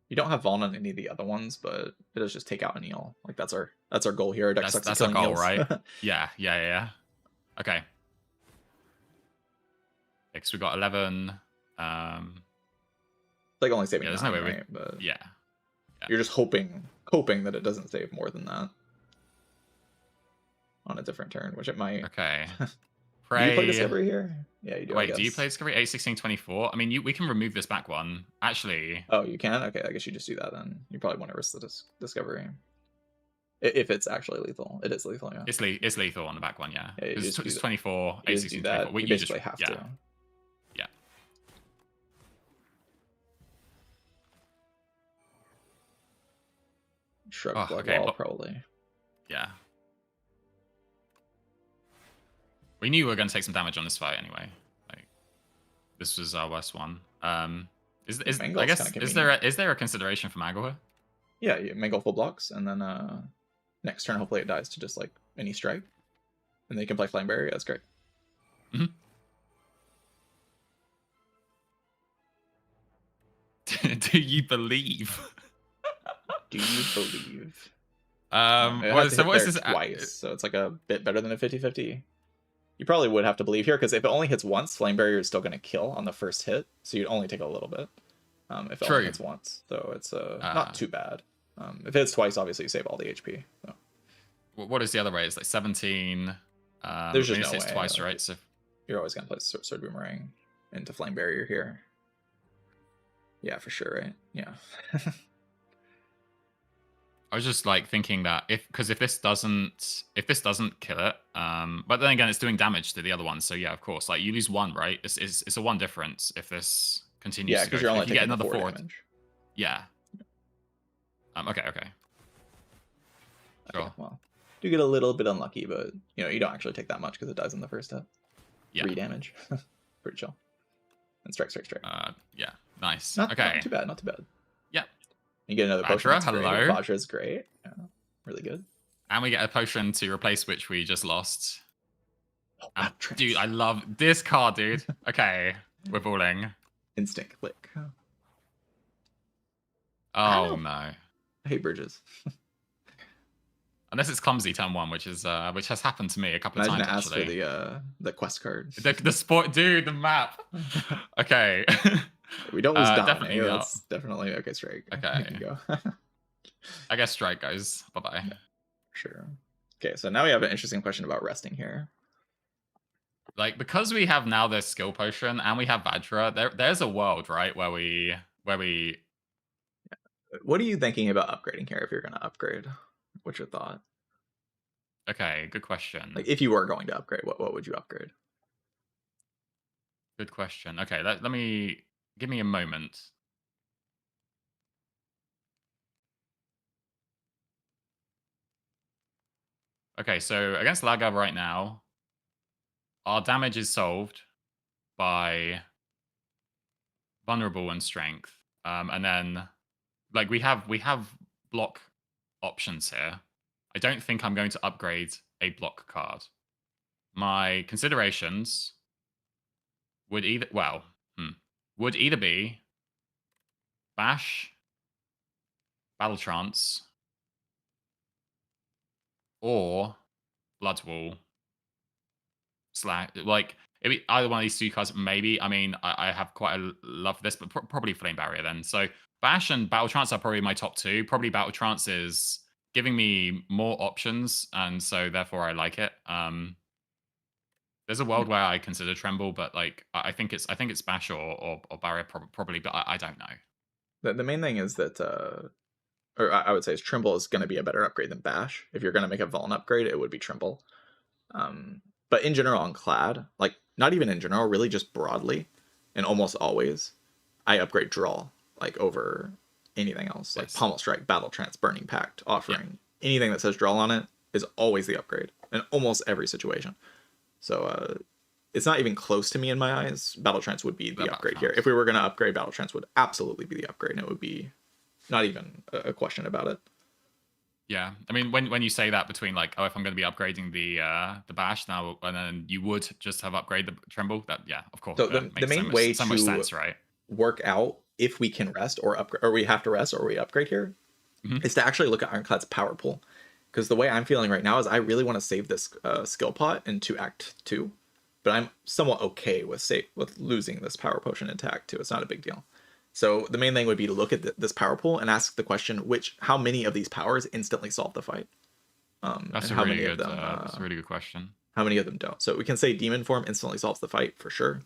You don't have Vuln on any of the other ones, but it is just take out an eel. Like that's our goal here. That's our goal, right? Yeah. Okay. Because we got 11. Like only saving 9, there's no way right? But yeah. You're just hoping that it doesn't save more than that on a different turn, which it might. Okay. Do you play Discovery here? Yeah, you do. Wait, do you play Discovery? 8, 16, 24? I mean, we can remove this back one, actually. Oh, you can? Okay, I guess you just do that then. You probably want to risk the Discovery. If it's actually lethal. It is lethal, yeah. It's lethal on the back one, yeah. It's 24, 8, 16, 24. 24. You basically have to. Yeah. Shrug blood wall, probably. Yeah. We knew we were going to take some damage on this fight anyway. Like, this was our worst one. Is there a consideration for Mangle here? Yeah, you Mangle full blocks, and then next turn hopefully it dies to just like any strike, and then you can play Flame Barrier. That's great. Do you believe? Do you believe? So what is this? Twice, so it's like a bit better than a 50-50. You probably would have to believe here, because if it only hits once, Flame Barrier is still going to kill on the first hit, so you'd only take a little bit. If it only hits once, so it's not too bad. If it hits twice, obviously you save all the HP. So. What is the other rate? It's like 17. There's I just mean, no it's way. twice, Like, right? So you're always gonna play Sword Boomerang into Flame Barrier here. Yeah, for sure, right? Yeah. I was just like thinking that because if this doesn't kill it, but then again, it's doing damage to the other one. So yeah, of course, like you lose one, right? It's a one difference if this continues Yeah, to go because you're through. only If you get taking the another 4 forward, damage. yeah. Okay. Okay, Sure. well, do get a little bit unlucky, but you don't actually take that much because it dies in the first hit. Yeah. 3 damage, pretty chill. And strike. Yeah. Nice. Not Okay. too bad, not too bad. Yeah. You get another potion. Vajra, That's great. hello. Vajra's great. Yeah, really good. And we get a potion to replace which we just lost. Oh, Dude, I love this card, dude. Okay, we're balling. Instant click. Oh no. I hate bridges. Unless it's clumsy turn 1, which has happened to me a couple of Imagine times it asks for actually. the quest card. The sport, dude, the map. Okay. We don't lose dominate. Definitely not. That's definitely okay. Strike. Okay. You can go. I guess strike goes. Bye-bye. Yeah, sure. Okay, so now we have an interesting question about resting here. Like, because we have now this skill potion and we have Vajra, there's a world, right, where we What are you thinking about upgrading here if you're going to upgrade? What's your thought? Okay, good question. Like, if you were going to upgrade, what would you upgrade? Good question. Okay, let me give me a moment. Okay, so against Laga right now, our damage is solved by vulnerable and strength. And then like we have block options here. I don't think I'm going to upgrade a block card. My considerations would would either be Bash, Battle Trance, or Bloodwall. Like it'd be either one of these two cards. Maybe. I mean, I have quite a love for this, but probably Flame Barrier then. So Bash and Battle Trance are probably my top two. Probably Battle Trance is giving me more options, and so therefore I like it. There's a world where I consider Tremble, but like I think it's Bash or Barrier probably, but I don't know. The main thing is that, or I would say, is Trimble is going to be a better upgrade than Bash. If you're going to make a Vuln upgrade, it would be Trimble. But in general, on Clad, like not even in general, really just broadly, and almost always, I upgrade Draw like over anything else. Like Pommel Strike, Battle Trance, Burning Pact, Offering, anything that says Draw on it is always the upgrade in almost every situation. So it's not even close to me in my eyes. Battle Trance would be the upgrade here. If we were going to upgrade, Battle Trance would absolutely be the upgrade, and it would be not even a question about it. Yeah, I mean, when you say that between like, oh, if I'm going to be upgrading the Bash now, and then you would just have upgraded the Tremble, that of course. So the main way so much to sense, right? Work out if we can rest or upgrade, or we have to rest or we upgrade here, is to actually look at Ironclad's power pool. Because the way I'm feeling right now is I really want to save this skill pot into Act 2, but I'm somewhat okay with losing this power potion into Act 2. It's not a big deal. So the main thing would be to look at this power pool and ask the question, how many of these powers instantly solve the fight? That's and a really good. That's a really good question. How many of them don't? So we can say Demon Form instantly solves the fight for sure.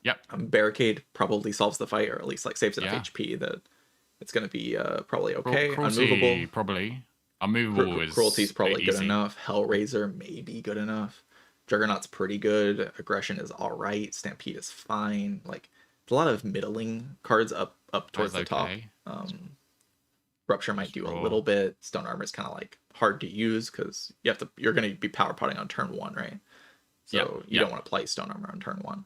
Yep. Barricade probably solves the fight, or at least like saves enough HP that it's going to be probably okay. Cruelty, Unmovable, probably. Unmovable is Cruelty's probably good easy. enough. Hellraiser maybe good enough. Juggernaut's pretty good. Aggression is all right. Stampede is fine. Like a lot of middling cards up towards the top. Rupture might do a little bit. Stone Armor is kind of like hard to use because you're going to be power potting on turn 1, right? So you don't want to play Stone Armor on turn 1.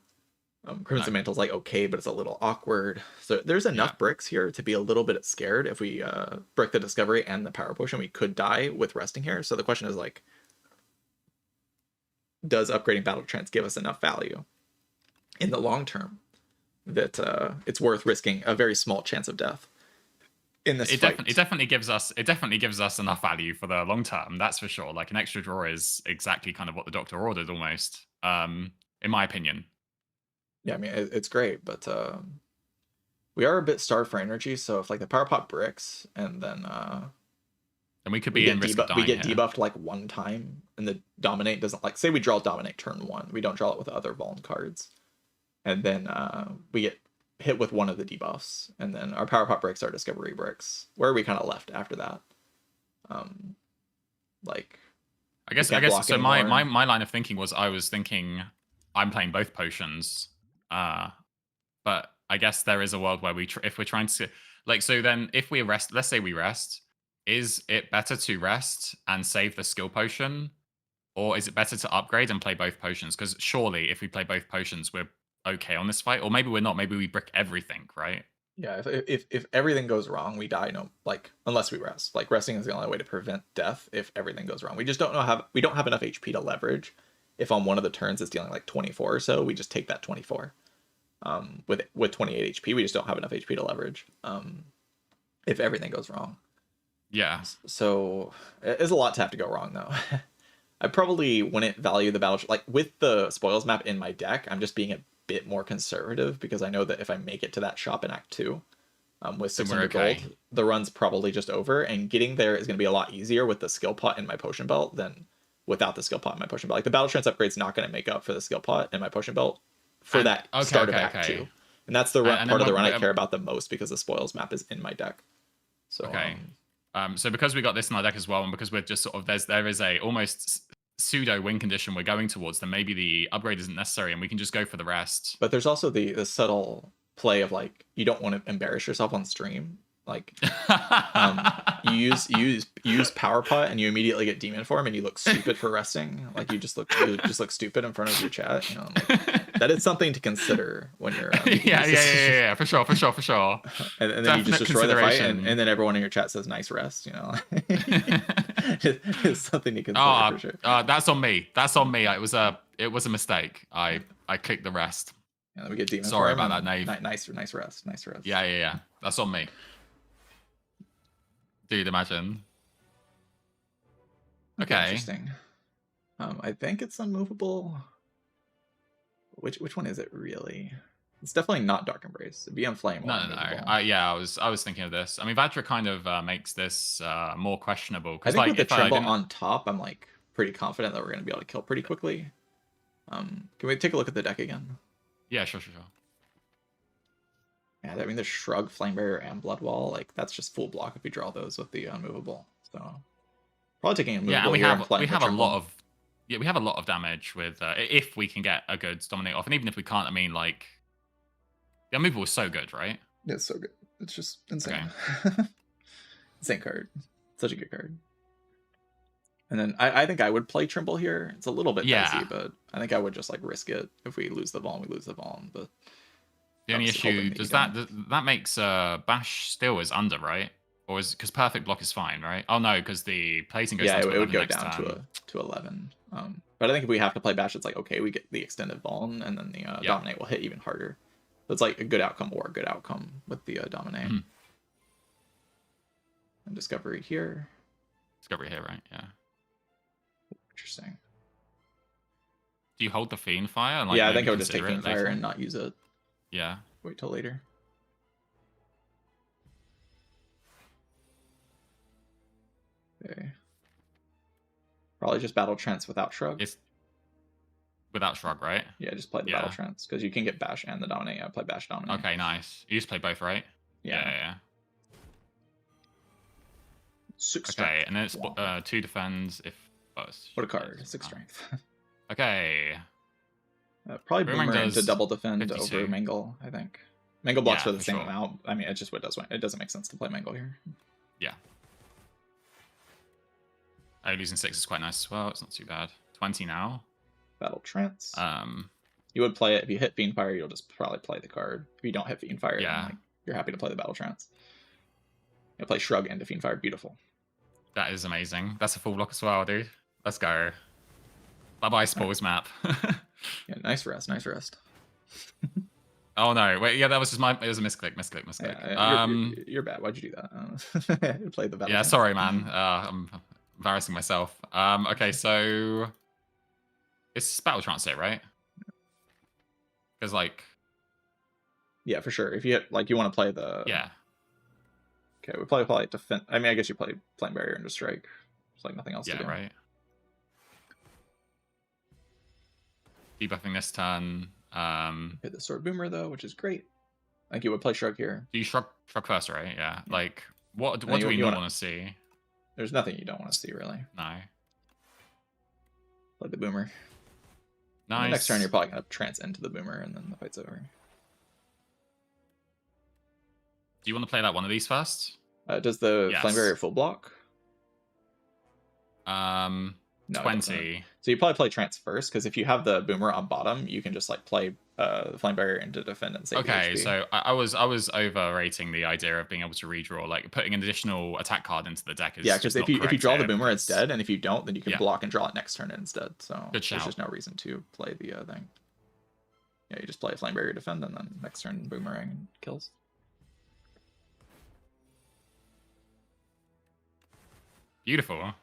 Crimson Mantle's like okay, but it's a little awkward. So there's enough bricks here to be a little bit scared. If we brick the Discovery and the Power Potion, we could die with resting here. So the question is like, does upgrading Battle Trance give us enough value in the long term that it's worth risking a very small chance of death in this fight? It definitely gives us enough value for the long term. That's for sure. Like an extra draw is exactly kind of what the Doctor ordered, almost. In my opinion. Yeah, I mean it's great, but we are a bit starved for energy. So if like the power pot bricks and then then we could we be in get risk of we dying get here. debuffed like one time, and the dominate doesn't like. Say we draw dominate turn 1, we don't draw it with other Vuln cards, and then we get hit with one of the debuffs, and then our power pop breaks our discovery bricks. Where are we kind of left after that? Like, I guess so. My line of thinking was, I was thinking I'm playing both potions, but I guess there is a world where if we're trying to like, so then if we rest, let's say we rest, is it better to rest and save the skill potion, or is it better to upgrade and play both potions? Because surely if we play both potions, we're okay on this fight, or maybe we're not. Maybe we brick everything, right? yeah, if everything goes wrong, we die. No, like unless we rest. Like resting is the only way to prevent death if everything goes wrong. We just don't know we don't have enough HP to leverage. If on one of the turns it's dealing like 24 or so, we just take that 24. With 28 HP, we just don't have enough HP to leverage. If everything goes wrong. Yeah. So it's a lot to have to go wrong though. I probably wouldn't value the battle like with the spoils map in my deck. I'm just being a bit more conservative because I know that if I make it to that shop in Act 2 with 600 gold, the run's probably just over, and getting there is going to be a lot easier with the skill pot in my potion belt than without the skill pot in my potion belt. Like the battle trance upgrade's not going to make up for the skill pot in my potion belt for that start of Act 2. And that's the part of the run I care about the most because the spoils map is in my deck. So so because we got this in our deck as well, and because we're just sort of there is a almost pseudo win condition we're going towards, then maybe the upgrade isn't necessary and we can just go for the rest. But there's also the subtle play of like, you don't want to embarrass yourself on stream. Like you use power pot and you immediately get demon form and you look stupid for resting. Like you just look stupid in front of your chat. You know, like, that is something to consider when you're yeah, for sure. And then you just destroy the fight, and then everyone in your chat says nice rest. You know, it's something to consider for sure. That's on me. It was a mistake. I clicked the rest. Yeah, then we get demon. Sorry about that, Nave. Nice rest. Yeah. That's on me. Dude, imagine. Okay. Interesting. I think it's unmovable. Which one is it really? It's definitely not Dark Embrace. It'd be on Flame. No. I was thinking of this. I mean, Vajra kind of makes this more questionable. I think like, with the Tremble on top, I'm like pretty confident that we're going to be able to kill pretty quickly. Can we take a look at the deck again? Yeah, sure. Yeah, I mean, the Shrug, Flame Barrier, and Blood Wall, like, that's just full block if we draw those with the unmovable. So, probably taking a movable we have a lot of damage with, if we can get a good Dominate off. And even if we can't, I mean, like, the unmovable is so good, right? Yeah, it's so good. It's just insane. Okay. Insane card. Such a good card. And then I think I would play Trimble here. It's a little bit dicey, but I think I would just, like, risk it. If we lose the Vuln, we lose the Vuln, but... The only issue, that makes Bash still is under, right? Or is because perfect block is fine, right? Oh no, because the placing goes down to 11 it would go down to 11. But I think if we have to play Bash, it's like, okay, we get the extended Vuln, and then the Dominate will hit even harder. So it's like a good outcome or a good outcome with the Dominate. Mm-hmm. And Discovery here. Discovery here, right? Yeah. Interesting. Do you hold the Fiend Fire? And, like, yeah, I think I would just take Fiend Fire and not use it. Yeah. Wait till later. Okay. Probably just Battle Trance without Shrug. It's without Shrug, right? Yeah, just play the Battle Trance because you can get Bash and the Dominate. Yeah, play Bash Dominate. Okay, nice. You just play both, right? Yeah. 6 strength. Okay, and then it's 2 defends if... what a card. 6 strength. Okay. Probably Boomerang to double defend 52. Over Mangle, I think. Mangle blocks for the same amount. I mean, it's just it doesn't make sense to play Mangle here. Yeah. Oh, losing 6 is quite nice as well. It's not too bad. 20 now. Battle Trance. You would play it. If you hit Fiend Fire, you'll just probably play the card. If you don't hit Fiend Fire, then, like, you're happy to play the Battle Trance. You play Shrug into Fiend Fire. Beautiful. That is amazing. That's a full block as well, dude. Let's go. Bye-bye, Spores map. Yeah, nice rest. Oh no, wait, yeah, that was just it was a misclick. Yeah, you're bad. Why'd you do that? Play the battle. Yeah, sorry, man. I'm embarrassing myself. Okay, so it's Battle Trance here, right? Because, like, yeah, for sure. If you you want to play the Okay, we probably defend. I mean, I guess you play Flame Barrier into Strike. There's like nothing else to Yeah, do. right. Debuffing this turn. Hit the Sword Boomer though, which is great. I think you would play Shrug here. Do you shrug first, right? Yeah. Like, what And do we you not wanna, want to see? There's nothing you don't want to see really. No. Play the Boomer. Nice. And the next turn you're probably gonna trance into the Boomer, and then the fight's over. Do you want to play like one of these first? Does the Yes. Flame Barrier full block? No, 20. So you probably play trance first, because if you have the Boomer on bottom, you can just like play Flame Barrier into defend and save Okay, HP. so I was overrating the idea of being able to redraw. Like putting an additional attack card into the deck is because if you draw the Boomer, it's dead, and if you don't, then you can Yeah. block and draw it next turn instead. So Good there's just no reason to play the thing. Yeah, you just play Flame Barrier defend, and then next turn Boomerang kills. Beautiful.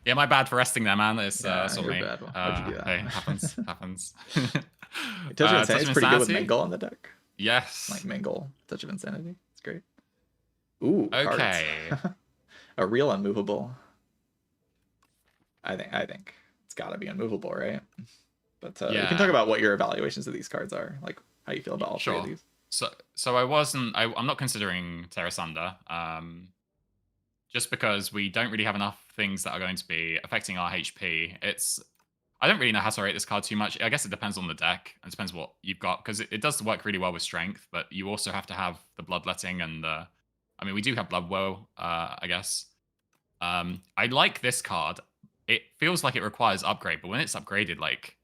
Yeah, my bad for resting there, man. It's Yeah, sort of you're me. bad. How'd you do that? Hey, happens. Happens. Touch of Insanity is pretty good with Insanity? Mangle on the deck. Yes. Like Mangle, Touch of Insanity. It's great. Ooh, Okay. cards. A real unmovable. I think it's got to be unmovable, right? But we can talk about what your evaluations of these cards are, like how you feel about all three of these. So I'm not considering Terra Sunder, just because we don't really have enough things that are going to be affecting our HP. I don't really know how to rate this card too much. I guess it depends on the deck. It depends what you've got, because it does work really well with strength, but you also have to have the bloodletting and the. I mean, we do have Bloodwoe, I guess. I like this card. It feels like it requires upgrade, but when it's upgraded, like,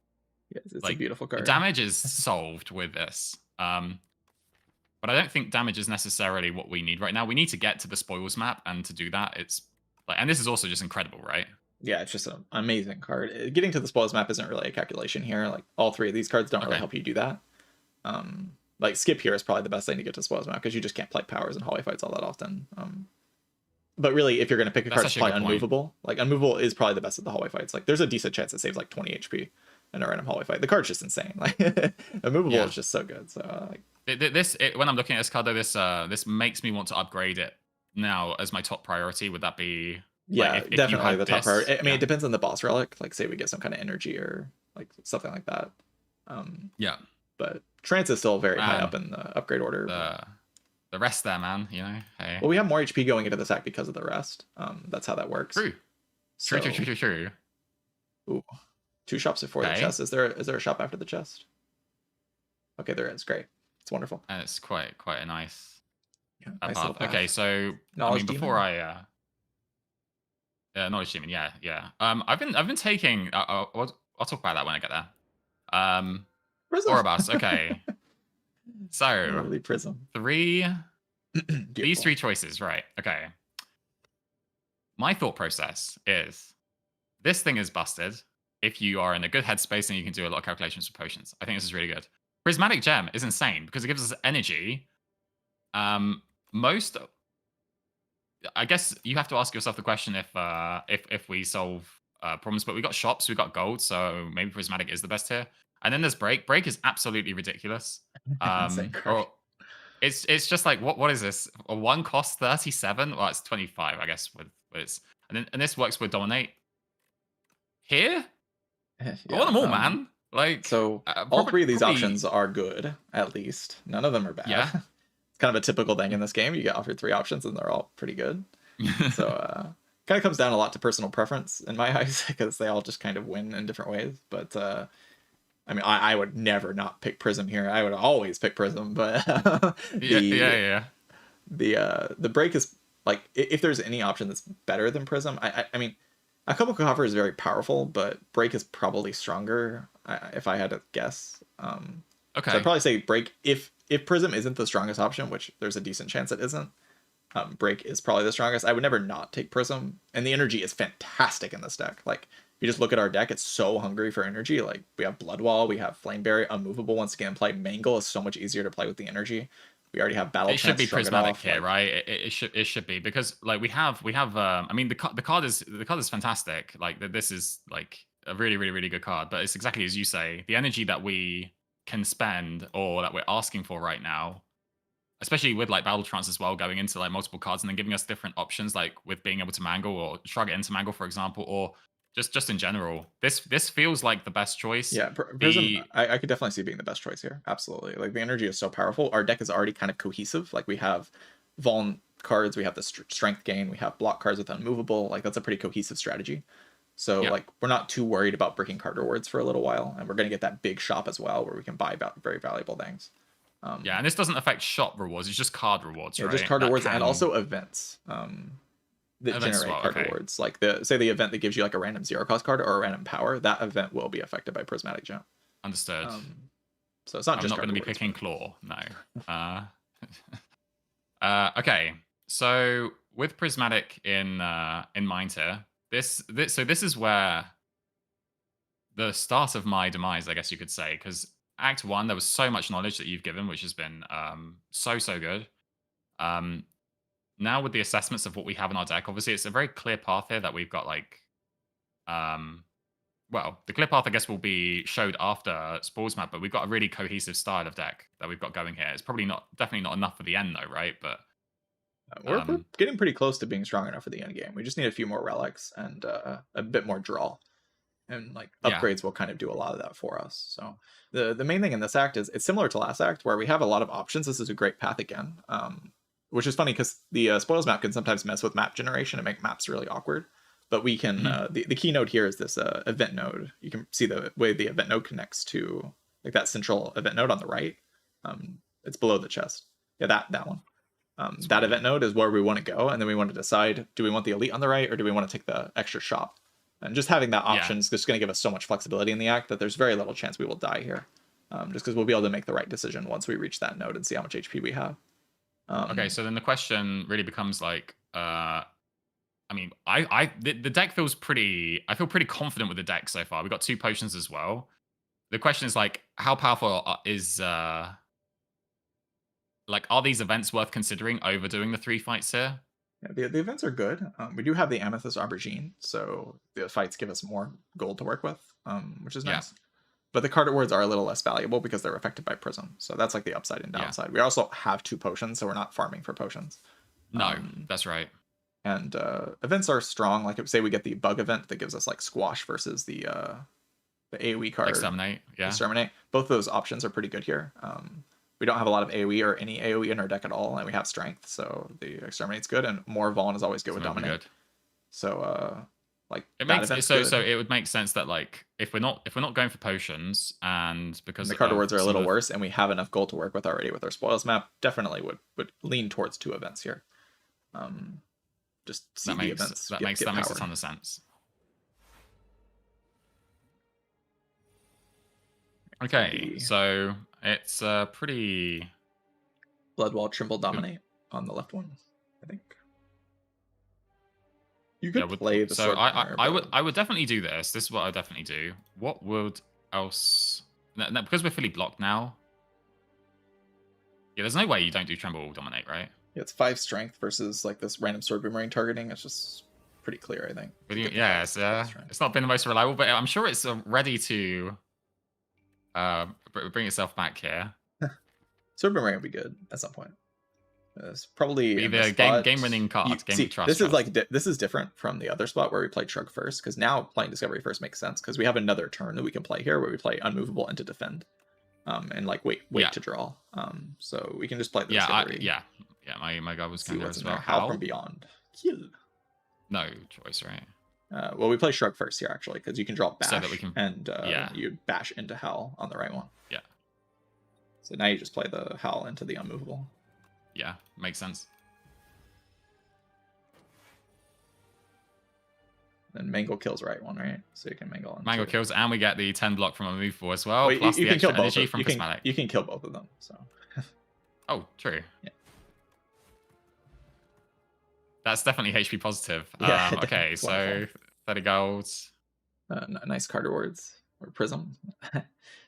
yes, it's a beautiful card. The damage is solved with this. But I don't think damage is necessarily what we need right now. We need to get to the spoils map, and to do that, it's like, and this is also just incredible, right? Yeah, it's just an amazing card. Getting to the spoils map isn't really a calculation here. Like all three of these cards don't really help you do that. Like skip here is probably the best thing to get to spoils map, because you just can't play powers and hallway fights all that often. But really, if you're going to pick a card to play unmovable, like unmovable is probably the best at the hallway fights. Like there's a decent chance it saves like 20 HP in a random hallway fight. The card's just insane. Like unmovable is just so good. So when I'm looking at this card though, this makes me want to upgrade it now as my top priority. Would that be? Yeah, like, if definitely the top priority. I mean, yeah. It depends on the boss relic. Like say we get some kind of energy or like something like that. Yeah. But trance is still very high up in the upgrade order. The rest there, man. You know, hey. Well, we have more HP going into the sack because of the rest. That's how that works. True. So, True. Ooh, 2 shops before the chest. Is there a shop after the chest? Okay, there is. Great. It's wonderful. And it's quite a nice. Yeah, nice okay, so knowledge before demon? knowledge demon, yeah. I've been taking. I'll talk about that when I get there. Prism. Oribas, okay. So Holy Prism. These 3 choices, right? Okay. My thought process is this thing is busted if you are in a good headspace and you can do a lot of calculations for potions. I think this is really good. Prismatic Gem is insane because it gives us energy. I guess you have to ask yourself the question if we solve problems, but we got shops, we got gold, so maybe Prismatic is the best here. And then there's Break. Break is absolutely ridiculous. Or it's just like what is this? A 1 cost 37? Well, it's 25, I guess. With its and this works with Dominate. Here, I want them all, man. Like so, all 3 of these options are good. At least none of them are bad. Yeah, it's kind of a typical thing in this game. You get offered 3 options, and they're all pretty good. So, kind of comes down a lot to personal preference in my eyes, because they all just kind of win in different ways. But I mean, I would never not pick Prism here. I would always pick Prism, but yeah. The Break is like, if there's any option that's better than Prism, I mean, a couple coffer is very powerful, but Break is probably stronger. If I had to guess, okay, so I'd probably say Break. If Prism isn't the strongest option, which there's a decent chance it isn't, Break is probably the strongest. I would never not take Prism, and the energy is fantastic in this deck. Like, if you just look at our deck, it's so hungry for energy. Like, we have Bloodwall, we have Flame Barrier, Unmovable once again play. Mangle is so much easier to play with the energy. We already have Battle. It should be Prismatic here, right? It should be, because like we have. I mean, the card is fantastic. Like this is like a really good card. But it's exactly as you say. The energy that we can spend or that we're asking for right now especially with like battle trance as well, going into like multiple cards and then giving us different options, like with being able to mangle or shrug it into mangle, for example, or just in general. This feels like the best choice. Yeah, Prism, The I could definitely see being the best choice here. Absolutely. Like, the energy is so powerful. Our deck is already kind of cohesive. Like, we have Vuln cards, we have the strength gain, we have block cards with unmovable. Like, that's a pretty cohesive strategy. So, yeah. like, we're not too worried about breaking card rewards for a little while. And we're going to get that big shop as well, where we can buy about very valuable things. Yeah, and this doesn't affect shop rewards, it's just card rewards, Yeah, just right? card That rewards and can also events. That events as generate well, card okay. rewards. Like, say the event that gives you like a random 0-cost card or a random power, that event will be affected by Prismatic Gem. Understood. So it's not I'm just not card gonna be rewards, picking but... claw, no. Okay. So with Prismatic in mind here, this is where the start of my demise, I guess you could say, because Act 1, there was so much knowledge that you've given, which has been so good. Um, Now with the assessments of what we have in our deck, obviously it's a very clear path here that we've got like um well, the clear path I guess will be showed after Spores map, but we've got a really cohesive style of deck that we've got going here. It's probably not definitely not enough for the end though, right? But We're getting pretty close to being strong enough for the end game. We just need a few more relics and a bit more draw. And like yeah. upgrades will kind of do a lot of that for us. So the main thing in this act is it's similar to last act where we have a lot of options. This is a great path again, which is funny because the spoils map can sometimes mess with map generation and make maps really awkward. But we can the key node here is this event node. You can see the way the event node connects to like that central event node on the right. It's below the chest. Yeah, that one. That event node is where we want to go, and then we want to decide: do we want the elite on the right, or do we want to take the extra shop? And just having that option is just going to give us so much flexibility in the act that there's very little chance we will die here, just because we'll be able to make the right decision once we reach that node and see how much HP we have. Okay, so then the question really becomes like, I mean, the deck feels pretty. I feel pretty confident with the deck so far. We got 2 potions as well. The question is like, how powerful is like, are these events worth considering over doing the 3 fights here? Yeah, the events are good. We do have the Amethyst Aubergine, so the fights give us more gold to work with, which is nice. But the card rewards are a little less valuable because they're affected by Prism. So that's like the upside and downside. We also have 2 potions, so we're not farming for potions. No, that's right. And events are strong. Like, say we get the bug event that gives us like squash versus the AoE card. Exterminate, yeah. Exterminate. Both of those options are pretty good here. We don't have a lot of AoE or any AoE in our deck at all, and we have strength, so the exterminate's good, and more Vaughn is always good with dominate. Good. So like it makes so it would make sense that like if we're not going for potions and because the card rewards are a little worse, and we have enough gold to work with already with our spoils map, definitely would lean towards 2 events here. Just see the events. That makes a ton of sense. Okay, so it's pretty Bloodwall, Trimble, Dominate on the left one, I think. You could play the so I would definitely do this. This is what I would definitely do. What would else? No, because we're fully blocked now. Yeah, there's no way you don't do Tremble Dominate, right? Yeah, it's 5 strength versus like this random sword boomerang targeting. It's just pretty clear, I think. Yeah, it's not been the most reliable, but I'm sure it's ready to bring itself back here. Sword boomerang would be good at some point. It's probably either game winning card. This is different from the other spot where we played Shrug first, because now playing Discovery first makes sense because we have another turn that we can play here where we play Unmovable and to defend, and like wait to draw. So we can just play the Discovery. My guy was kind of as well. Howl from Beyond. Kill. No choice, right? Well, we play Shrug first here actually because you can draw bash, so that we can, and you bash into Howl on the right one. Yeah. So now you just play the Howl into the Unmovable. Yeah, makes sense. Then Mangle kills right one, right? So you can Mangle. Mangle kills, and we get the 10 block from Unmovable as well, plus the extra energy from Prismatic. You can kill both of them. So. Oh, true. Yeah. That's definitely HP positive. Yeah, okay, so 30 gold. Nice card rewards or Prism.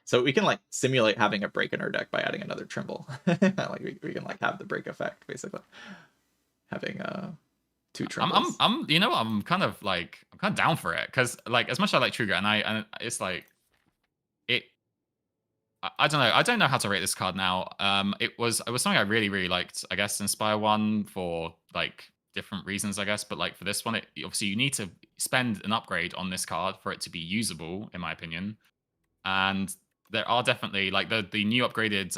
So we can like simulate having a break in our deck by adding another Trimble. Like we can like have the break effect basically. Having 2 Trimbles. I'm kind of down for it because like as much as I like Trigger and it's like I don't know. I don't know how to rate this card now. It was something I really really liked. I guess Inspire one for like different reasons. I guess, but like for this one, obviously you need to spend an upgrade on this card for it to be usable, in my opinion. And there are definitely like the new upgraded.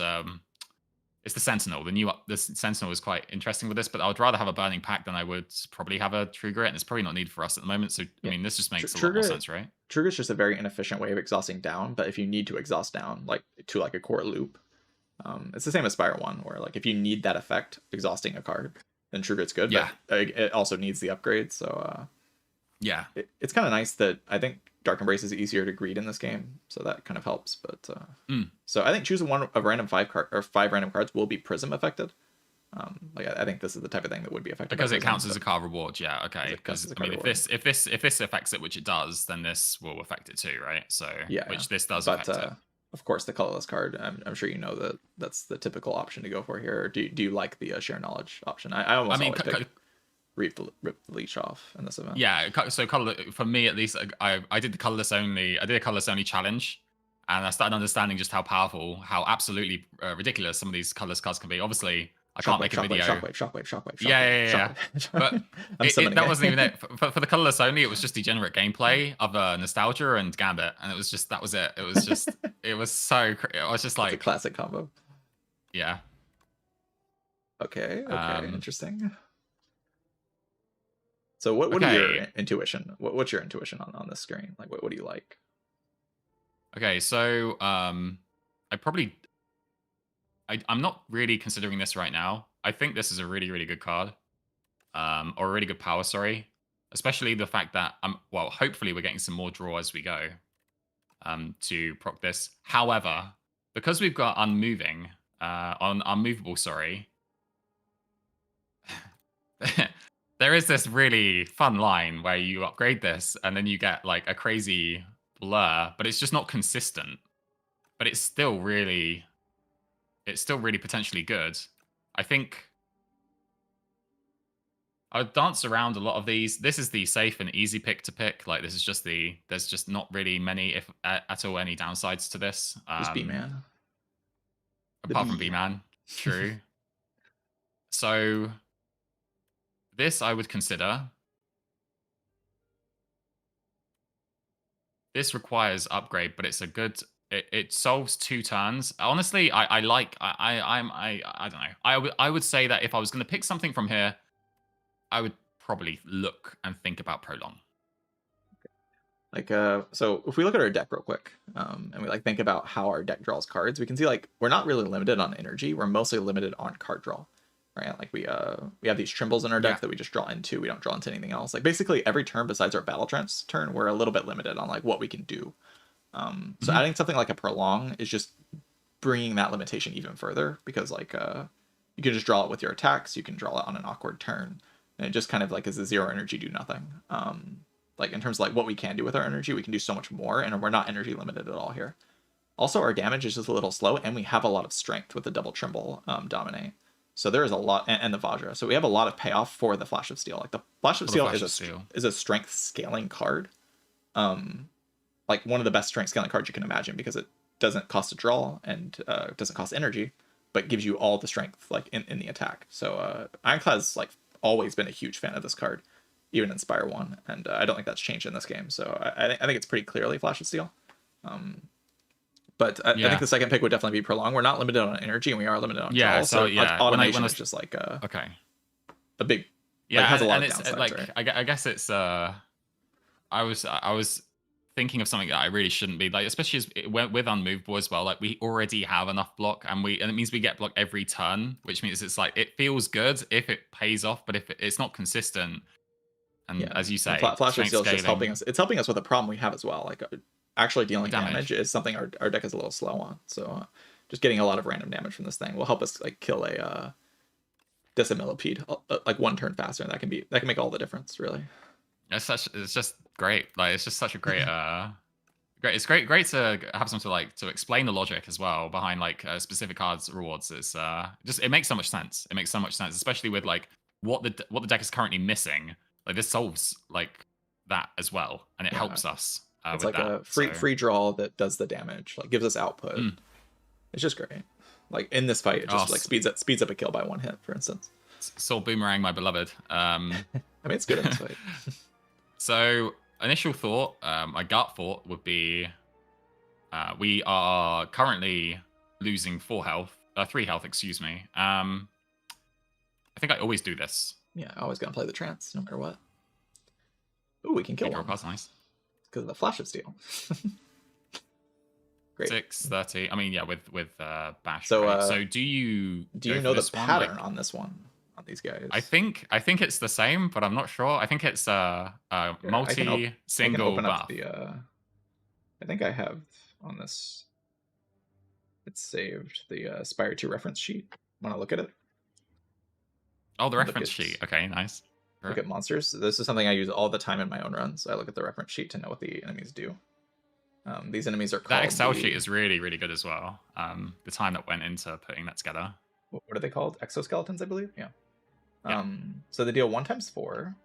It's the Sentinel. The Sentinel is quite interesting with this, but I would rather have a Burning Pack than I would probably have a True Grit, and it's probably not needed for us at the moment. So I Yeah, mean, this just makes a lot more trigger sense, right? trigger is just a very inefficient way of exhausting down. But if you need to exhaust down, like to like a core loop, it's the same as Spire one, where like if you need that effect, exhausting a card, then trigger's good. Yeah, But it also needs the upgrade, so yeah. it's kind of nice that I think Dark Embrace is easier to greed in this game, so that kind of helps. But so I think choosing one of random five random cards will be Prism affected. Like I think this is the type of thing that would be affected Because by it Prism, counts as a card reward, yeah, okay. it counts Because as a I card mean, reward. if this affects it, which it does, then this will affect it too, right? So Yeah, which this does but affect it. of course the colorless card. I'm sure you know that that's the typical option to go for here. Or do you like the share knowledge option? I I almost mean, always pick rip the leech off in this event. yeah. So color for me at least, I did the colorless only. I did a colorless only challenge, and I started understanding just how powerful, how absolutely ridiculous some of these colorless cards can be. Obviously, I can't make a video. Yeah. But I'm summoning that it. wasn't even it. For the colorless only, it was just degenerate gameplay of nostalgia and Gambit, and that was it. It was just it was so. I was just It's a like, classic combo. yeah. Okay, Um, interesting. So what are your okay, intuition? What's your intuition on this screen? Like what do you like? okay. So I probably I'm not really considering this right now. I think this is a really really good card, or a really good power. Sorry, especially the fact that well, hopefully we're getting some more draw as we go. To proc this. However, because we've got unmoving on unmovable, sorry, there is this really fun line where you upgrade this and then you get like a crazy blur, but it's just not consistent. But it's still really potentially good. I think I would dance around a lot of these. This is the safe and easy pick to pick. Like this is just there's just not really many, if at all, any downsides to this. Just B man. Apart from B man, true. So this I would consider. This requires upgrade, but it's a good. It solves 2 turns. Honestly, I like. I don't know. I would say that if I was going to pick something from here, I would probably look and think about Prolong. Like so if we look at our deck real quick, and we like think about how our deck draws cards, we can see like we're not really limited on energy, we're mostly limited on card draw. Right? Like we have these Trimbles in our deck that we just draw into, we don't draw into anything else. Like basically every turn besides our Battle Trance turn, we're a little bit limited on like what we can do. So adding something like a Prolong is just bringing that limitation even further, because like you can just draw it with your attacks, you can draw it on an awkward turn, and it just kind of like is a 0 energy do nothing. Like in terms of like what we can do with our energy, we can do so much more, and we're not energy limited at all here. Also, our damage is just a little slow, and we have a lot of strength with the double Trimble dominate. So there is a lot, and the Vajra. So we have a lot of payoff for the Flash of Steel. Like the Flash of Steel is a strength scaling card. Like one of the best strength scaling cards you can imagine, because it doesn't cost a draw and doesn't cost energy, but gives you all the strength like in the attack. So Ironclad's like always been a huge fan of this card, even in Spire 1, and I don't think that's changed in this game. So I think it's pretty clearly Flash of Steel. But I think the second pick would definitely be Prolong. We're not limited on energy, and we are limited on draw. So automation is just like okay, a big yeah, like, has a lot and of it's downsides, like right? I guess it's I was thinking of something that I really shouldn't be, like, especially with unmovable as well. Like we already have enough block, and it means we get block every turn, which means it's like it feels good if it pays off, but if it's not consistent, and as you say, Flash of Steel is just helping scaling. us. It's helping us with a problem we have as well. Like actually dealing damage is something our deck is a little slow on. So just getting a lot of random damage from this thing will help us like kill a Decimillipede like 1 turn faster, and that can make all the difference, really. It's just great. Like it's just such a great great. It's great to have something to explain the logic as well behind like specific cards rewards. It's it makes so much sense. It makes so much sense, especially with like what the deck is currently missing. Like this solves like that as well, and it helps us. It's with like that, a free draw that does the damage, like gives us output. It's just great. Like in this fight, it just like speeds up a kill by 1 hit, for instance. Sword Boomerang, my beloved. I mean, it's good in this fight. So, initial thought, my gut thought would be, we are currently losing 3 health, excuse me. I think I always do this. Yeah, always gonna play the trance, no matter what. Ooh, we can kill one. That's nice. Because of the Flash of Steel. Great. 630. I mean, yeah, with bash. So, right? So do you know the pattern on this one, on these guys? I think it's the same, but I'm not sure. I think it's multi single buff. I think I have on this. It's saved the Spire 2 reference sheet. Want to look at it? Oh, the reference sheet. Okay, nice. Look at monsters. This is something I use all the time in my own runs. I look at the reference sheet to know what the enemies do. These enemies are called... That Excel sheet is really, really good as well. The time that went into putting that together. What are they called? Exoskeletons, I believe? Yeah. So they deal 1x4.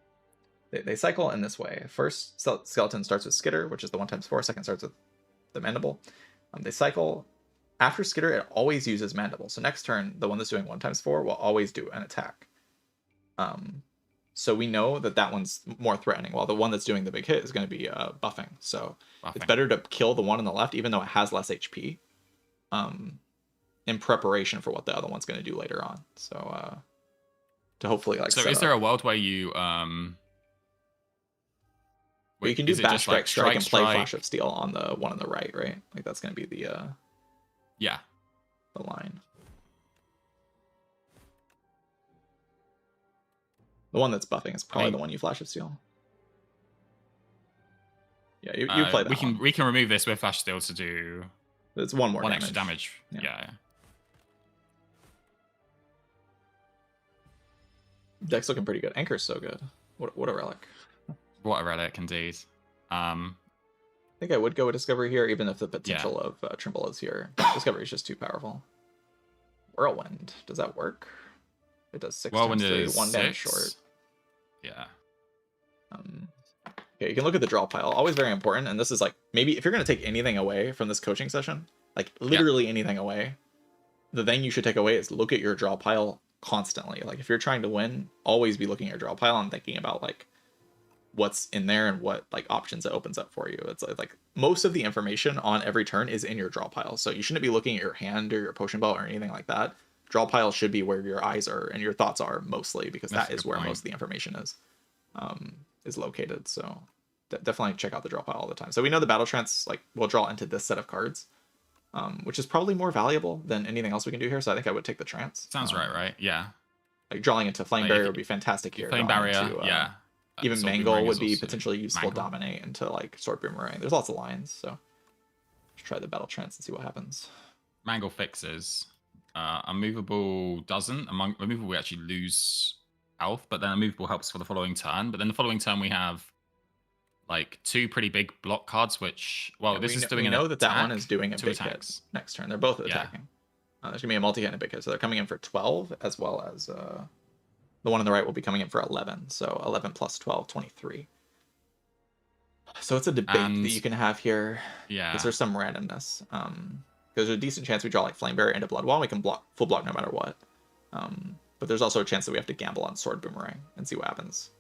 They cycle in this way. First skeleton starts with Skitter, which is the 1x4. Second starts with the Mandible. They cycle. After Skitter, it always uses Mandible. So next turn, the one that's doing 1x4 will always do an attack. So we know that one's more threatening, while the one that's doing the big hit is going to be buffing. So it's better to kill the one on the left, even though it has less HP, in preparation for what the other one's going to do later on. So to hopefully like. So is there a world where you you can do bash strike, and play Flash of Steel on the one on the right? Like that's going to be the the line. The one that's buffing is probably the one you Flash of Steel. Yeah, you play that. We can remove this with Flash Steel to do. It's one extra damage. Yeah. Deck's looking pretty good. Anchor's so good. What a relic. What a relic indeed. I think I would go with Discovery here, even if the potential of Trimble is here. Discovery is just too powerful. Whirlwind, does that work? It does 6 Whirlwind times 3, is 1 damage 6. short. Yeah. Okay, you can look at the draw pile. Always very important. And this is like, maybe if you're going to take anything away from this coaching session, like literally anything away, the thing you should take away is look at your draw pile constantly. Like if you're trying to win, always be looking at your draw pile and thinking about like what's in there and what like options it opens up for you. It's like most of the information on every turn is in your draw pile. So you shouldn't be looking at your hand or your potion belt or anything like that. Draw pile should be where your eyes are and your thoughts are mostly, because that is where most of the information is located. So definitely check out the draw pile all the time. So we know the battle trance like will draw into this set of cards, which is probably more valuable than anything else we can do here. So I think I would take the trance. Sounds right? Yeah. Like drawing into Flame Barrier would be fantastic here. Flame Barrier, yeah. Even Mangle would be potentially useful. Dominate into like Sword Boomerang. There's lots of lines, so let's try the battle trance and see what happens. Mangle fixes. Unmovable doesn't. Removable we actually lose health, but then unmovable helps for the following turn. But then the following turn we have like 2 pretty big block cards, which this is doing. We know that one is doing a big hit next turn. They're both attacking. There's gonna be a multi-hit and a big hit, so they're coming in for 12, as well as the one on the right will be coming in for 11. So 11 plus 12, 23. So it's a debate that you can have here. Yeah. Because there's some randomness. There's a decent chance we draw like Flame Barrier into Blood Wall. We can full block no matter what. But there's also a chance that we have to gamble on Sword Boomerang and see what happens.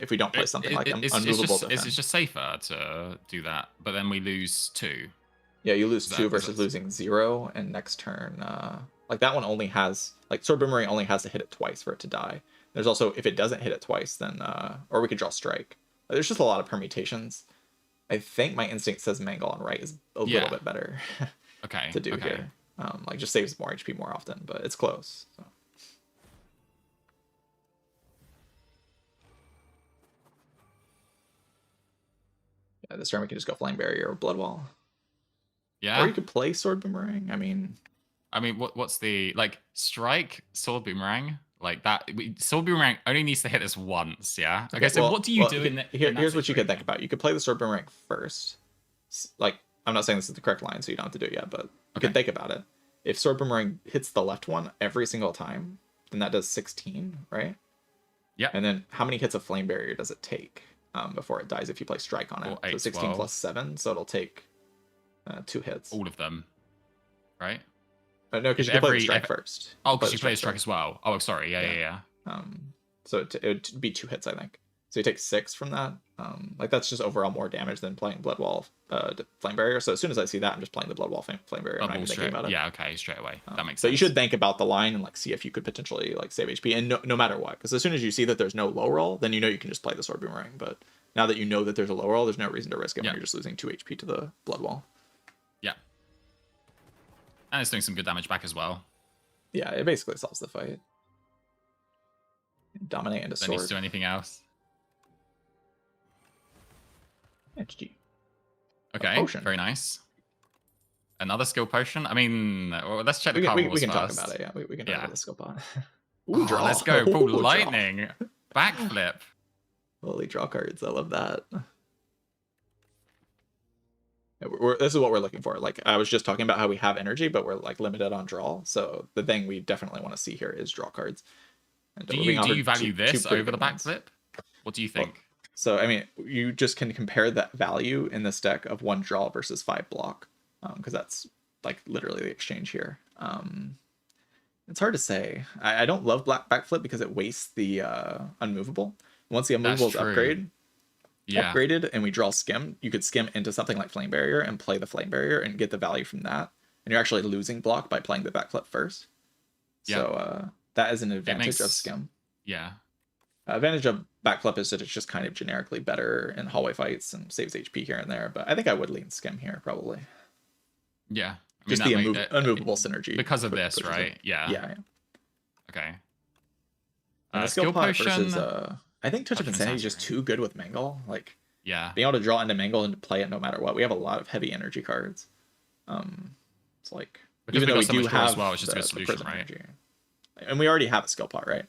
If we don't play something like Unmovable Defense. It's just safer to do that, but then we lose 2. Yeah, you lose 2 versus losing 0, and next turn, like that one only has, like Sword Boomerang only has to hit it twice for it to die. There's also, if it doesn't hit it twice, then, or we could draw Strike. There's just a lot of permutations. I think my instinct says Mangle on right is a little bit better. To do here. Like just saves more HP more often, but it's close. So. Yeah, this turn we can just go Flame Barrier or Blood Wall. Yeah. Or you could play Sword Boomerang. I mean, what's the like Strike Sword Boomerang? Like that, Sword Boomerang only needs to hit us once. Yeah. Okay. So what do you do in here's what you could think about. You could play the Sword Boomerang first. Like, I'm not saying this is the correct line, so you don't have to do it yet, but you can think about it. If Sword Boomerang hits the left one every single time, then that does 16, right? Yeah. And then how many hits of Flame Barrier does it take before it dies if you play Strike on it? 8, so 16 12. plus 7, so it'll take 2 hits. All of them, right? No, because you can play the strike first. Oh, because you play the strike as well. Oh, sorry. Yeah. So it would be 2 hits, I think. So you take 6 from that. Like that's just overall more damage than playing Blood Wall Flame Barrier. So as soon as I see that, I'm just playing the Blood Wall Flame Barrier. I'm not even thinking about it. Yeah, okay, straight away. That makes sense. So you should think about the line and like see if you could potentially like save HP, and no matter what, because as soon as you see that there's no low roll, then you know you can just play the Sword Boomerang. But now that you know that there's a low roll, there's no reason to risk it when you're just losing 2 HP to the Blood Wall. Yeah. And it's doing some good damage back as well. Yeah, it basically solves the fight. Dominate into Don't sword. need to do anything else. HG. Okay, very nice. Another skill potion? I mean, let's check the card rules we can first. talk about it, yeah. We can talk about the skill pot. Ooh, draw. Let's go. Ooh, lightning. Backflip. Holy draw cards. I love that. This is what we're looking for. Like, I was just talking about how we have energy, but we're like limited on draw. So the thing we definitely want to see here is draw cards. And do you value this over the backflip? What do you think? Well, so, I mean, you just can compare that value in this deck of 1 draw versus 5 block. Because that's like literally the exchange here. It's hard to say. I don't love backflip because it wastes the unmovable. Once the unmovable is upgraded and we draw skim, you could skim into something like Flame Barrier and play the Flame Barrier and get the value from that. And you're actually losing block by playing the backflip first. So that is an advantage of skim. Yeah. Advantage of backflip is that it's just kind of generically better in hallway fights and saves HP here and there. But I think I would lean skim here probably. Yeah. I mean, just the unmovable synergy. Because of this, right? Yeah. Okay. Skill pot versus I think Touch of Insanity is just too good with Mangle. Like, being able to draw into Mangle and play it no matter what. We have a lot of heavy energy cards. It's like, because even though we do have as well, it's just a good solution, right? Energy. And we already have a skill pot, right?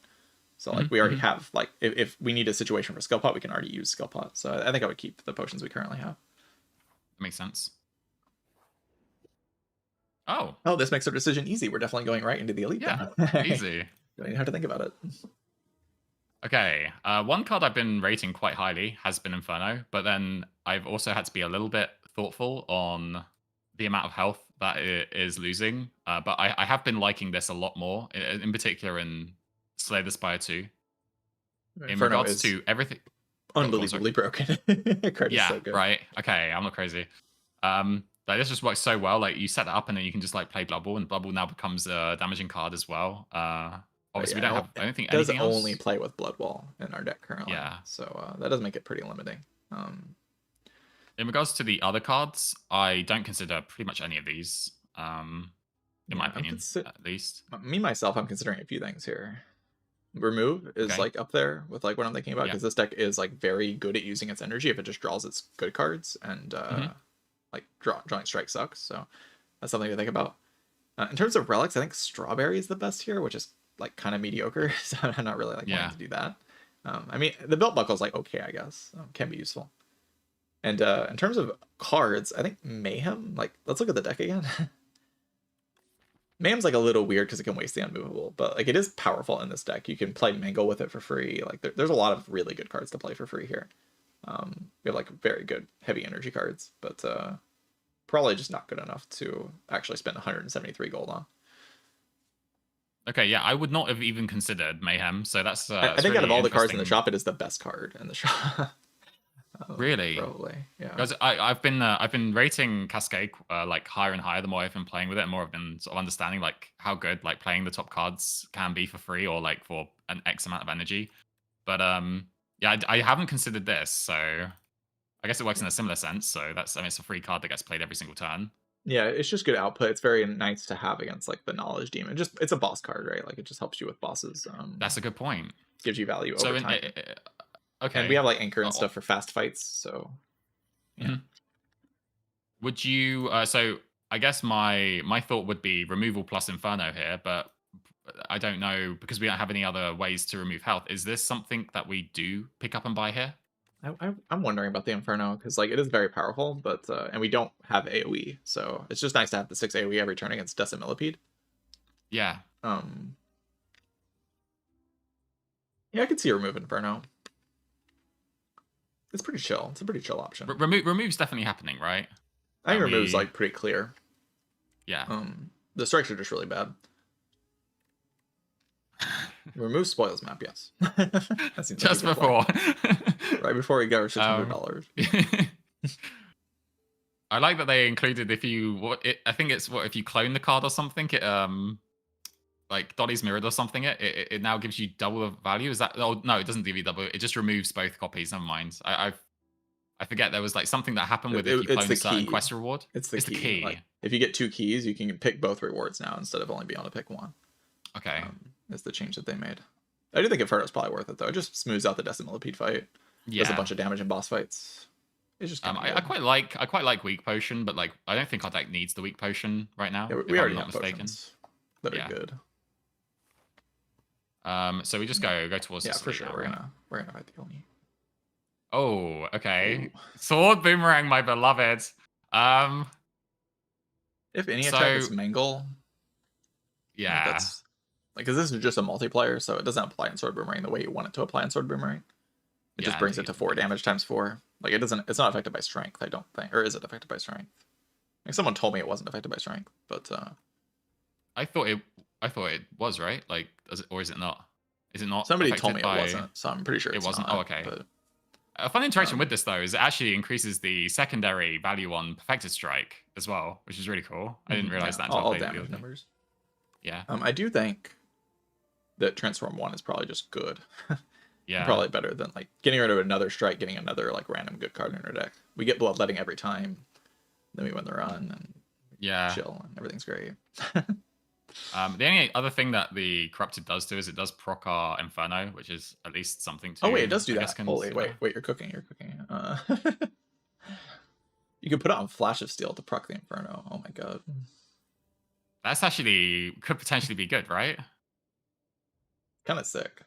So like we already have, like, if we need a situation for skill pot, we can already use skill pot. So I think I would keep the potions we currently have. That makes sense. Oh, this makes our decision easy. We're definitely going right into the elite. Yeah, easy. Don't even have to think about it. Okay, one card I've been rating quite highly has been Inferno, but then I've also had to be a little bit thoughtful on the amount of health that it is losing. But I have been liking this a lot more, in particular in Slay the Spire 2. In regards to everything. Unbelievably broken. Card is so good. Right. Okay, I'm not crazy. Like, this just works so well. Like, you set it up and then you can just like play Blood Bowl, and Blood Bowl now becomes a damaging card as well. Obviously, we don't have anything else. It does only play with Blood Wall in our deck currently. Yeah. So that does make it pretty limiting. In regards to the other cards, I don't consider pretty much any of these. In my opinion, at least. Me myself, I'm considering a few things here. Remove is like up there with like what I'm thinking about, because this deck is like very good at using its energy if it just draws its good cards, and like drawing strike sucks. So that's something to think about. In terms of relics, I think Strawberry is the best here, which is like kind of mediocre. So I'm not really like wanting to do that. I mean, the belt buckle is like okay, I guess, can be useful. And in terms of cards, I think Mayhem. Like, let's look at the deck again. Mayhem's like a little weird because it can waste the unmovable, but like it is powerful in this deck. You can play Mangle with it for free. Like there's a lot of really good cards to play for free here. We have like very good heavy energy cards, but probably just not good enough to actually spend 173 gold on. Okay, yeah, I would not have even considered Mayhem, so that's I think really out of all the cards in the shop, it is the best card in the shop. Really? Probably, yeah. Because I've been rating Cascade like higher and higher the more I've been playing with it, and more I've been sort of understanding like how good like playing the top cards can be for free or like for an X amount of energy. But yeah, I haven't considered this, so I guess it works in a similar sense. So that's, I mean, it's a free card that gets played every single turn. Yeah, it's just good output. It's very nice to have against like the Knowledge Demon. Just it's a boss card, right? Like it just helps you with bosses. That's a good point. Gives you value over time. Okay. And we have like anchor and stuff for fast fights, so yeah. Would you so I guess my thought would be removal plus Inferno here, but I don't know, because we don't have any other ways to remove health. Is this something that we do pick up and buy here? I'm wondering about the Inferno, because like it is very powerful, but and we don't have AoE, so it's just nice to have the 6 AoE every turn against Decimillipede. Yeah. Yeah, I could see a remove Inferno. It's pretty chill. It's a pretty chill option. Remove's definitely happening, right? I think remove's like pretty clear. Yeah. The strikes are just really bad. Remove spoils map, yes. That seems Just like a good before. point. Right before we got our $600. I like that they included if you I think it's if you clone the card or something, it like Dolly's mirrored or something, it now gives you double the value. Is that? Oh no, it doesn't give you double. It just removes both copies. Never mind. I forget there was like something that happened with if you It's clone the a certain key. quest reward. It's the key. key. Like, if you get 2 keys, you can pick both rewards now instead of only being able to pick one. Okay. Is the change that they made. I do think Inferno's probably worth it though. It just smooths out the Decimillipede fight. Yeah. Does a bunch of damage in boss fights. It's just I quite like weak potion, but like I don't think our deck needs the weak potion right now. Yeah, if we I'm already not have mistaken. potions that are good. So we just go towards. Yeah, the for sure. Now, we're gonna fight the Oni. Oh, okay. Ooh. Sword boomerang, my beloved. If any attack is mangle, yeah, that's like, because this is just a multiplayer, so it doesn't apply in Sword Boomerang the way you want it to apply in Sword Boomerang. It just brings it to 4 damage times 4. Like, it's not affected by strength, I don't think. Or is it affected by strength? Like, someone told me it wasn't affected by strength, but I thought it was, right? Like, or is it not? Is it not? Somebody told me it wasn't, so I'm pretty sure it wasn't. Not, oh, okay. But, a fun interaction with this though is it actually increases the secondary value on Perfected Strike as well, which is really cool. I didn't realize that until all I played damage numbers. Yeah. I do think that Transform 1 is probably just good. Yeah. Probably better than like getting rid of another strike, getting another like random good card in our deck. We get Bloodletting every time, then we win the run and chill and everything's great. The only other thing that the Corrupted does do is it does proc our Inferno, which is at least something to. Oh wait, it does do that. Holy wait, you're cooking. You could put it on Flash of Steel to proc the Inferno. Oh my god. That's actually could potentially be good, right? Kind of sick.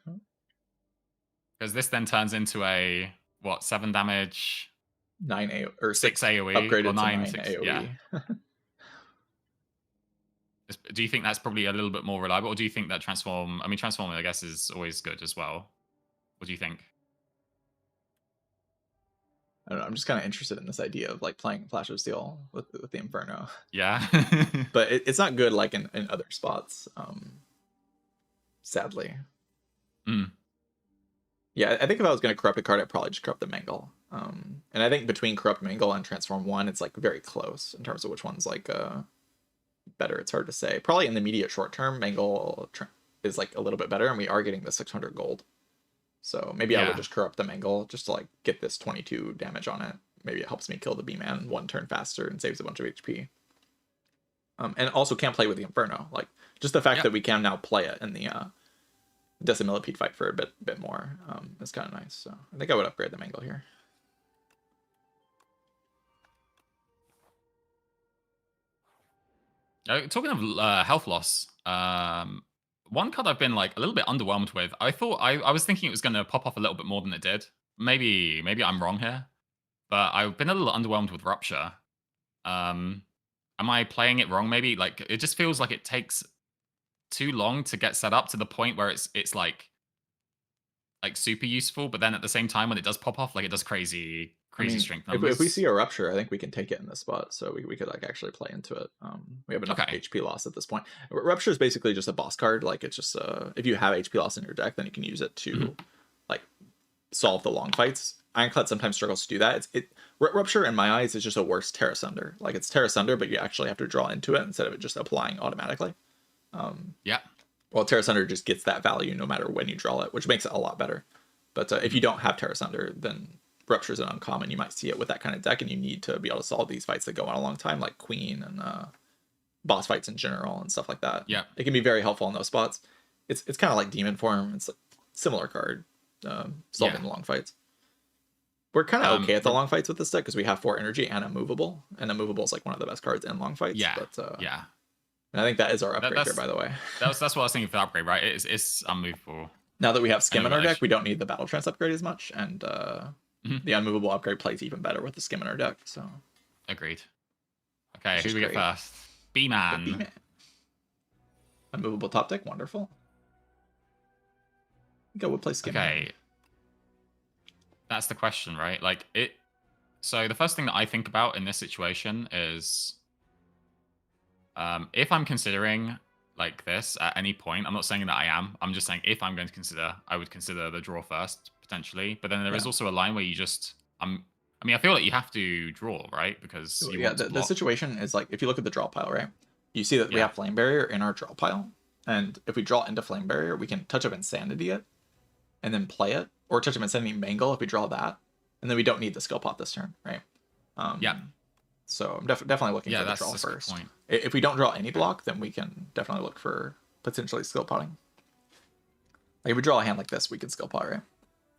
Because this then turns into a 7 damage, 9 AoE or 6 AoE, upgraded or 9 to 9 6, AoE. Yeah. Do you think that's probably a little bit more reliable, or do you think that transform? I mean, transforming, I guess, is always good as well. What do you think? I don't know. I'm just kind of interested in this idea of like playing Flash of Steel with the Inferno. Yeah. But it's not good like in other spots. Sadly. Yeah, I think if I was going to corrupt a card, I'd probably just corrupt the Mangle. And I think between Corrupt Mangle and Transform 1, it's like very close in terms of which one's like better. It's hard to say. Probably in the immediate short term, Mangle is like a little bit better, and we are getting the 600 gold. So maybe I would just corrupt the Mangle just to like get this 22 damage on it. Maybe it helps me kill the B-Man 1 turn faster and saves a bunch of HP. And also can't play with the Inferno. Like just the fact that we can now play it in the Decimillipede fight for a bit more is kind of nice. So I think I would upgrade the Mangle here. Talking of health loss, one card I've been like a little bit underwhelmed with. I thought I was thinking it was going to pop off a little bit more than it did. Maybe I'm wrong here, but I've been a little underwhelmed with Rupture. Am I playing it wrong? Maybe like it just feels like it takes too long to get set up to the point where it's like super useful, but then at the same time when it does pop off, like it does crazy strength numbers. If we see a Rupture, I think we can take it in this spot, so we could like actually play into it. We have enough HP loss at this point. Rupture is basically just a boss card. Like it's just if you have HP loss in your deck, then you can use it to like solve the long fights. Ironclad sometimes struggles to do that. Rupture in my eyes is just a worse Terra Sunder. Like it's Terra Sunder, but you actually have to draw into it instead of it just applying automatically. Well, Terra Sunder just gets that value no matter when you draw it, which makes it a lot better. But if you don't have Terra Sunder, then Rupture is an uncommon. You might see it with that kind of deck, and you need to be able to solve these fights that go on a long time, like Queen and boss fights in general and stuff like that. Yeah, it can be very helpful in those spots. It's kind of like Demon Form. It's a similar card, solving the long fights. We're kind of okay at the long fights with this deck because we have 4 energy and Immovable, and Immovable is like one of the best cards in long fights. And I think that is our upgrade there, by the way. That's what I was thinking for the upgrade, right? It's Unmovable. Now that we have Skim in our deck, we don't need the Battle Trance upgrade as much, and the Unmovable upgrade plays even better with the Skim in our deck. So, agreed. Okay, who do we get first? B-Man. B-Man. Unmovable top deck, wonderful. I think I would play Skim. Okay. That's the question, right? Like it. So the first thing that I think about in this situation is If I'm considering like this at any point, I'm not saying that I am. I'm just saying if I'm going to consider, I would consider the draw first potentially. But then there is Yeah. also a line where you just I mean, I feel like you have to draw, right? Because you Yeah, want to the block. situation is like if you look at the draw pile, right? You see that we Yeah. have Flame Barrier in our draw pile, and if we draw into Flame Barrier, we can touch up Insanity it, and then play it, or touch up Insanity Mangle if we draw that, and then we don't need the skill pot this turn, right? Yeah. So I'm definitely looking Yeah, for the that's draw a good first. point. If we don't draw any block, then we can definitely look for potentially skill potting. Like if we draw a hand like this, we can skill pot, right?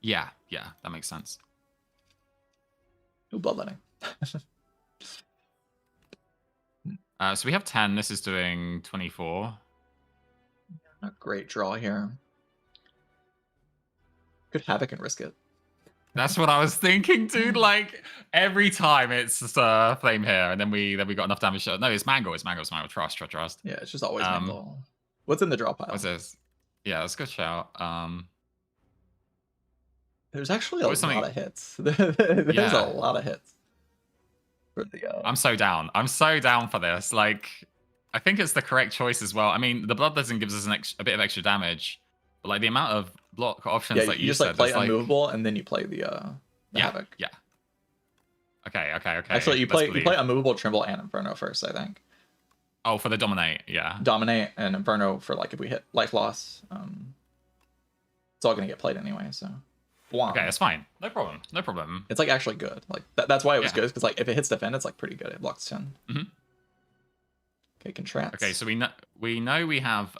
Yeah, yeah, that makes sense. Ooh, bloodletting. So we have 10. This is doing 24. A great draw here. Could Havoc and risk it. That's what I was thinking, dude. Like every time it's flame here, and then we got enough damage. No, it's mango. It's mango. It's mango. Trust. Yeah, it's just always mangle. What's in the draw pile? What's this? Yeah, that's a good shout. There's actually a something... lot of hits. There's a lot of hits. For the, I'm so down. I'm so down for this. Like, I think it's the correct choice as well. I mean, the Bloodletting gives us a bit of extra damage, but like the amount of block options that you just said, like play unmovable and then you play the Havoc. Yeah. Okay. Actually, you play unmovable, Tremble, and Inferno first, I think. Oh, for the dominate, yeah. Dominate and Inferno for like if we hit life loss. It's all gonna get played anyway, so. Bwomp. Okay, that's fine. No problem. No problem. It's like actually good. Like that's why it was good, because like if it hits defend, it's like pretty good. It blocks 10. Mm-hmm. Okay, Contrast. Okay, so we know we have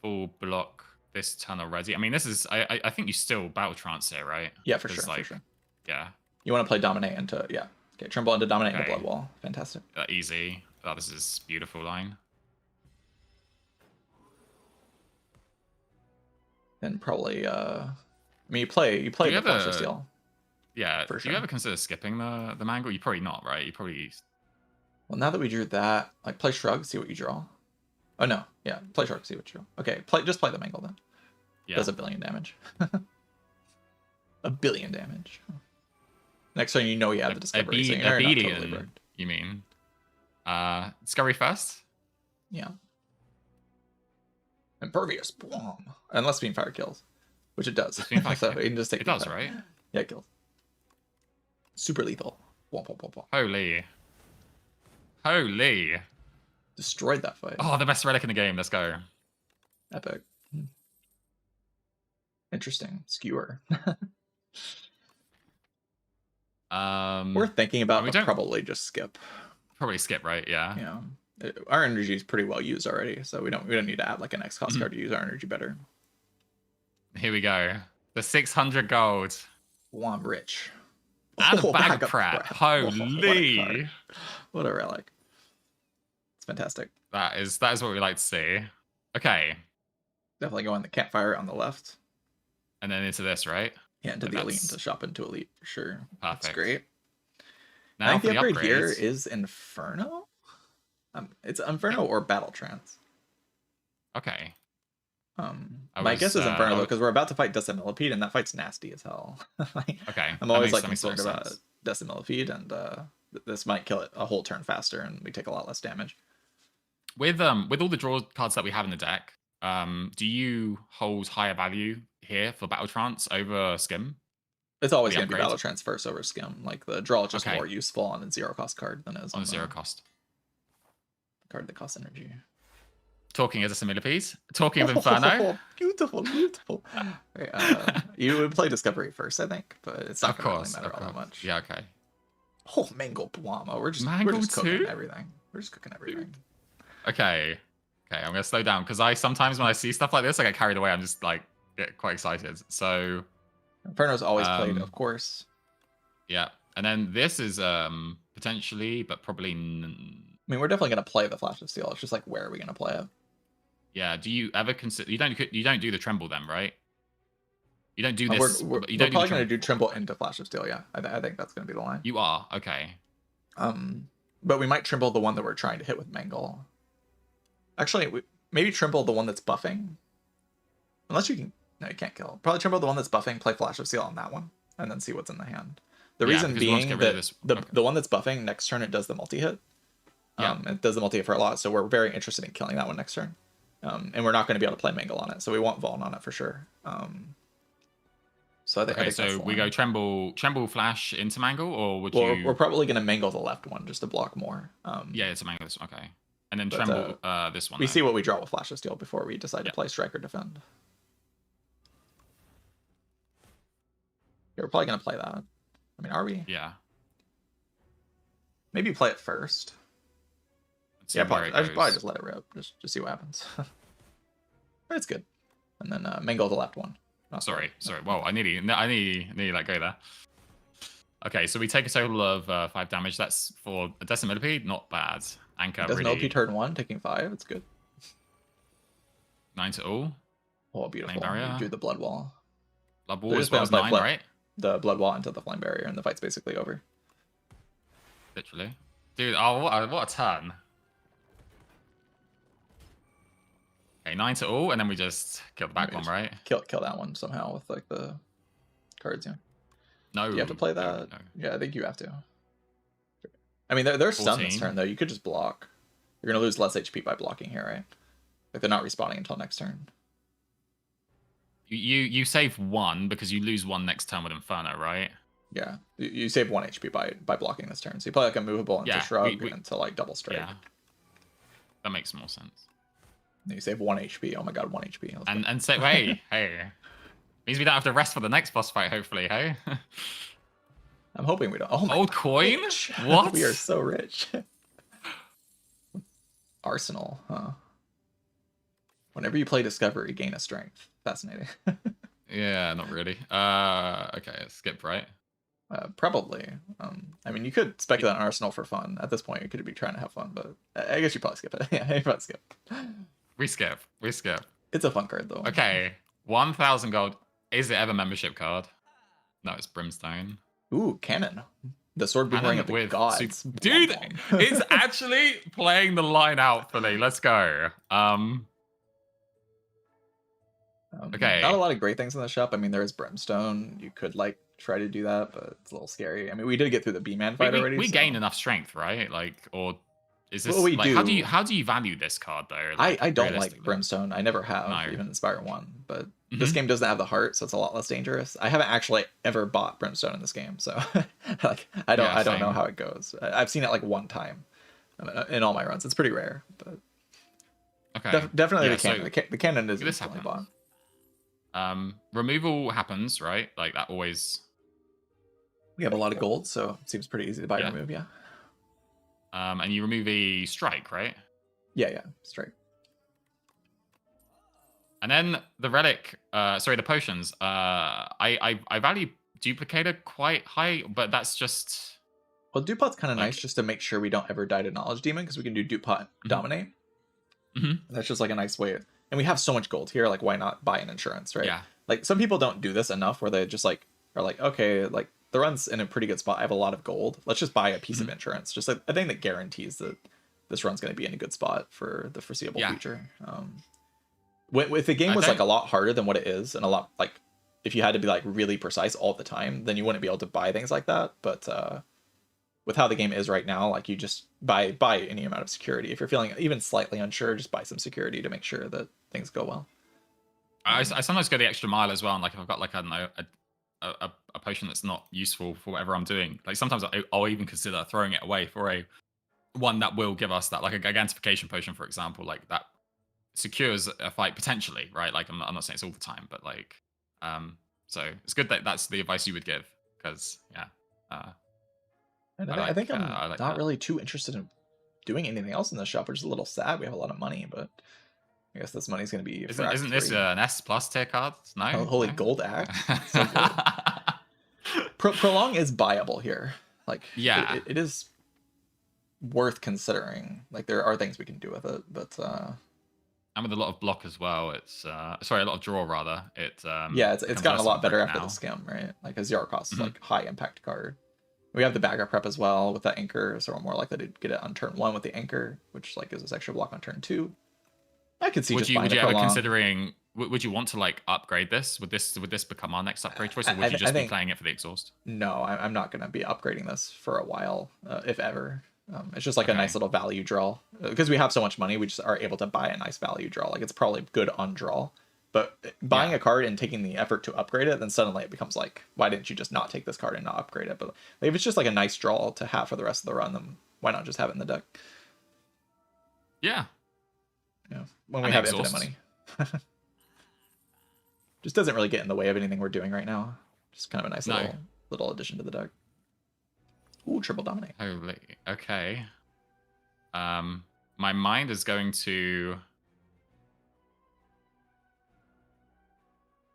full block this turn already. I mean, this is I think you still battle trance here, right? Yeah, for sure. For sure. Yeah. You want to play Dominate into Okay, Tremble into Dominate into Blood Wall. Fantastic. Easy. Oh, this is beautiful line. Then probably I mean you play the Flash of Steel. Yeah. For sure. Do you ever consider skipping the mangle? You probably not, right? You probably. Well, now that we drew that, like play Shrug, see what you draw. Oh no, yeah, play Shrug, see what you draw. Okay, just play the mangle then. Yeah. Does 1 billion damage. 1 billion damage. Next time you know you have the discovery. So you're not totally bricked. You mean? Discovery first? Yeah. Impervious. Unless Beam Fire kills. Which it does. Beam Fire so you can just take it does, right? Yeah, it kills. Super lethal. Holy. Holy. Destroyed that fight. Oh, the best relic in the game. Let's go. Epic. Interesting. Skewer. We're thinking about probably just skip. Probably skip, right? Yeah. Yeah. Our energy is pretty well used already, so we don't need to add like an X cost card to use our energy better. Here we go. The 600 gold. Well, I'm rich. And a bag of crap. Holy. What a relic. It's fantastic. That is what we like to see. Okay. Definitely go on the campfire on the left. And then into this, right? Yeah, into the elite, to shop into elite for sure. Perfect. That's great. Now I think the upgrade here is Inferno. It's Inferno or Battle Trance. Okay. My guess is Inferno though, because we're about to fight Decimillipede, and that fight's nasty as hell. Okay. I'm always like concerned about Decimillipede, and this might kill it a whole turn faster, and we take a lot less damage. With all the draw cards that we have in the deck, do you hold higher value here for Battle Trance over Skim? It's always going to be Battle Trance first over Skim. Like the draw is just more useful on a 0-cost card than it is on a 0-cost card that costs energy. Talking as a Decimillipede, talking of Inferno. Beautiful. Right, you would play Discovery first, I think, but it's not going to really matter all that much. Yeah, okay. Oh, Mango Bwomp. We're just cooking everything. We're just cooking everything. Okay, I'm gonna slow down because sometimes when I see stuff like this, I get carried away. I'm just like get quite excited. So Inferno's always played, of course. Yeah, and then this is potentially, but probably. I mean, we're definitely gonna play the Flash of Steel. It's just like where are we gonna play it? Yeah. Do you ever consider? You don't do the Tremble then, right? You don't do this. We're probably gonna do Tremble into Flash of Steel. Yeah, I think that's gonna be the line. You are okay. But we might Tremble the one that we're trying to hit with Mangle. Actually, maybe Tremble the one that's buffing. Unless you can... No, you can't kill. Probably Tremble the one that's buffing, play Flash of Steel on that one, and then see what's in the hand. The Yeah, reason because we want to being get rid of that this. the Okay. the one that's buffing next turn, it does the multi-hit. Yeah. It does the multi-hit for a lot, so we're very interested in killing that one next turn. And we're not going to be able to play Mangle on it, so we want Vaughn on it for sure. So I Okay, think that's so the we line. go tremble flash into mangle, or would Well, you? we're probably going to Mangle the left one just to block more. Yeah, it's a mangle. Okay, and then But, tremble this one. We though. see what we draw with Flash of Steel before we decide Yeah. to play Strike or Defend. Yeah, we're probably going to play that. I mean, are we? Yeah. Maybe play it first. Let's see Yeah, where it I should probably goes. just let it rip, just see what happens. But it's good. And then Mangle the left one. Sorry. Whoa, I nearly let go there. Okay, so we take a total of 5 damage. That's for a Decimillipede, not bad. Anchor Does really. Millipede turn 1, taking 5. It's good. 9 to all. Oh, beautiful. barrier. You drew the Blood Wall. Blood So Wall as just well as bounce by 9, right? The Blood Wall into the Flame Barrier, and the fight's basically over. Literally. Dude, oh, what a turn. Okay, 9 to all, and then we just kill the back one, right? Kill that one somehow with like the cards, yeah. No. Do you have to play that? No. Yeah, I think you have to. I mean, they're stunned this 14. turn, though. You could just block. You're going to lose less HP by blocking here, right? Like, they're not respawning until next turn. You save 1 because you lose 1 next turn with Inferno, right? Yeah. You save 1 HP by blocking this turn. So you play like a movable into Shrug into like double strike. Yeah. That makes more sense. And you save 1 HP. Oh my god, 1 HP. And say, hey. Means we don't have to rest for the next boss fight, hopefully, hey? I'm hoping we don't. Oh my Old god, coin? rich. What? We are so rich. Arsenal, huh? Whenever you play Discovery, gain a strength. Fascinating. Yeah, not really. Okay, skip, right? Probably. I mean, you could speculate on Arsenal for fun. At this point, you could be trying to have fun, but I guess you probably skip it. Yeah, you probably skip. We skip. It's a fun card, though. Okay, 1,000 gold. Is it ever membership card? No, it's Brimstone. Ooh, Cannon. The sword boomerang of the gods. Dude, it's actually playing the line out fully. Let's go. Okay. Not a lot of great things in the shop. I mean, there is Brimstone. You could like try to do that, but it's a little scary. I mean, we did get through the B-Man fight already. We gain enough strength, right? Like, or is this well, we like do. how do you value this card though? Like, I don't like Brimstone. I never have, even in Spire 1. But this game doesn't have the heart, so it's a lot less dangerous. I haven't actually ever bought Brimstone in this game, so like I don't know how it goes. I've seen it like 1 time in all my runs. It's pretty rare, but okay. Definitely yeah, the cannon. So the cannon is this instantly happens. bought. Removal happens, right? Like that always. We have a lot of gold, so it seems pretty easy to buy and remove. Yeah. And you remove a strike, right? Yeah, straight. And then the relic, the potions. I value duplicator quite high, but that's just. Well, Dupot's kind of nice just to make sure we don't ever die to Knowledge Demon, because we can do Dupot Dominate. That's just like a nice way. And we have so much gold here, like why not buy an insurance, right? Yeah. Like some people don't do this enough where they just like are like, okay, like the run's in a pretty good spot. I have a lot of gold. Let's just buy a piece of insurance. Just a thing that guarantees that this run's going to be in a good spot for the foreseeable future. If the game was like a lot harder than what it is, and a lot like if you had to be like really precise all the time, then you wouldn't be able to buy things like that. But with how the game is right now, like you just buy any amount of security. If you're feeling even slightly unsure, just buy some security to make sure that things go well. I sometimes go the extra mile as well. And like if I've got like I don't know a potion that's not useful for whatever I'm doing, like sometimes I'll even consider throwing it away for a one that will give us that, like a gigantification potion, for example, like that secures a fight potentially, right? Like I'm not saying it's all the time, but like so it's good that that's the advice you would give, because I think I'm not really too interested in doing anything else in the shop, which is a little sad. We have a lot of money, but I guess this money's going to be. Isn't this an S plus tier card? No. Oh, holy gold act. So Prolong is buyable here. Like, yeah, it is worth considering. Like, there are things we can do with it, but and with a lot of block as well. It's a lot of draw rather. It's gotten a lot better after the skim, right? Like a zero cost is like high impact card. We have the bagger prep as well with that anchor, so we're more likely to get it on turn 1 with the anchor, which like gives us extra block on turn 2. I could see. Would you ever would you want to like upgrade this? Would this become our next upgrade choice, or would you I just be think playing it for the exhaust? no, I'm not gonna be upgrading this for a while, if ever. It's just like a nice Okay. little value draw because we have so much money. We just are able to buy a nice value draw. Like it's probably good on draw, but buying Yeah. a card and taking the effort to upgrade it, then suddenly it becomes like, why didn't you just not take this card and not upgrade it? But like, if it's just like a nice draw to have for the rest of the run, then why not just have it in the deck? Yeah. Yeah, when we And have infinite exhaust. money, just doesn't really get in the way of anything we're doing right now. Just kind of a nice No. little addition to the deck. Ooh, triple dominate. Holy. Okay. My mind is going to.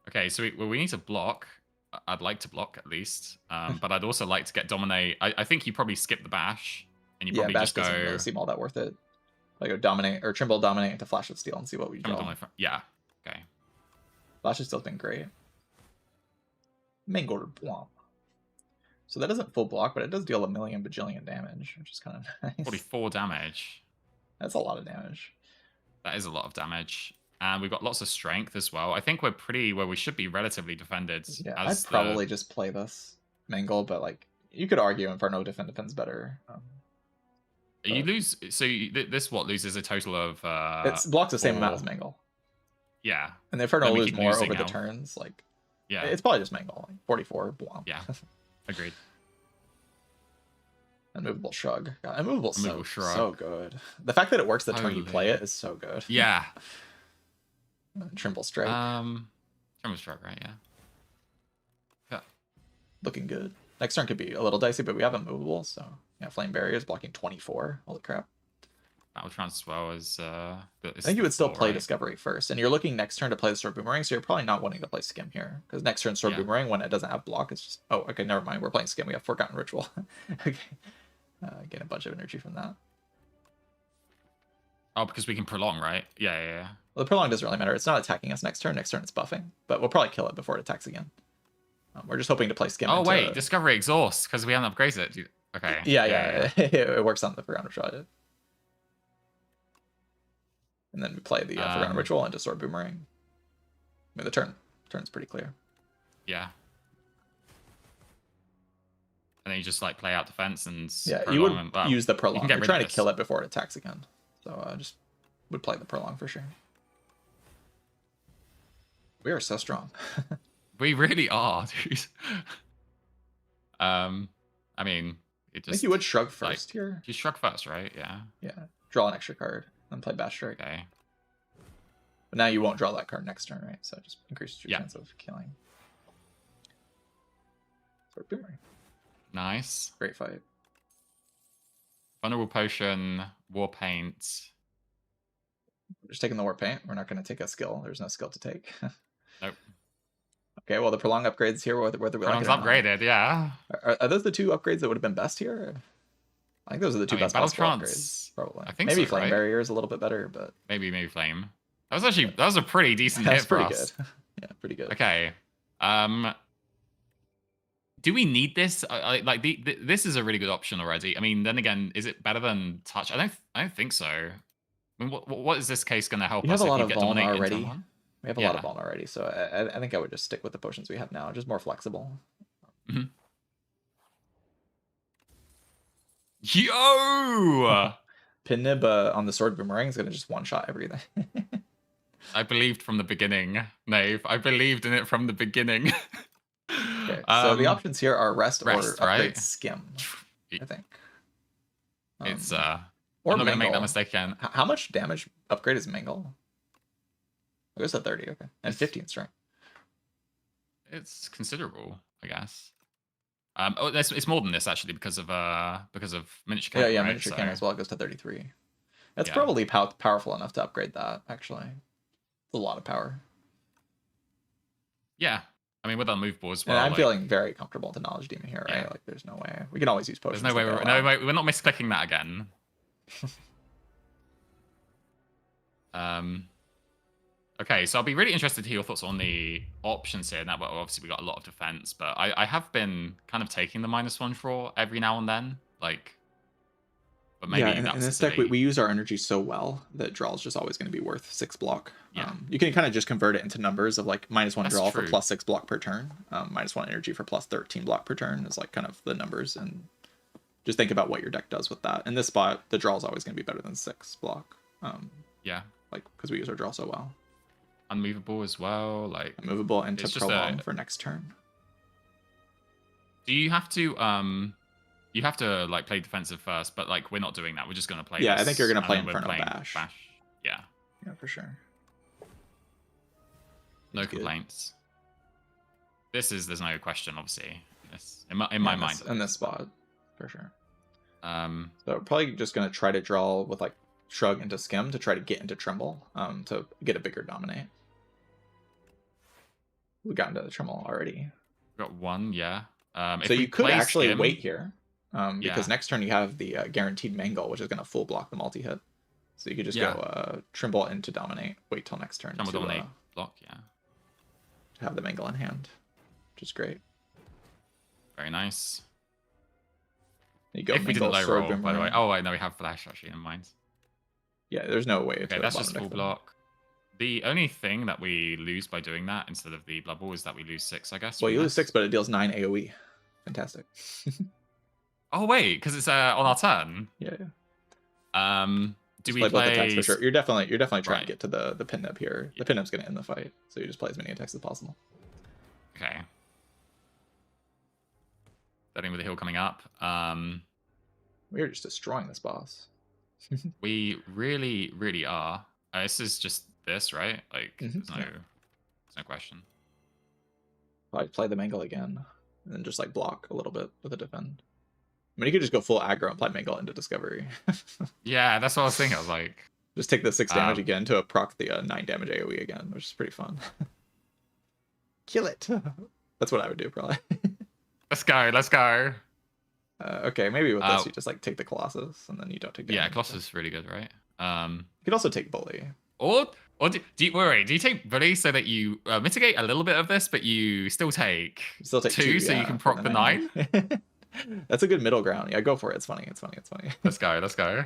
Okay, so we need to block. I'd like to block at least, but I'd also like to get dominate. I think you probably skip the bash, and you Yeah, probably bash just doesn't go really seem all that worth it. Like a dominate or trimble dominate into flash of steel and see what we draw. Yeah. Okay. Flash of steel's been great. Mangled Bwomp. So that doesn't full block, but it does deal a million bajillion damage, which is kind of nice. 44 damage. That's a lot of damage. That is a lot of damage. And we've got lots of strength as well. I think we're pretty where we should be relatively defended. Yeah, As I'd probably just play this Mangle, but like you could argue Inferno defense better. You lose. So this what loses a total of. It blocks the same amount 4. as Mangle. Yeah. And the Inferno Then we lose keep more losing over the now. turns. Like, Yeah. it's probably just Mangle. Like 44. Bwomp. Yeah. Agreed. Unmovable Shrug. God, Unmovable Unmovable so, Shrug. so good. The fact that it works the turn you Holy. play it is so good. Yeah. Trimble Strike. Trimble Strike, right? Yeah. Yeah. Looking good. Next turn could be a little dicey, but we have Unmovable, so yeah, Flame Barrier is blocking 24. Holy crap. Battle Trance as well as. I think you would still play right? Discovery first, and you're looking next turn to play the Sword Boomerang, so you're probably not wanting to play Skim here, because next turn Sword Yeah. Boomerang, when it doesn't have block, it's just, oh, okay, never mind, we're playing Skim, we have Forgotten Ritual. Okay. Get a bunch of energy from that. Oh, because we can prolong, right? Yeah. Well, the Prolong doesn't really matter, it's not attacking us next turn it's buffing, but we'll probably kill it before it attacks again. We're just hoping to play Skim Oh, into... wait, Discovery Exhaust, because we haven't upgraded it. Okay. Yeah. It works on the Forgotten Ritual. And then we play the Forgotten Ritual into Sword Boomerang. I mean, the turn's pretty clear. Yeah. And then you just like play out defense and Yeah, you would use the Prolong. You can You're trying to kill it before it attacks again. So just would play the Prolong for sure. We are so strong. We really are, dude. I mean, it just. I think you would shrug first like, here. You shrug first, right? Yeah. Yeah. Draw an extra card, then play Bash Strike. Okay. But now you won't draw that card next turn, right? So it just increases your Yeah. chance of killing. Sword Boomerang. Nice. Great fight. Vulnerable Potion, War Paint. We're just taking the War Paint. We're not going to take a skill. There's no skill to take. Nope. Okay, well, the Prolong upgrades here, whether we like Prolong's it or not. upgraded, yeah. Are those the two upgrades that would have been best here? I think those are the two best Battle possible Trance, upgrades. Probably. I think maybe so, Flame right? Barrier is a little bit better, but Maybe Flame. That was a pretty decent that's hit for pretty us. good. Yeah, pretty good. Okay. Do we need this? This is a really good option already. I mean, then again, is it better than Touch? I don't think so. I mean, what is this case going to help You us have a lot if of you get Vuln dominated in already. turn 1? We have a lot of Vuln already, so I think I would just stick with the potions we have now, just more flexible. Mm-hmm. Yo! Pinnib on the Sword Boomerang is going to just one-shot everything. I believed from the beginning, Nave. I believed in it from the beginning. Okay, so the options here are rest or upgrade right? Skim, I think. It's or I'm not gonna make that Mangle. mistake again. How much damage upgrade is Mangle? It goes to 30, okay. And 15 strength. It's considerable, I guess. It's more than this actually because of miniature cannon. Yeah, right? miniature cannon as well. It goes to 33. That's Yeah. probably powerful enough to upgrade that, actually. It's a lot of power. Yeah. I mean, with our move boards, well, And I'm like, feeling very comfortable to Knowledge Demon here, right? Yeah. Like, there's no way. We can always use potions. there's no way to we're bail out. we're not misclicking that again. Okay, so I'll be really interested to hear your thoughts on the options here. Now, well, obviously we got a lot of defense, but I have been kind of taking the -1 draw every now and then. Like, But Yeah, maybe that in was a this deck, we, silly. we use our energy so well that draw is just always going to be worth 6 block. Yeah. You can kind of just convert it into numbers of like -1 That's draw for true. +6 block per turn, -1 energy for +13 block per turn is like kind of the numbers, and just think about what your deck does with that. In this spot, the draw is always going to be better than 6 block, Yeah. like because we use our draw so well. Unmovable as well. Like, Movable into it's just prolong for next turn. do you have to you have to like play defensive first, but like we're not doing that. We're just gonna play Yeah, this. I think you're going to And play then we're Inferno playing Bash. Yeah. Yeah, for sure. No That's good. complaints. There's no question, obviously. In my mind. In this spot, for sure. So So we're probably just going to try to draw with like Shrug into Skim to try to get into Tremble, to get a bigger dominate. We got into the Tremble already. got one, yeah. So you could actually Skim, wait here, because Yeah. next turn you have the guaranteed Mangle, which is going to full block the multi-hit. So you could just go Trimble into Dominate, wait till next turn Tremble to, dominate block, yeah. to have the Mangle in hand, which is great. Very nice. You go If we didn't Mangle, low Sword, roll, by the way. Boomerang. Oh, wait, no, we have flash actually in mind. Yeah, there's no way. Okay, to that's bottom just deck full them. block. The only thing that we lose by doing that instead of the Blood Ball is that we lose 6, I guess. Well, from you lose this. 6, but it deals 9 AoE. Fantastic. Oh wait, because it's on our turn. Yeah. Do Just we play both play? attacks for sure. You're definitely trying Right. to get to the pin nib here. The pin nib's going to end the fight, so you just play as many attacks as possible. Okay. Starting with the hill coming up. We're just destroying this boss. We really, really are. This is just this, right? Like, there's no question. Probably play the Mangle again, and then just like block a little bit with a defend. I mean, you could just go full aggro and play Mangle into Discovery. Yeah, that's what I was thinking. I was like, Just take the 6 damage again to proc the 9 damage AoE again, which is pretty fun. Kill it. That's what I would do probably. let's go, let's go. Okay, maybe with this you just like take the Colossus and then you don't take damage. Yeah, Colossus is really good, right? You could also take Bully. Or do you take Bully so that you mitigate a little bit of this, but you still take You still take 2 so you can proc the 9? That's a good middle ground. Yeah, go for it. It's funny. It's funny. It's funny. Let's go. Let's go.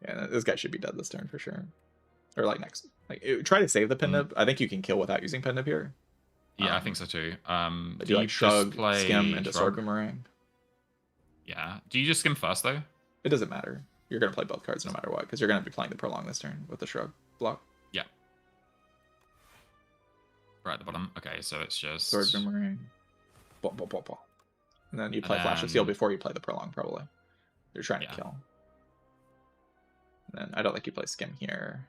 Yeah, this guy should be dead this turn for sure. Or like next. Like try to save the pin nib. I think you can kill without using pin nib here. Yeah, I think so too. Do you like Shrug, Skim, into Sword Shrug? Boomerang? Yeah. Do you just skim first though? It doesn't matter. You're going to play both cards no matter what, because you're going to be playing the Prolong this turn with the Shrug block. Yeah. Right at the bottom. Okay, so it's just Sword Boomerang. Blah, blah, blah, blah. And then you play Flash of Steel before you play the Prolong, probably. You're trying to kill. And then I don't think you play Skim here.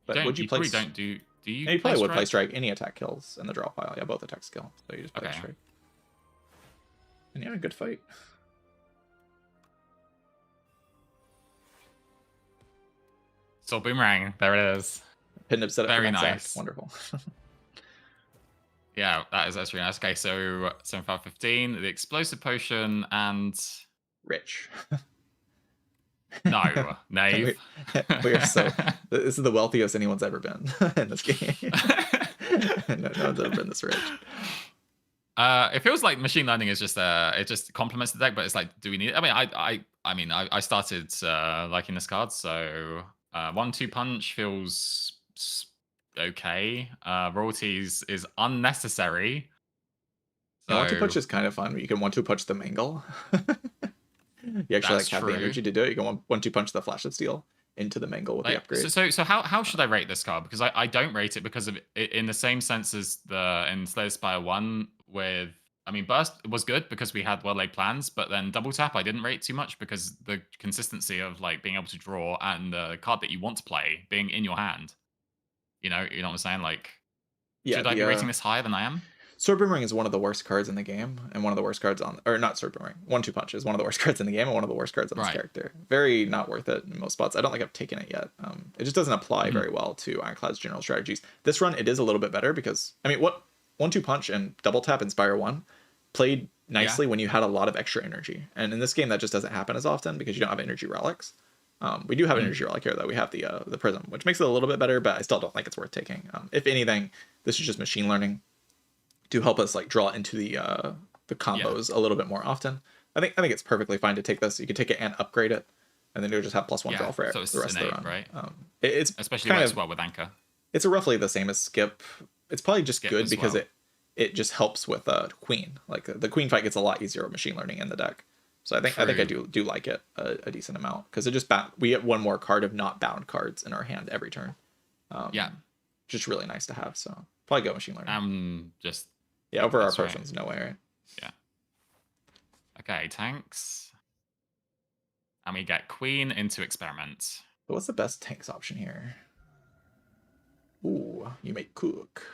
But would you play... don't do you? Yeah, you probably would play Strike. Any attack kills in the draw pile. Yeah, both attacks kill. So you just play Strike. And yeah, good fight. So Boomerang, there it is. Pin nib set up. Very nice. Wonderful. Yeah, that is actually nice. Okay, so 7515, the explosive potion, and Rich. no, Knave. we are so. This is the wealthiest anyone's ever been in this game. No one's ever been this rich. It feels like machine learning is just it just complements the deck, but it's like, do we need? I mean, I started liking this card, so 1-2 punch feels okay. Royalties is unnecessary. So, 1-2 punch is kind of fun. You can 1-2 punch the Mangle. You actually like have the energy to do it. You can 1-2 punch the Flash of Steel into the Mangle with the upgrade. So how should I rate this card? Because I don't rate it because of it in the same sense as in Spire 1 with. I mean, Burst was good because we had well-laid plans, but then Double Tap I didn't rate too much because the consistency of like being able to draw and the card that you want to play being in your hand. You know what I'm saying? Like, should I be rating this higher than I am? Sword Boomerang is one of the worst cards in the game, and one of the worst cards on, or not Sword Boomerang, 1-2 punch is one of the worst cards in the game, and one of the worst cards on this character. Very not worth it in most spots. I don't think I've taken it yet. It just doesn't apply very well to Ironclad's general strategies. This run, it is a little bit better because, I mean, what 1-2 punch and Double Tap in Spire 1 played nicely when you had a lot of extra energy, and in this game that just doesn't happen as often because you don't have energy relics. We do have an energy relic here though. We have the prism, which makes it a little bit better, but I still don't think it's worth taking. If anything, this is just machine learning to help us like draw into the the combos a little bit more often. I think it's perfectly fine to take this. You can take it and upgrade it, and then you'll just have +1 draw for So it's the rest of the innate, run. right? It's Especially kind works of well with Anchor. it's roughly the same as Skip. It's probably just Skip good as because well. it just helps with Queen. Like the Queen fight gets a lot easier with machine learning in the deck. So I think I do like it a decent amount because it just we get one more card of not bound cards in our hand every turn. Yeah. Just really nice to have. So probably go machine learning. Just over our that's right. potions, no way, right? Yeah. Okay, tanks. And we get Queen into Experiment. But what's the best tanks option here? Ooh, you make Cook.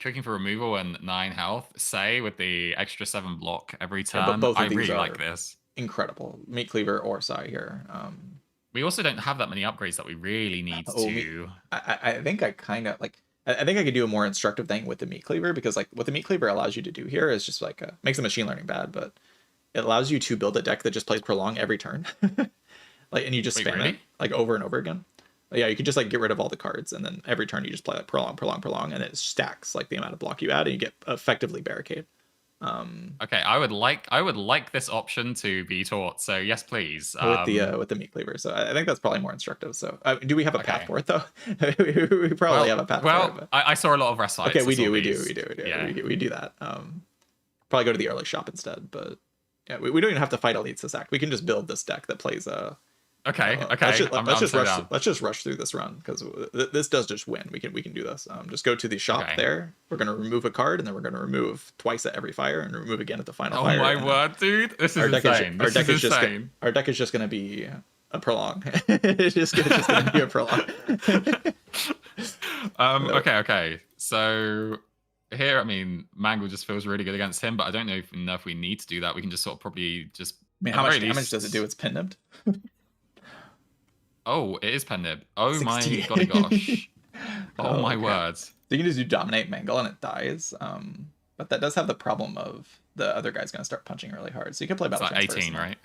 Cooking for removal and 9 health. Say with the extra 7 block every turn. But both of I these really are like this. Incredible. Meat Cleaver or Sai here. We also don't have that many upgrades that we really need to. I think I kind of like. I think I could do a more instructive thing with the Meat Cleaver because like what the Meat Cleaver allows you to do here is just like makes the machine learning bad, but it allows you to build a deck that just plays Prolong every turn. Like, and you just spam it like over and over again. Yeah, you can just like get rid of all the cards, and then every turn you just play like prolong, and it stacks like the amount of block you add, and you get effectively barricade. Okay, I would like this option to be taught. So yes, please. With the Meat Cleaver. So I think that's probably more instructive. So do we have a path for it though? We probably have a path. Well, for it, I saw a lot of rest sites. Okay, we do Yeah. we do that. Probably go to the early shop instead, but yeah, we don't even have to fight elites this act. We can just build this deck that plays Okay. Let's just rush through this run because this does just win. We can do this. Just go to the shop there. We're gonna remove a card, and then we're gonna remove twice at every fire, and remove again at the final fire. Oh my word, dude! This is insane. Our deck is just gonna be a Prolong. It's just gonna be a Prolong. Okay. So here, I mean, Mangle just feels really good against him, but I don't know if we need to do that. We can just sort of probably just. I mean, how much does it do? It's pin nibbed. Oh, it is pen nib. Oh 60. my golly gosh. Oh my words. So you can just do Dominate Mangle and it dies. But that does have the problem of the other guy's gonna start punching really hard. So you can play Battle Transfer 18, right?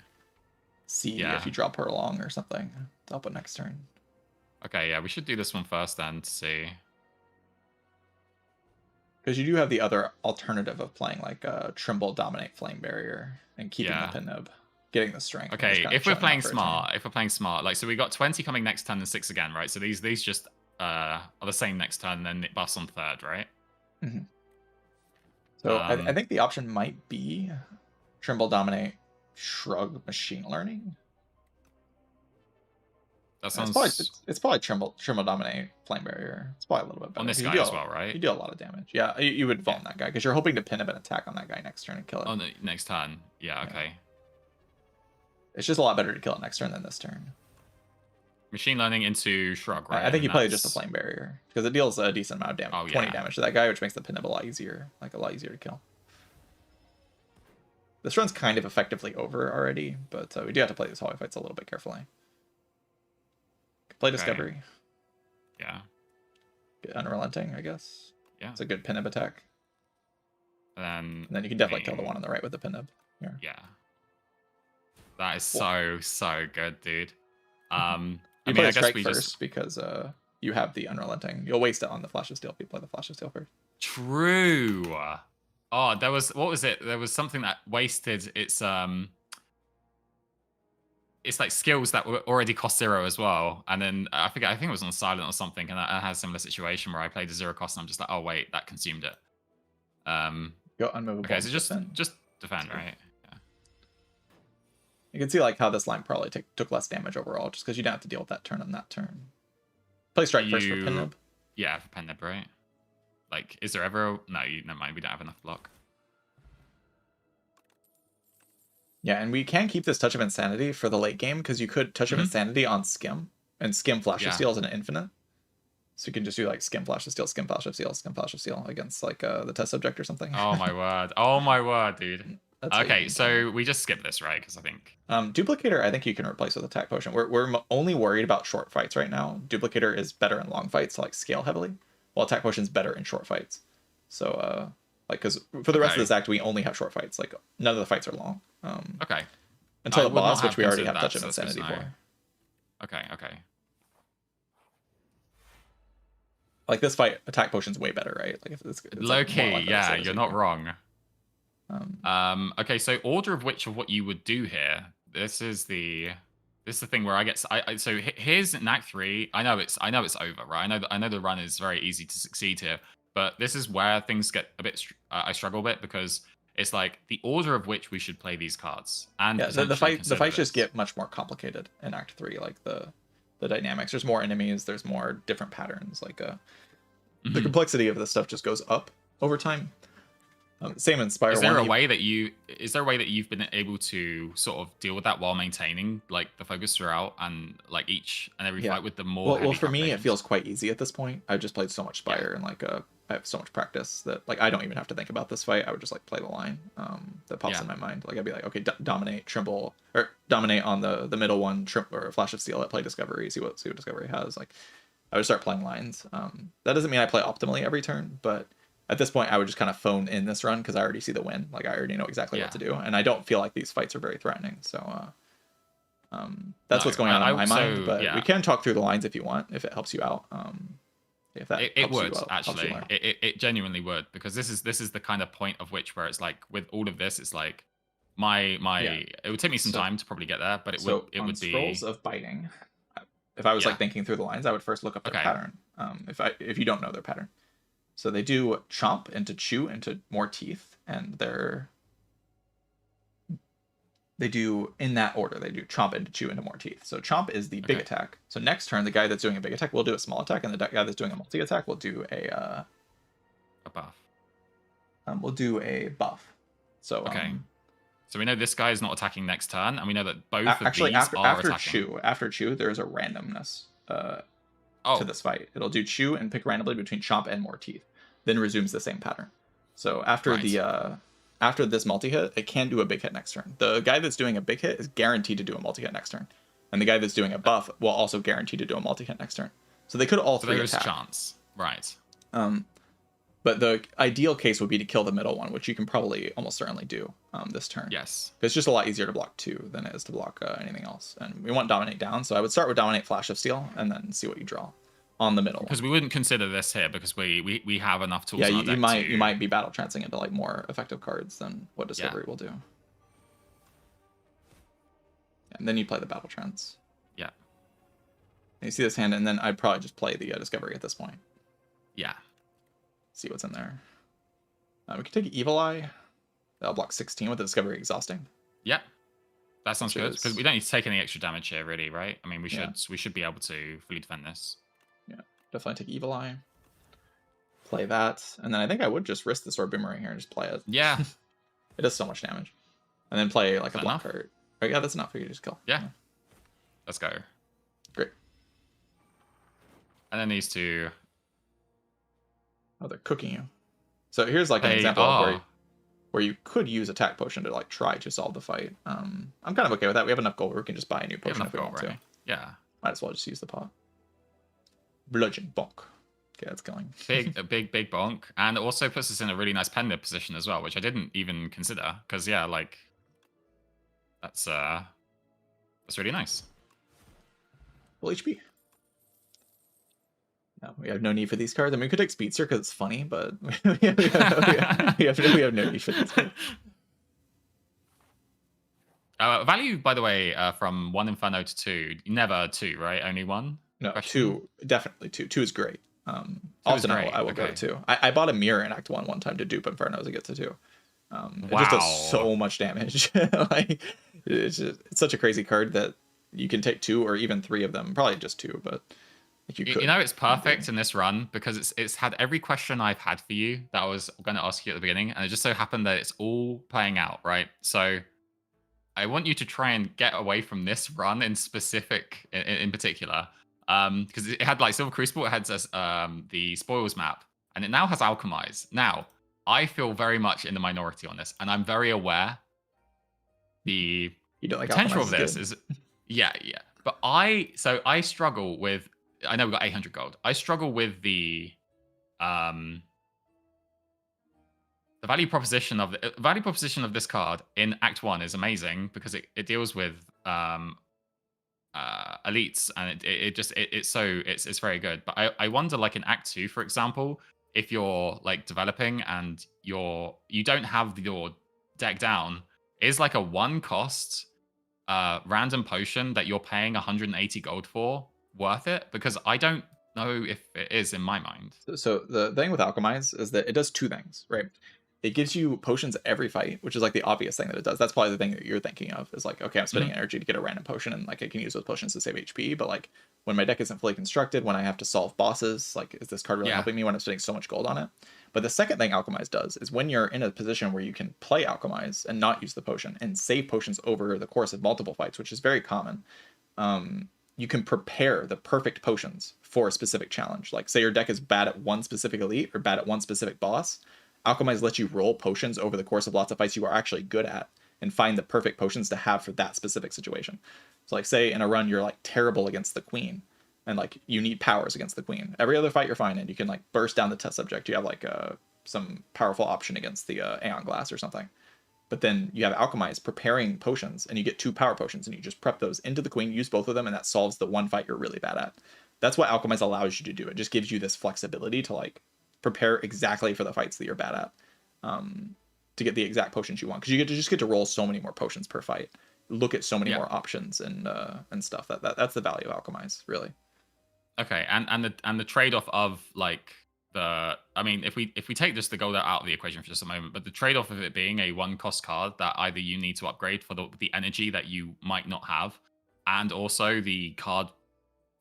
See if you draw Prolong or something to help it next turn. Okay, yeah, we should do this one first then to see. Because you do have the other alternative of playing like Trimble, Dominate, Flame Barrier, and keeping the pin nib. Getting the strength. Okay, if we're playing smart, like so we got 20 coming next turn and 6 again, right? So these just are the same next turn, and then it buffs on third, right? Mm-hmm. So I think the option might be Trimble, Dominate, Shrug, Machine Learning. That sounds. It's probably Trimble, Dominate, Flame Barrier. It's probably a little bit better. On this guy as well, right? You do a lot of damage. Yeah, you would fall on that guy because you're hoping to pin up an attack on that guy next turn and kill it. On the next turn, yeah. Okay. It's just a lot better to kill it next turn than this turn. Machine Learning into Shrug, right? I think you play just the Flame Barrier because it deals a decent amount of damage, Oh, 20 damage to that guy, which makes the pin up a lot easier to kill. This run's kind of effectively over already, but we do have to play these hallway fights a little bit carefully. Play Discovery. Yeah. Get Unrelenting, I guess. Yeah. It's a good pin up attack. And then you can definitely kill the one on the right with the pin up. Here. Yeah. That is so good, dude. You play Strike first because you have the Unrelenting. You'll waste it on the Flash of Steel if you play the Flash of Steel first. True. Oh, there was what was it? There was something that wasted its like skills that were already cost 0 as well. And then I think it was on Silent or something, and I had a similar situation where I played a 0 cost and I'm just like, oh wait, that consumed it. Go unmovable. Okay, so just defend, right? You can see like how this line probably took less damage overall, just because you don't have to deal with that turn on that turn. Play Strike first for pin nib. Yeah, for pin nib, right? Like, is there ever? No, never mind. We don't have enough block. Yeah, and we can keep this Touch of Insanity for the late game because you could Touch of Insanity on Skim, and Skim Flash of Steel is an infinite. So you can just do like Skim Flash of Steel, Skim Flash of Steel, Skim Flash of Steel against like the test subject or something. Oh my word! Oh my word, dude. Okay, so we just skip this, right? Because I think Duplicator, I think you can replace with Attack Potion. We're only worried about short fights right now. Duplicator is better in long fights, so like scale heavily, while Attack Potion's better in short fights. So like because for the rest of this act, we only have short fights. Like none of the fights are long. Okay. Until the boss, which we already have Touch of Insanity for. Okay. Like this fight, Attack Potion's way better, right? Like it's low key, like yeah, you're not wrong. Okay, so order of which of what you would do here. This is the thing where I get so here's in Act 3. I know it's over, right? I know the run is very easy to succeed here, but this is where things get a bit I struggle a bit because it's like the order of which we should play these cards and Yeah, potentially the consider fights just this. get much more complicated in Act 3. Like the dynamics. There's more enemies. There's more different patterns. Like the Mhm. complexity of this stuff just goes up over time. Same in Spire Is there 1. a way that you've been able to sort of deal with that while maintaining like the focus throughout and like each and every Yeah. fight with the more Well, heavy for me, it feels calculations? quite easy at this point. I've just played so much Yeah. Spire and like I have so much practice that like I don't even have to think about this fight. I would just like play the line that pops Yeah. in my mind. Like I'd be like, okay, dominate, trimble, or dominate on the middle one, or flash of steel at play discovery. See what discovery has. Like I would start playing lines. That doesn't mean I play optimally every turn, but at this point, I would just kind of phone in this run because I already see the win. Like I already know exactly what Yeah. to do, and I don't feel like these fights are very threatening. So No. that's what's going on in my mind. So But we yeah. can talk through the lines if you want, if it helps you out. If that It would helps you actually. learn. It genuinely would because this is the kind of point of which where it's like with all of this, it's like my Yeah. it would take me some So time to probably get there, but so it on would scrolls be of biting, if I was like yeah. thinking through the lines, I would first look up their Okay. pattern. If you don't know their pattern, so they do chomp into chew into more teeth, and they do in that order. They do chomp into chew into more teeth. So chomp is the big Okay. attack. So next turn, the guy that's doing a big attack will do a small attack, and the guy that's doing a multi attack A buff. will do a buff. So Okay. So we know this guy is not attacking next turn, and we know that both of actually these are attacking. after chew, there is a randomness to Oh, this fight. It'll do chew and pick randomly between chomp and more teeth, then resumes the same pattern. So right. after this multi hit, it can do a big hit next turn. The guy that's doing a big hit is guaranteed to do a multi hit next turn, and the guy that's doing a buff will also guarantee to do a multi hit next turn. So they could all So three there is a attack. chance. Right. Um, but the ideal case would be to kill the middle one, which you can probably almost certainly do this turn. Yes. It's just a lot easier to block two than it is to block anything else. And we want dominate down, so I would start with dominate flash of steel and then see what you draw on the middle. Because we wouldn't consider this here because we have enough tools Yeah, in our deck you might be battle trancing into like more effective cards than what discovery will do. And then you play the battle trance. Yeah. And you see this hand, and then I'd probably just play the discovery at this point. Yeah. See what's in there. We could take Evil Eye. That'll block 16 with the discovery exhausting. Yep. That sounds Which good is- because we don't need to take any extra damage here, really, right? I mean, Yeah. we should be able to fully defend this. Yeah, definitely take Evil Eye. Play that, and then I think I would just risk the Sword Boomerang here and just play it. Yeah. It does so much damage. And then play like Fair a block enough. card. Oh, yeah, that's enough for you to just kill. Yeah. Let's go. Great. And then these two. Oh, they're cooking you. So here's like an They example of are. where you could use attack potion to like try to solve the fight. I'm kind of okay with that. We have enough gold where we can just buy a new We have potion enough if we gold, want right? to. Yeah. Might as well just use the pot. Bludgeon bonk. Okay, that's going. A big bonk. And it also puts us in a really nice pendant position as well, which I didn't even consider. Because yeah, like that's really nice. Full HP. No, we have no need for these cards. I mean, we could take Speedster because it's funny, but we have no need for these cards. Value, by the way, from 1 Inferno to 2, never 2, right? Only 1? No, Question? 2, definitely 2. 2 is great. is Often great, I will go okay. to 2. I bought a mirror in Act 1 one time to dupe Inferno to get to 2. It just does so much damage. Like, it's such a crazy card that you can take 2 or even 3 of them. Probably just 2, but if you could. You know, it's perfect in this run because it's had every question I've had for you that I was going to ask you at the beginning, and it just so happened that it's all playing out, right? So I want you to try and get away from this run in particular, because it had like Silver Crucible, it had the spoils map, and it now has Alchemize. Now, I feel very much in the minority on this, and I'm very aware the You don't like potential of Alchemize this good. is yeah. But I struggle with, I know we got 800 gold. I struggle with the value proposition of this card in Act 1 is amazing because it deals with elites, and it's very good. But I wonder, like in Act 2, for example, if you're like developing and you don't have your deck down, is like a 1-cost random potion that you're paying 180 gold for worth it? Because I don't know if it is in my mind. So the thing with Alchemize is that it does two things, right? It gives you potions every fight, which is like the obvious thing that it does. That's probably the thing that you're thinking of is like, okay, I'm spending Mhm. energy to get a random potion, and like I can use those potions to save HP. But like when my deck isn't fully constructed, when I have to solve bosses, like is this card really Yeah. helping me when I'm spending so much gold on it? But the second thing Alchemize does is when you're in a position where you can play Alchemize and not use the potion and save potions over the course of multiple fights, which is very common. You can prepare the perfect potions for a specific challenge. Like say your deck is bad at one specific elite or bad at one specific boss. Alchemize lets you roll potions over the course of lots of fights you are actually good at and find the perfect potions to have for that specific situation. So like say in a run you're like terrible against the queen and like you need powers against the queen. Every other fight you're fine in, you can like burst down the test subject. You have like some powerful option against the Aeon Glass or something. But then you have Alchemize preparing potions, and you get 2 power potions, and you just prep those into the queen, use both of them, and that solves the one fight you're really bad at. That's what Alchemize allows you to do. It just gives you this flexibility to like prepare exactly for the fights that you're bad at, to get the exact potions you want. Because you get to roll so many more potions per fight, look at so many more options and stuff. That's the value of Alchemize, really. Okay, and the trade off of like I mean, if we take just the gold out of the equation for just a moment, but the trade off of it being a 1-cost card that either you need to upgrade for the energy that you might not have, and also the card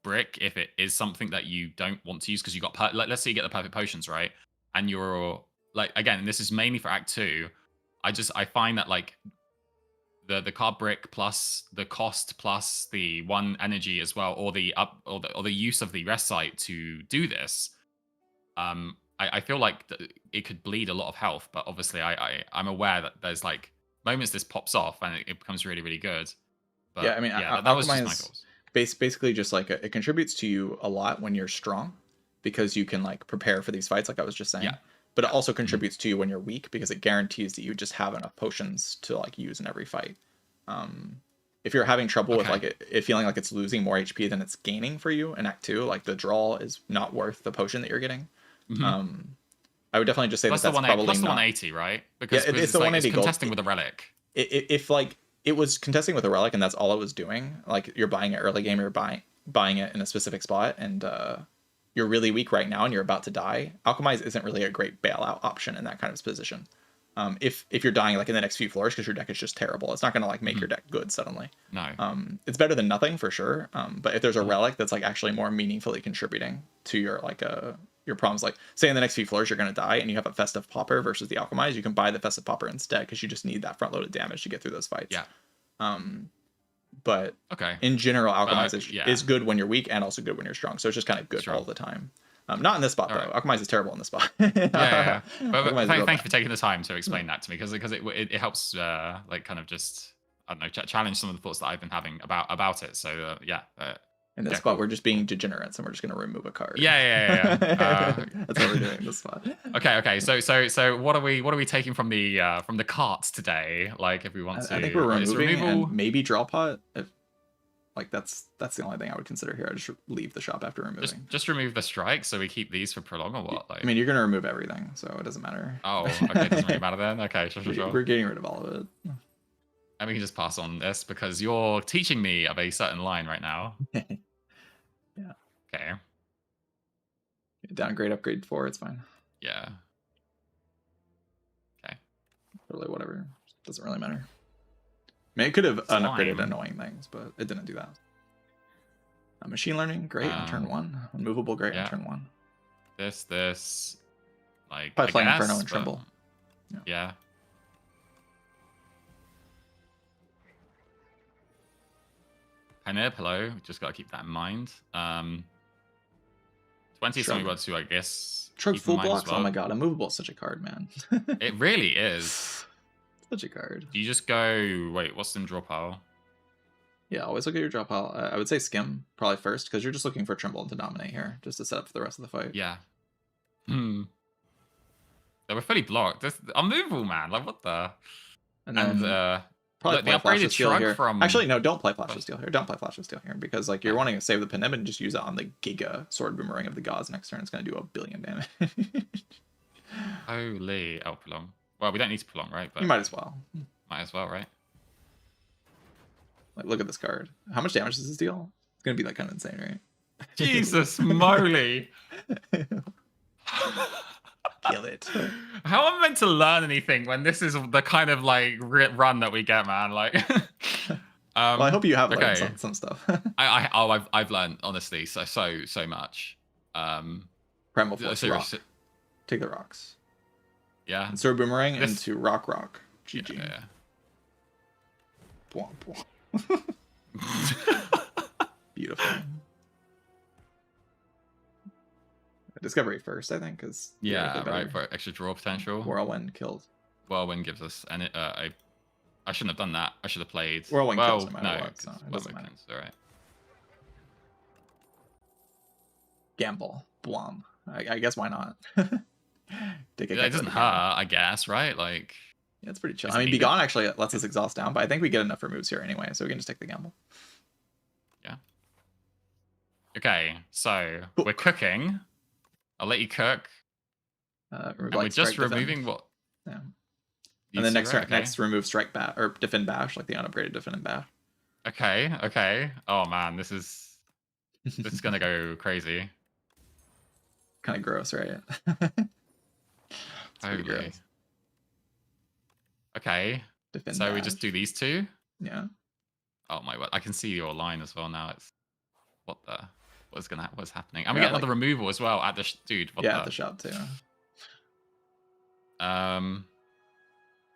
brick if it is something that you don't want to use because you got like, let's say you get the perfect potions, right, and you're like, again, this is mainly for Act 2. I find that like the card brick plus the cost plus the 1 energy as well, or the up or the use of the rest site to do this, I feel like it could bleed a lot of health. But obviously I'm aware that there's like moments this pops off and it becomes really, really good. Yeah, But I mean, yeah, that was just my Alchemize goals. basically just like it contributes to you a lot when you're strong because you can like prepare for these fights, like I was just saying. Yeah. But it Yeah. also contributes to you when you're weak because it guarantees that you just have enough potions to like use in every fight. If you're having trouble with Okay. like it feeling like it's losing more HP than it's gaining for you in Act 2, like the draw is not worth the potion that you're getting. Mhm. I would definitely just say Plus that the that's probably plus the not. 180, right? Yeah, Because it's it's the like it's 180 gold. contesting with a relic. If like it was contesting with a relic and that's all it was doing, like you're buying it early game, you're buying it in a specific spot, and you're really weak right now and you're about to die, Alchemize isn't really a great bailout option in that kind of position. If you're dying like in the next few floors because your deck is just terrible, it's not going to like make your deck good suddenly. No. It's better than nothing for sure. But if there's a relic that's like actually more meaningfully contributing to your like your problems, like say in the next few floors you're going to die and you have a festive popper versus the Alchemize, you can buy the festive popper instead because you just need that front loaded damage to get through those fights. Yeah. But Okay. in general, Alchemize is Yeah. good when you're weak and also good when you're strong. So it's just kind of good Sure. all the time. Not in this spot, All though. right. Alchemize is terrible in this spot. Yeah. But Alchemize is thank real you bad. for taking the time to explain that to me because it helps like kind of just, I don't know, challenge some of the thoughts that I've been having about it. So yeah. In this Yeah, spot, cool. we're just being degenerates and we're just going to remove a card. Yeah. That's what we're doing in this spot. Okay. So what are we taking from the carts today? Like, if we want to, I think we're is removing removal. and maybe draw pot. If like that's the only thing I would consider here. I just leave the shop after removing. Just remove the strike, so we keep these for prolong or what? Like, I mean, you're going to remove everything, so it doesn't matter. oh, okay, doesn't really matter then. Okay, sure. We're getting rid of all of it. And we can just pass on this because you're teaching me of a certain line right now. Yeah. Okay. Downgrade, upgrade 4, it's fine. Yeah. Okay. Really, whatever. Doesn't really matter. I mean, it could have unupgraded annoying things, but it didn't do that. Machine learning, great on turn 1. Unmovable, great on turn 1. This, like, probably playing Inferno and but, Tremble. Yeah. Penib, hello. Just gotta keep that in mind. 20 is something we got to, I guess. Shrug keep in full mind as blocks. well. Oh my god, Immovable is such a card, man. It really is. Such a card. Do you just go, wait, what's in draw pile? Yeah, always look at your draw pile. I would say Skim probably first because you're just looking for Tremble to dominate here, just to set up for the rest of the fight. Yeah. They were fully blocked. This unmovable, man. Like, what the? And then probably the upgraded shrug here. from. Actually, no, don't play Flash of Steel here. Don't play Flash of Steel here because like you're wanting to save the Penib and just use it on the Giga Sword Boomerang of the Gods next turn. It's going to do 1 billion damage. Holy, prolong. Well, we don't need to prolong, right? You But might as well. might as well, right? Like, look at this card. How much damage does this deal? It's gonna be like kind of insane, right? Jesus moly! Kill it. How am I meant to learn anything when this is the kind of like run that we get, man? Like, Well, I hope you have learned okay. some stuff. I've learned honestly so much. Primal Force rock. Seriously, Take the rocks. yeah. And throw boomerang This- into rock. GG. Yeah. Bwomp, bwomp. Beautiful. Discovery first, I think, because Yeah, right, for extra draw potential. Whirlwind killed. Whirlwind gives us, and I shouldn't have done that. I should have played. Whirlwind well, kills no matter no, what, so it doesn't matter. All right. Gamble. Blom. I guess why not? Take a It doesn't hurt, I guess, right? Like, yeah, it's pretty chill. It's I mean, needed. Begone actually lets us exhaust down, but I think we get enough removes here anyway, so we can just take the gamble. yeah. Okay, so Cool. we're cooking. I'll let you cook. And we're just removing what? Yeah. You And then see, next right? turn, next remove strike bash or defend bash, like the unupgraded defend and bash. Okay. Oh man, this is gonna go crazy. Kind of gross, right? It's pretty Totally. gross. Okay, Defend so we bash. just do these two. Yeah. Oh my word, I can see your line as well now. It's what's happening? And we Yeah, get another removal as well at the dude. What Yeah, the? at the shop too.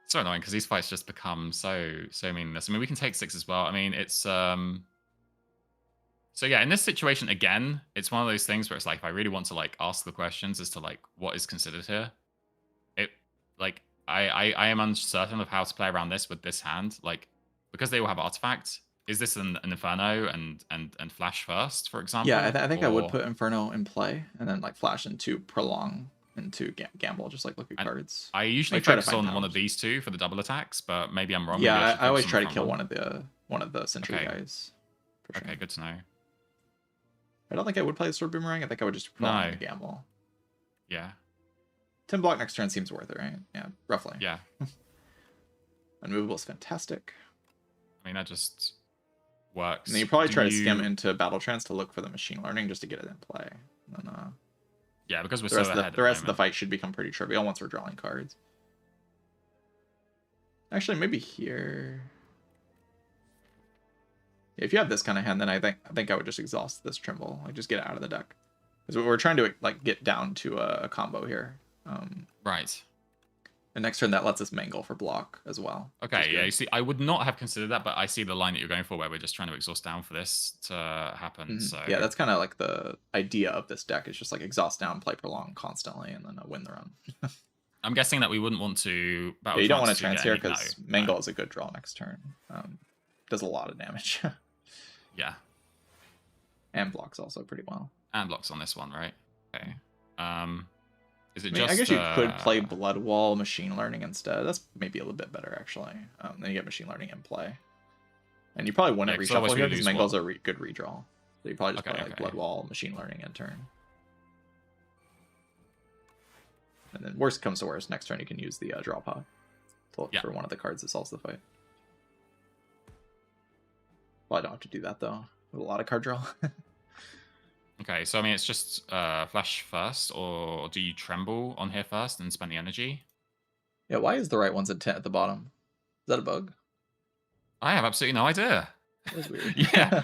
So annoying because these fights just become so meaningless. I mean, we can take 6 as well. I mean, it's so yeah, in this situation again, it's one of those things where it's like if I really want to like ask the questions as to like what is considered here, it like I am uncertain of how to play around this with this hand, like because they all have artifacts. Is this an Inferno and flash first, for example? Yeah, I think I would Or- put Inferno in play and then like flash into prolong into gamble, just like look at And cards. I usually Like, try to focus find on one of powers. these two for the double attacks, but maybe I'm wrong. Maybe Yeah, should I always focus try on to the kill front one of the sentry Okay. guys. For Okay, sure. good to know. I don't think I would play the sword boomerang. I think I would just prolong No. the gamble. Yeah, 10 block next turn seems worth it, right? Yeah, roughly. yeah. Unmovable is fantastic. I mean, that just works. And then you probably Do try to skim into battle trance to look for the machine learning just to get it in play. And then Yeah, because we're the rest, so of the, ahead. the rest of the moment. fight should become pretty trivial once we're drawing cards. Actually, maybe here. If you have this kind of hand, then I think I would just exhaust this Trimble, like just get it out of the deck, because we're trying to like get down to a combo here. Right. And next turn that lets us mangle for block as well. which is Okay, yeah, good. you see, I would not have considered that, but I see the line that you're going for where we're just trying to exhaust down for this to happen. Mhm. So Yeah, that's kind of like the idea of this deck. Is just like exhaust down, play prolong constantly, and then win the run. I'm guessing that we wouldn't want to battle. Yeah, you don't want to trance trance here get any- because no, mangle no. is a good draw next turn. Does a lot of damage. Yeah, And blocks also pretty well. and blocks on this one, right? Okay. Is it I mean, just? I guess you could play Blood Wall Machine Learning instead. That's maybe a little bit better actually. Then you get Machine Learning in play, and you probably wouldn't 'cause otherwise reshuffle we here because lose Mangle's what? a good redraw. So you probably just Okay, play like okay. Blood Wall Machine Learning in turn. And then worst comes to worst, next turn you can use the draw pod to look Yeah. for one of the cards that solves the fight. Well, I don't have to do that though. With a lot of card draw. Okay, so I mean, it's just flash first, or do you tremble on here first and spend the energy? Yeah, why is the right one's intent at the bottom? Is that a bug? I have absolutely no idea. That was weird. Yeah,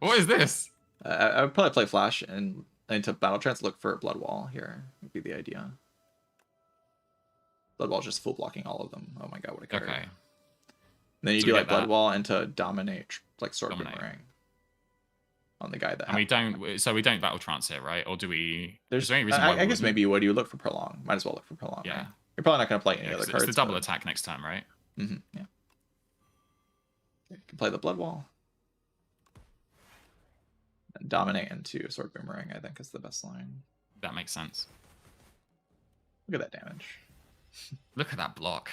what is this? I would probably play Flash and into Battle Trance, look for Blood Wall here, would be the idea. Blood Wall's just full blocking all of them. Oh my god, what a card. Okay, And then you So do we like get Blood that. Wall into Dominate, like Sword Dominate. Boomerang. On the guy that and we don't. So we don't battle trance here, right? Or do we? There's, is there any reason why I we guess wouldn't? maybe you would. You look for Prolong. Might as well look for Prolong. Yeah. Right? You're probably not going to play any Yeah, other 'cause cards. it's the double but- attack next turn, right? Mhm, yeah. You can play the Blood Wall. And Dominate into Sword Boomerang, I think, is the best line. That makes sense. Look at that damage. Look at that block.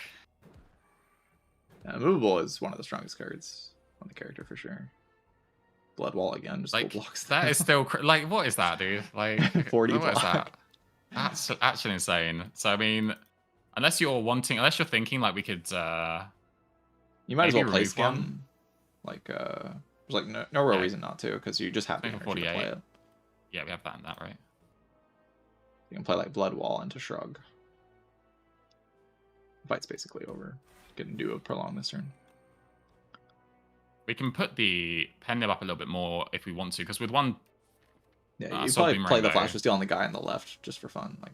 Movable is one of the strongest cards on the character for sure. Blood Wall again, just Like full blocks. that is still like what is that, dude? Like 40 what is block. that? That's actually insane. So I mean, Unless unless you're thinking like we could You might as maybe well play remove one. Skim. Like, there's like no real Yeah, reason not to, because you just have the something for energy to play 48. it. Yeah, we have that and that, right? You can play like Blood Wall into Shrug. Fight's basically over. Can do a prolong this turn. We can put the pen nib up a little bit more if we want to, because with one Yeah, you Soul probably Beam play the Rainbow, Flash Steal on the guy on the left just for fun, like,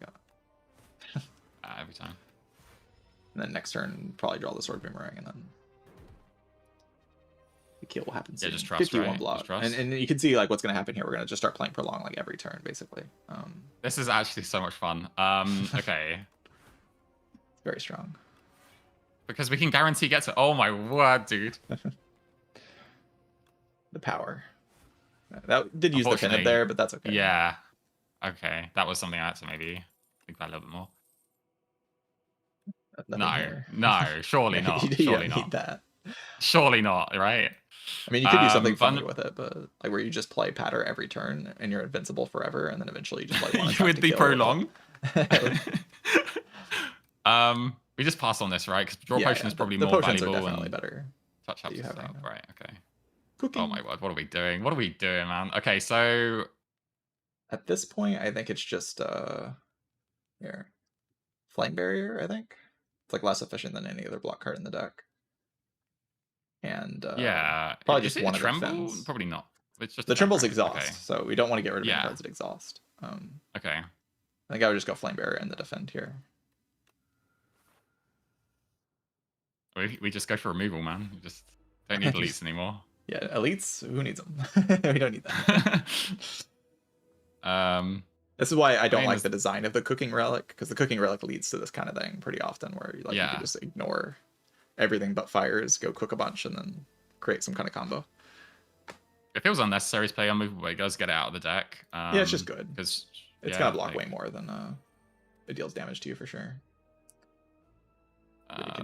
every time. and then next turn probably draw the Sword Boomerang, and then the kill will happen soon. Yeah, just trust, 51 right? block, Just trust. and you can see like what's gonna happen here. We're gonna just start playing prolong like every turn, basically. This is actually so much fun. Okay. Very strong. Because we can guarantee get to. Oh my word, dude. The power. That did use the pin up there, but that's okay. Yeah. Okay, that was something I had to maybe think about a little bit more. No, surely not. You Surely don't not. need that. Surely not, right? I mean, you could do something funny with it, but like where you just play Patter every turn and you're invincible forever, and then eventually you just like want to with the prolong. It. We just pass on this, right? Because draw potion is probably more potions valuable. Are definitely better. Touch up stuff. Right. Okay. Cooking. Oh my god, what are we doing? What are we doing, man? Okay, so at this point, I think it's just here, Flame Barrier. I think it's like less efficient than any other block card in the deck. And yeah, probably just one of the tremble. Probably not. It's just the tremble's exhaust, okay. so we don't want to get rid of any cards at exhaust. Okay. I think I would just go Flame Barrier and the defend here. We just go for removal, man. We just don't need elites anymore. Yeah, elites. Who needs them? We don't need that. This is why I don't like the design of the cooking relic, because the cooking relic leads to this kind of thing pretty often, where like you can just ignore everything but fires, go cook a bunch, and then create some kind of combo. It feels unnecessary to play unmovable, but it does get it out of the deck. Yeah, it's just good because it's gonna block way more than it deals damage to you for sure.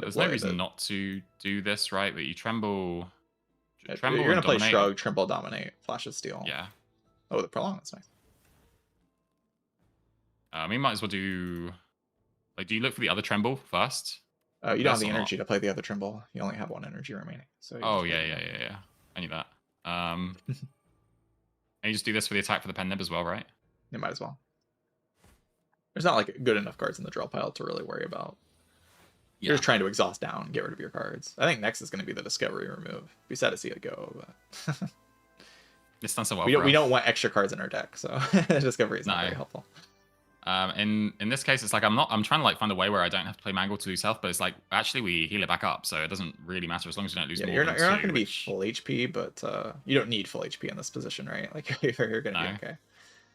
There's no reason not to do this, right? But you tremble. You're gonna play Shrug, Trample, Dominate, Flash of Steel. Yeah. Oh, the prolong. That's nice. We might as well do. Like, do you look for the other tremble first? You don't have the energy to play the other tremble. You only have one energy remaining. So. Oh yeah. I knew that. And you just do this for the attack for the pen nib as well, right? You might as well. There's not like good enough cards in the draw pile to really worry about. Yeah. You're just trying to exhaust down, get rid of your cards. I think next is going to be the discovery remove. We sad to see it go, but it's done so well. We don't want extra cards in our deck, so discovery is not very helpful. In this case, it's like I'm trying to like find a way where I don't have to play Mangle to lose health, but it's like actually we heal it back up, so it doesn't really matter as long as you don't lose more. You're not going to be full HP, but you don't need full HP in this position, right? Like you're going to be okay.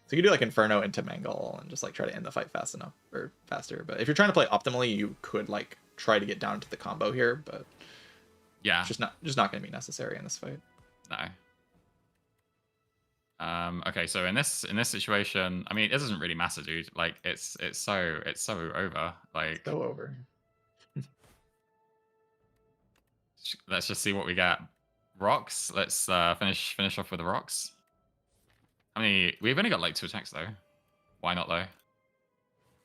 So you can do like Inferno into Mangle and just like try to end the fight fast enough or faster. But if you're trying to play optimally, you could like try to get down to the combo here, but yeah, it's just not going to be necessary in this fight. No. Okay, so in this situation, I mean, it doesn't really matter, dude. Like, it's so over. Like, so over. Let's just see what we get. Rocks. Let's finish off with the rocks. I mean, we've only got like 2 attacks though. Why not though?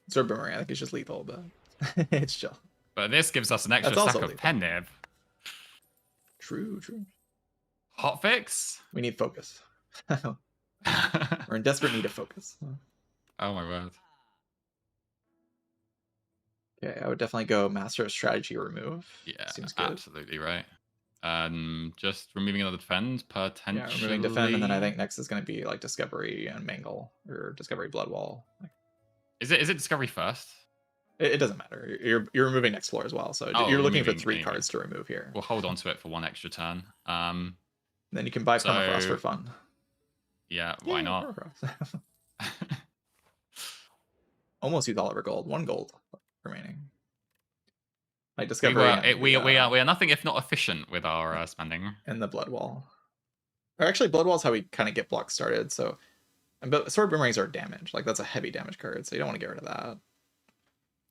Sword Boomerang, I think it's just lethal, but it's chill. But this gives us an extra stack of pen nib. True. Hotfix. We need focus. We're in desperate need of focus. Oh my word. Okay, I would definitely go Master of Strategy remove. Yeah, seems good. Absolutely right. Just removing another defend potentially. Yeah, removing defend, and then I think next is going to be like Discovery and Mangle or Discovery Blood Wall. Is it Discovery first? It doesn't matter. You're removing next floor as well, so you're looking for 3 cards to remove here. We'll hold on to it for 1 extra turn. Then you can buy Permafrost for fun. Yeah, why not? Almost use all of our gold. 1 gold remaining. Like Discovery. We are nothing if not efficient with our spending. And the Blood Wall. Or actually, Blood Wall is how we kind of get blocks started. So, but Sword Boomerangs are damage. Like that's a heavy damage card, so you don't want to get rid of that.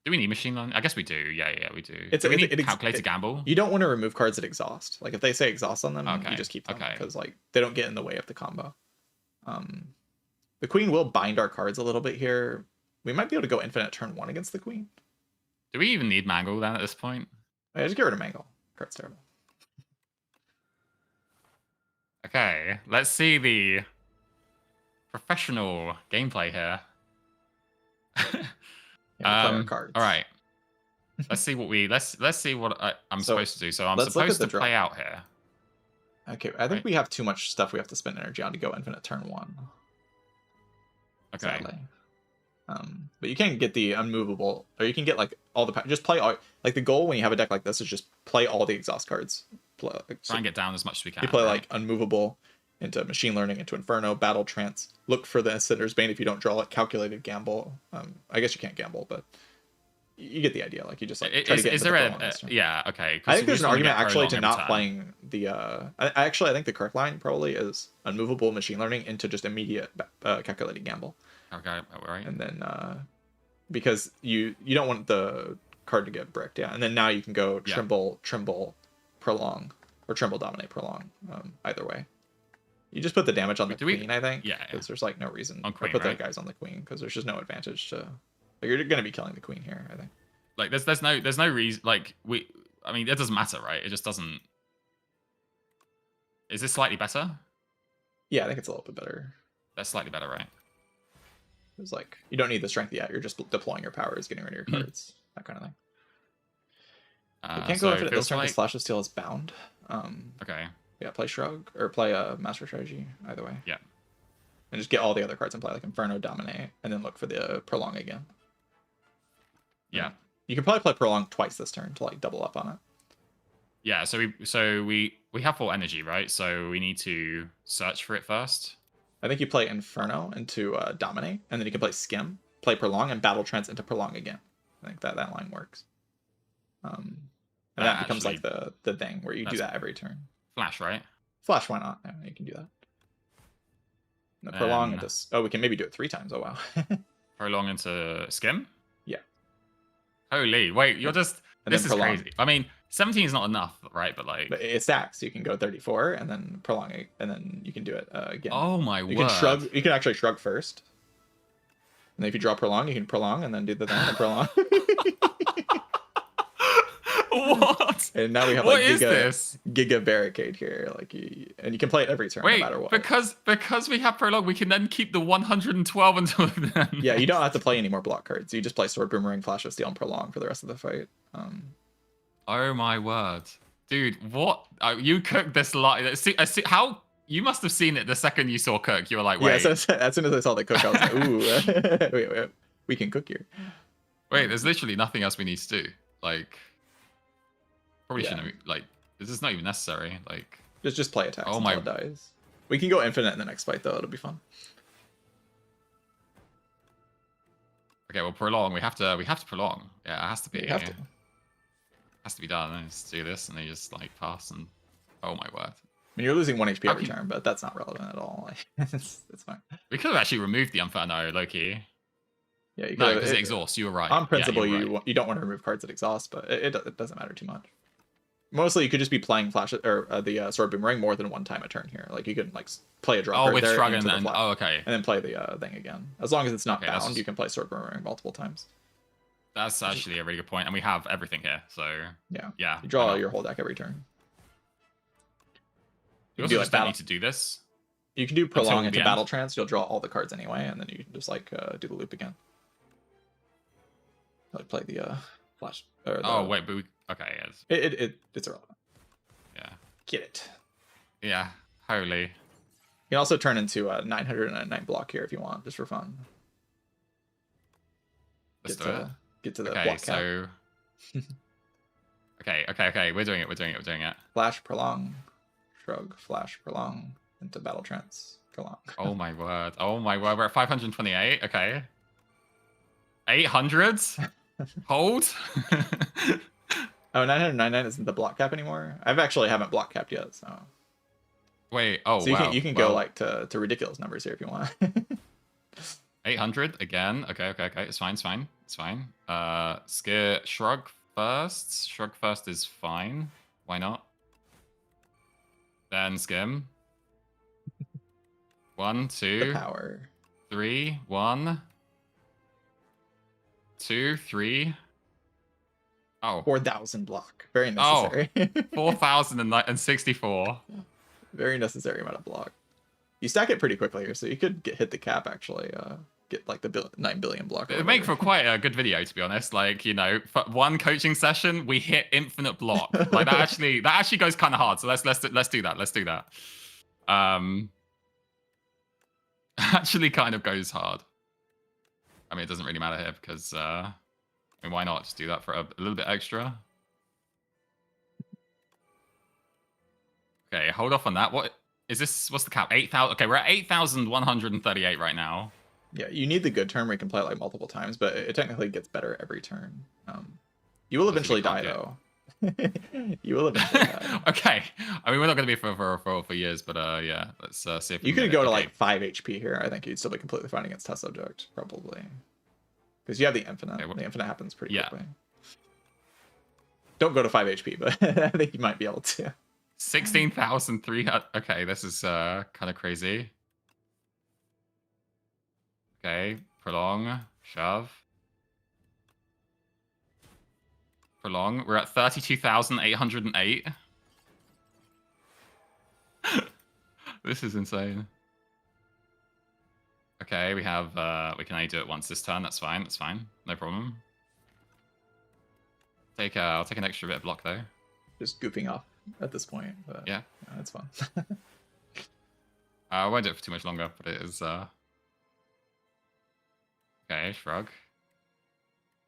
Do we need Machine Learning? I guess we do. Yeah, we do. Do we need Calculated Gamble? You don't want to remove cards at exhaust. Like if they say exhaust on them, you just keep them because like they don't get in the way of the combo. The Queen will bind our cards a little bit here. We might be able to go infinite turn 1 against the Queen. Do we even need Mangle then at this point? Yeah, just get rid of Mangle. Card's terrible. Okay, let's see the professional gameplay here. Yeah, we'll play our cards. All right. Let's see what let's see what I'm So, supposed to do. So I'm let's look at supposed the to draw. play out here. Okay, I think Right. we have too much stuff we have to spend energy on to go infinite turn 1. Okay. Sadly. But you can get the unmovable, or you can get like all the just play all, like the goal when you have a deck like this is just play all the exhaust cards. Try and get down as much as we can. You play right? like unmovable into machine learning, into inferno, battle trance. Look for the Incinerator's Bane if you don't draw it. Calculated gamble. I guess you can't gamble, but you get the idea. Like you just like try to get is into there the a yeah, okay. I think there's an argument actually to not turn. playing the I think the correct line probably is unmovable machine learning into just immediate calculated gamble. Okay, right. And then because you don't want the card to get bricked, yeah. And then now you can go tremble, prolong, or tremble, dominate, prolong. Either way, you just put the damage on the queen. I think, yeah, because there's like no reason on queen, to put right? the guys on the queen because there's just no advantage to. Like, you're going to be killing the queen here, I think. Like there's no reason. Like I mean, it doesn't matter, right? It just doesn't. Is this slightly better? Yeah, I think it's a little bit better. That's slightly better, right? It's like you don't need the strength yet. You're just deploying your powers, getting rid of your cards, that kind of thing. You can't go infinite this turn because Flash of Steel is bound. Okay. Yeah, play Shrug or play a Master Strategy. Either way. Yeah. And just get all the other cards in play, like Inferno, Dominate, and then look for the Prolong again. Yeah. You can probably play Prolong twice this turn to like double up on it. Yeah. So we have full energy, right? So we need to search for it first. I think you play Inferno into Dominate, and then you can play Skim, play Prolong, and Battle Trance into Prolong again. I think that line works. And that becomes like the thing where you do that every turn. Flash, right? Flash, why not? Yeah, you can do that. And the Prolong into... Oh, we can maybe do it 3 times. Oh, wow. Prolong into Skim? Yeah. Holy, wait, you're just... And this is crazy. I mean, 17 is not enough, right? But like... But it stacks. You can go 34 and then Prolong it, and then you can do it again. Oh my word. You can shrug. You can actually shrug first. And then if you draw Prolong, you can Prolong and then do the thing and Prolong. What? And now we have what like is this? Giga Barricade here, like and you can play it every turn, no matter what. because we have Prolong, we can then keep the 112 until then. Yeah, you don't have to play any more block cards. You just play Sword, Boomerang, Flash of Steel, and Prolong for the rest of the fight. Oh my word, dude! What you cooked this lot? I see how you must have seen it the second you saw Cook. You were like, wait. Yeah, as soon as I saw the Cook, I was like, ooh, wait, we can cook here. Wait, there's literally nothing else we need to do. Like. Probably shouldn't like this is not even necessary. Like just play attacks until it dies. We can go infinite in the next fight though, it'll be fun. Okay, well Prolong. We have to prolong. Yeah, it has to be. You have to. Has to be done. Let's do this and they just like pass and oh my word. I mean you're losing 1 HP every turn, but that's not relevant at all. Like it's fine. We could have actually removed the Inferno, Loki. Yeah, you no, because it exhausts. You were right. On principle, right. you don't want to remove cards that exhaust, but it doesn't matter too much. Mostly, you could just be playing Flash or the Sword Boomerang more than one time a turn here. Like you could like play a draw card with there Shrug into and then okay, and then play the thing again. As long as it's not bound, you can play Sword Boomerang multiple times. That's actually a really good point, and we have everything here. So yeah, you draw your whole deck every turn. You also just don't need to do this. You can do Prolong into Battle Trance. You'll draw all the cards anyway, and then you can just like do the loop again. Like play the Flash. Or oh wait, but okay, yes. It's irrelevant. Yeah. Get it. Yeah. Holy. You can also turn into a 909 block here if you want, just for fun. Let's do it. Get to the block so... okay. We're doing it. Flash, Prolong, Shrug, Flash, Prolong, into Battle Trance, Prolong. Oh my word. We're at 528. Okay. 800? Hold? Oh, 999 isn't the block cap anymore? I haven't block capped yet, so... Wait, oh, so you can go like to ridiculous numbers here if you want. 800 again. Okay. It's fine. Shrug first. Shrug first is fine. Why not? Then Skim. 1, 2. The power. 3. 1, 2, 3. Oh. 4,000 block. Very Oh. necessary. 4,064. Very necessary amount of block. You stack it pretty quickly here, so you could hit the cap actually. Get like the 9 billion block. It'd make for quite a good video, to be honest. Like, you know, for one coaching session, we hit infinite block. Like that actually goes kind of hard. So let's do that. Let's do that. Actually kind of goes hard. I mean, it doesn't really matter here because I mean, why not just do that for a little bit extra? Okay, hold off on that. What is this? What's the cap? 8,000. Okay, we're at 8,138 right now. Yeah, you need the good turn where you can play it like multiple times, but it technically gets better every turn. You will eventually die though. You will eventually die. Okay, I mean we're not going to be for years, but yeah, let's see if we you can could go to okay. like 5 HP here. I think you'd still be completely fine against test subject probably, because you have the infinite. Okay, the infinite happens pretty yeah. quickly. Don't go to 5 HP, but I think you might be able to. 16,300. Okay, this is kind of crazy. Okay, prolong, shove. Prolong. We're at 32,808. This is insane. Okay, we have we can only do it once this turn. That's fine. That's fine. No problem. I'll take an extra bit of block though. Just goofing off at this point, but yeah, that's fun. I won't do it for too much longer, but it is okay, shrug. I'm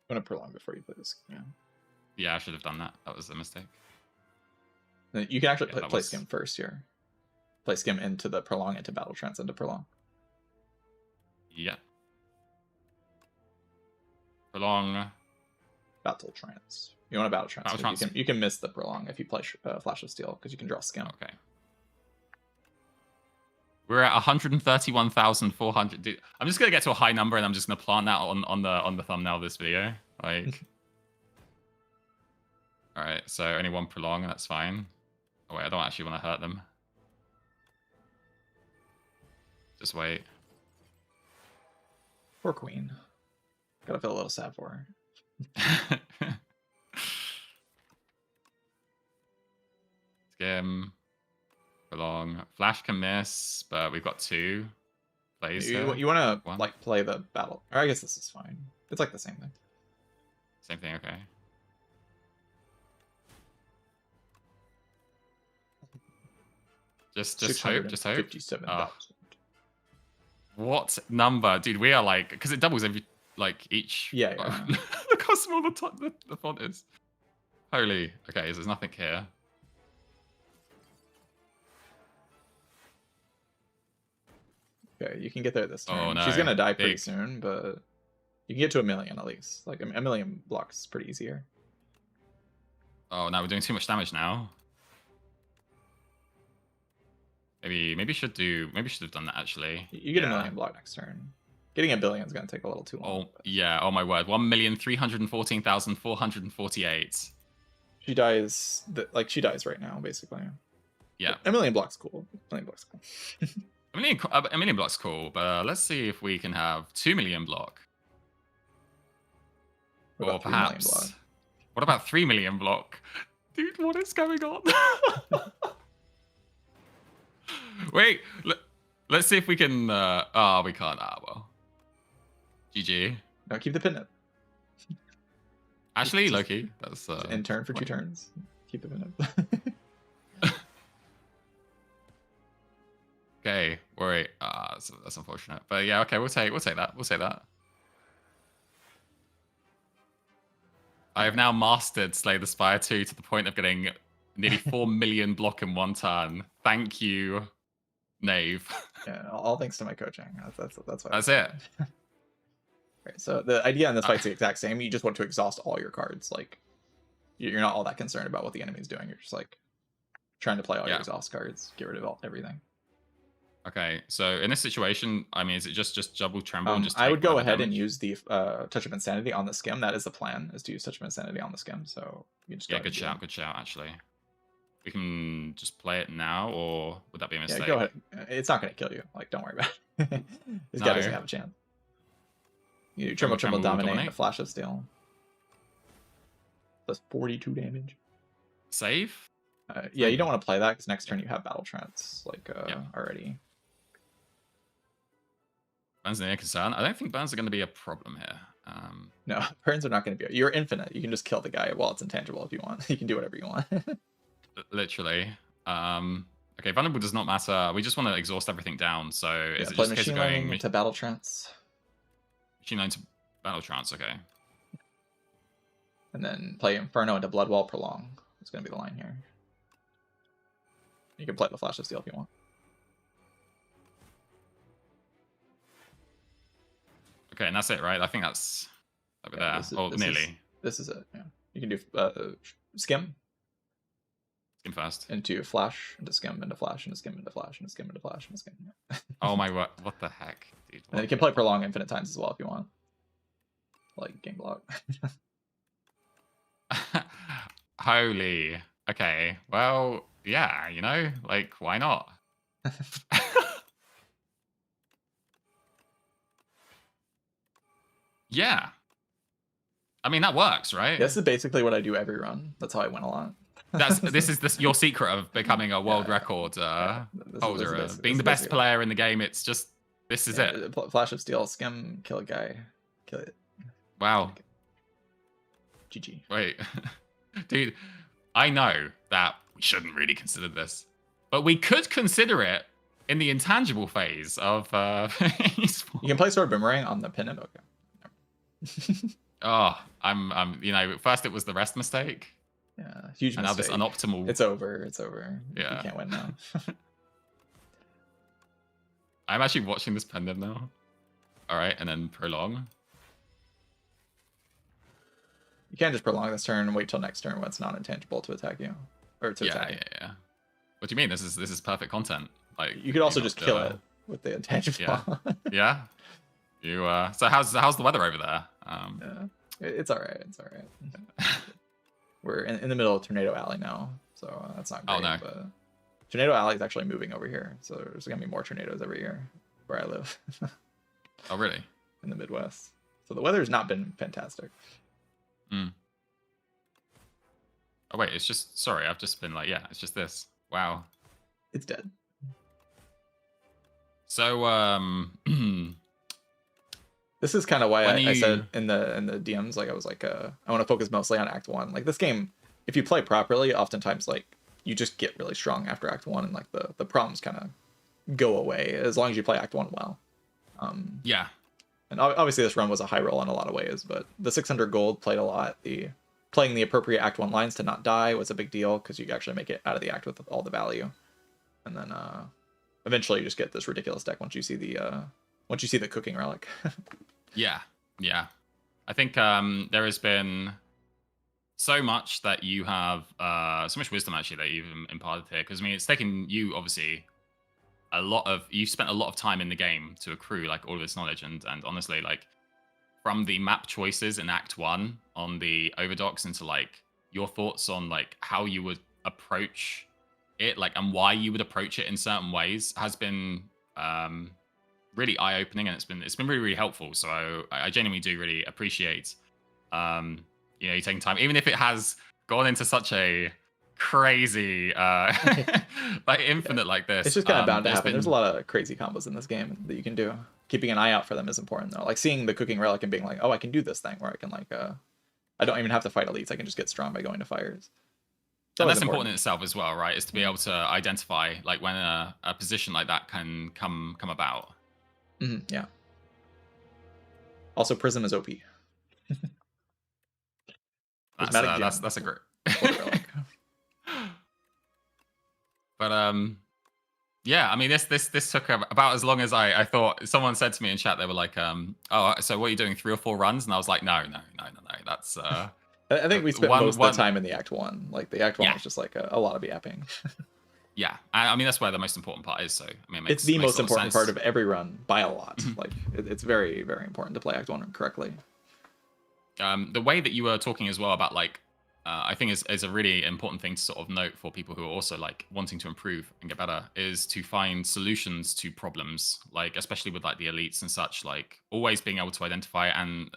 gonna prolong before you play this. Yeah. Yeah, I should have done that. That was a mistake. You can actually play skim first here. Play skim into the prolong, into battle trance, into prolong. Yeah. Prolong. Battle trance. You want a battle trance. Battle trance. You can miss the prolong if you play Flash of Steel, because you can draw skim. Okay. We're at 131,400. Dude, I'm just gonna get to a high number, and I'm just gonna plant that on the thumbnail of this video. Like. All right, so only one prolong, that's fine. Oh wait, I don't actually want to hurt them. Just wait. Poor queen. Gotta feel a little sad for her. Skim. Prolong. Flash can miss, but we've got 2 plays. You want to like play the battle. Or I guess this is fine. It's like the same thing. Same thing, okay. Just hope, just hope. 57,000. What number, dude? We are like, because it doubles every each. Yeah. Look how small the font is. Holy. Okay, so there's nothing here. Okay, you can get there this turn. Oh, no. She's gonna die pretty soon, but you can get to 1 million at least. Like a million blocks is pretty easy here. Oh, now we're doing too much damage now. Maybe should have done that actually. You get a 1 million block next turn. Getting a billion is gonna take a little too long. Oh yeah, oh my word. 1,314,448. She dies she dies right now, basically. Yeah. A 1 million blocks cool. 1 million blocks cool. a million blocks cool, but let's see if we can have 2 million block. Or perhaps. What about 3 million block? Dude, what is going on? Wait, let's see if we can. Oh, we can't. Ah, well. GG. No, keep the pin. Actually, Loki. That's in turn for 2 turns. Keep the pin. Okay, worry. That's unfortunate. But yeah, okay, we'll take that. We'll take that. I have now mastered Slay the Spire 2 to the point of getting nearly 4 million block in 1 turn. Thank you, Knave. Yeah, all thanks to my coaching. That's why. That's it. Right, so the idea in this fight's the exact same. You just want to exhaust all your cards. Like, you're not all that concerned about what the enemy's doing. You're just like trying to play all your exhaust cards, get rid of everything. Okay, so in this situation, I mean, is it just double tremble and just? I would go ahead and use the Touch of Insanity on the skim. That is the plan, is to use Touch of Insanity on the skim. So you just good shout, actually. We can just play it now, or would that be a mistake? Yeah, go ahead. It's not going to kill you. Like, don't worry about it. This guy doesn't have a chance. You tremble, dominate, the Flash of Steel. That's 42 damage. Save? Yeah, you don't want to play that because next turn you have battle trance like Yeah. already. Burns are near concern. I don't think burns are going to be a problem here. No, burns are not going to be. You're infinite. You can just kill the guy while it's intangible if you want. You can do whatever you want. Literally. Okay, vulnerable does not matter. We just want to exhaust everything down. So is it play just a case of machine going learning to battle trance, machine learning to battle trance? Okay. and then play Inferno into Bloodwall Prolong. It's going to be the line here. You can play the Flash of Steel if you want. Okay, and that's it, right? I think that's over there. Nearly. This is it. Yeah, you can do skim first into flash, into skim, into flash, into skim, into flash, into skim, into flash, into skim. Yeah. Oh my god, what the heck, dude? And then you can play prolong infinite times as well if you want. Like game block. Holy. Okay. Well, yeah, you know, like why not? Yeah. I mean that works, right? This is basically what I do every run. That's how I win a lot. This is your secret of becoming a world record holder, being the best player in the game. It's just this is it. Flash of Steel, skim, kill a guy, kill it. Wow. GG. Wait, dude, I know that we shouldn't really consider this, but we could consider it in the intangible phase of. You can play Sword Boomerang on the pin. Okay. Oh, I'm. You know, first it was the rest mistake. Yeah, huge mistake. And now this unoptimal. It's over. It's over. Yeah. You can't win now. I'm actually watching this pendant now. All right, and then prolong. You can't just prolong this turn and wait till next turn when it's not intangible to attack you. Or to attack. Yeah. What do you mean? This is perfect content. Like you could also just kill it with the intangible. Yeah. You so how's the weather over there? Yeah. It's alright. It's alright. We're in the middle of Tornado Alley now, so that's not great. Oh no. But Tornado Alley is actually moving over here, so there's gonna be more tornadoes every year where I live. Oh really? In the Midwest. So the weather's not been fantastic. Oh wait, it's just sorry, I've just been like, yeah, it's just this. Wow. It's dead. So this is kind of why I said in the DMs, like I was like, I want to focus mostly on Act 1. Like this game, if you play properly, oftentimes like you just get really strong after Act 1, and like the problems kind of go away as long as you play Act 1 well. Yeah. And obviously this run was a high roll in a lot of ways, but the 600 gold played a lot. Playing the appropriate Act 1 lines to not die was a big deal because you actually make it out of the act with all the value. And then eventually you just get this ridiculous deck once you see the cooking relic. Yeah. I think there has been so much that you have, so much wisdom actually that you've imparted here. Because I mean, it's taken you obviously you've spent a lot of time in the game to accrue like all of this knowledge, and honestly, like from the map choices in Act 1 on the overdocks into like your thoughts on like how you would approach it, like and why you would approach it in certain ways has been really eye-opening, and it's been really helpful. So I genuinely do really appreciate you taking time, even if it has gone into such a crazy like infinite like this. It's just kind of bound to happen. There's a lot of crazy combos in this game that you can do. Keeping an eye out for them is important though. Like seeing the cooking relic and being like, oh, I can do this thing where I can like I don't even have to fight elites. I can just get strong by going to fires. And that's important in itself as well, right? Is to be able to identify like when a position like that can come about. Yeah. Also, Prism is OP. That's a great. But yeah, I mean this took about as long as I thought. Someone said to me in chat, they were like, oh, so what are you doing, 3 or 4 runs? And I was like, no. That's I think we spent most of the time in the Act 1. Like the Act 1 was just like a lot of yapping. Yeah, I mean that's where the most important part is. So I mean, it's the most important part of every run by a lot. Like it's very important to play Act 1 correctly. The way that you were talking as well about like, I think is a really important thing to sort of note for people who are also like wanting to improve and get better, is to find solutions to problems, like especially with like the elites and such, like always being able to identify and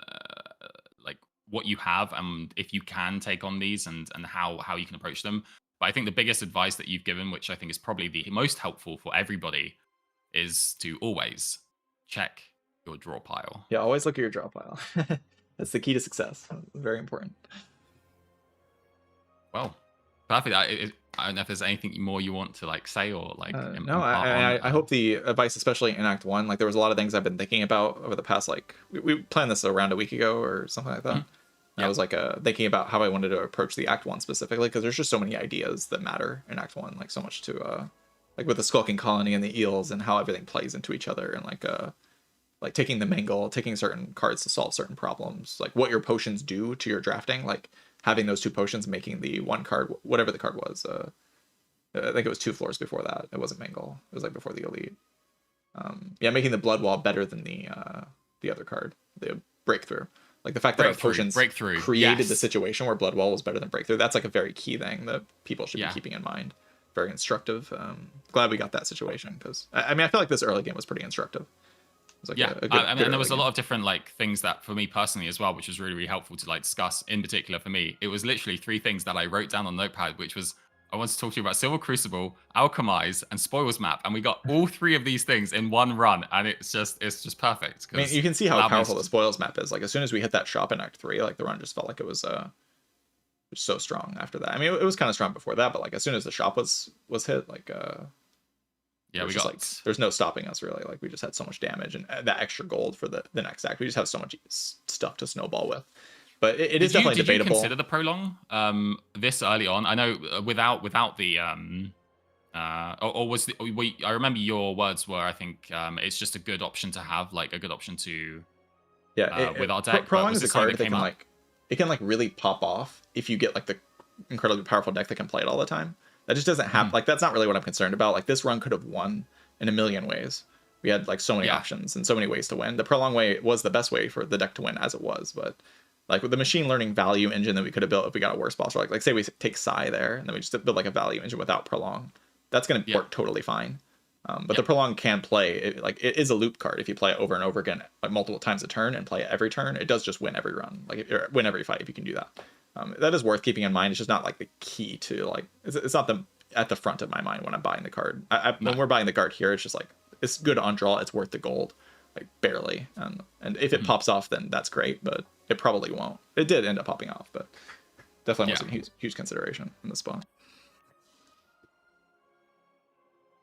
like what you have and if you can take on these and how you can approach them. But I think the biggest advice that you've given, which I think is probably the most helpful for everybody, is to always check your draw pile. Yeah, always look at your draw pile. That's the key to success. Very important. Well, perfect. I don't know if there's anything more you want to like say or like No, I hope the advice, especially in Act 1, like there was a lot of things I've been thinking about over the past, like, we planned this around a week ago or something like that. Mhm. And I was like thinking about how I wanted to approach the Act 1 specifically, because there's just so many ideas that matter in Act 1, like so much to, like with the Skulking Colony and the Eels and how everything plays into each other, and like taking the Mangle, taking certain cards to solve certain problems, like what your potions do to your drafting, like having those 2 potions making the 1 card, whatever the card was. I think it was 2 floors before that. It wasn't Mangle. It was like before the Elite. Yeah, making the Blood Wall better than the other card, the Breakthrough. Like the fact that our potions created the situation where Blood Wall was better than Breakthrough. That's like a very key thing that people should be keeping in mind. Very instructive. Glad we got that situation, because I mean, I feel like this early game was pretty instructive. It was like and there was a lot of different like things that for me personally as well, which was really, really helpful to like discuss. In particular for me, it was literally 3 things that I wrote down on Notepad, which was, I want to talk to you about Silver Crucible, Alchemize, and Spoils Map, and we got all 3 of these things in one run, and it's just perfect. I mean, you can see how powerful the Spoils Map is. Like as soon as we hit that shop in Act 3, like the run just felt like it was so strong after that. I mean, it was kind of strong before that, but like as soon as the shop was hit, like yeah, we got like there's no stopping us really. Like we just had so much damage and that extra gold for the next act. We just have so much stuff to snowball with. But it is definitely debatable. Did you consider the prolong this early on? I know without the or was the, I remember your words were, I think it's just a good option to have, like a good option to with our deck. Prolong is a card that can like it can like really pop off if you get like the incredibly powerful deck that can play it all the time. That just doesn't happen. Like that's not really what I'm concerned about. Like this run could have won in a million ways. We had like so many options and so many ways to win. The prolong way was the best way for the deck to win as it was, but like with the machine learning value engine that we could have built if we got a worse boss, or like say we take Psy there and then we just build like a value engine without prolong, that's going to work totally fine. But the prolong can play it is a loop card. If you play it over and over again, like multiple times a turn and play it every turn, it does just win every run, like win every fight if you can do that. That is worth keeping in mind. It's just not like the key to like it's not at the front of my mind when I'm buying the card. When we're buying the card here, it's just like it's good on draw. It's worth the gold, like barely. And if it pops off, then that's great. But it probably won't. It did end up popping off, but definitely wasn't a huge consideration in the spot.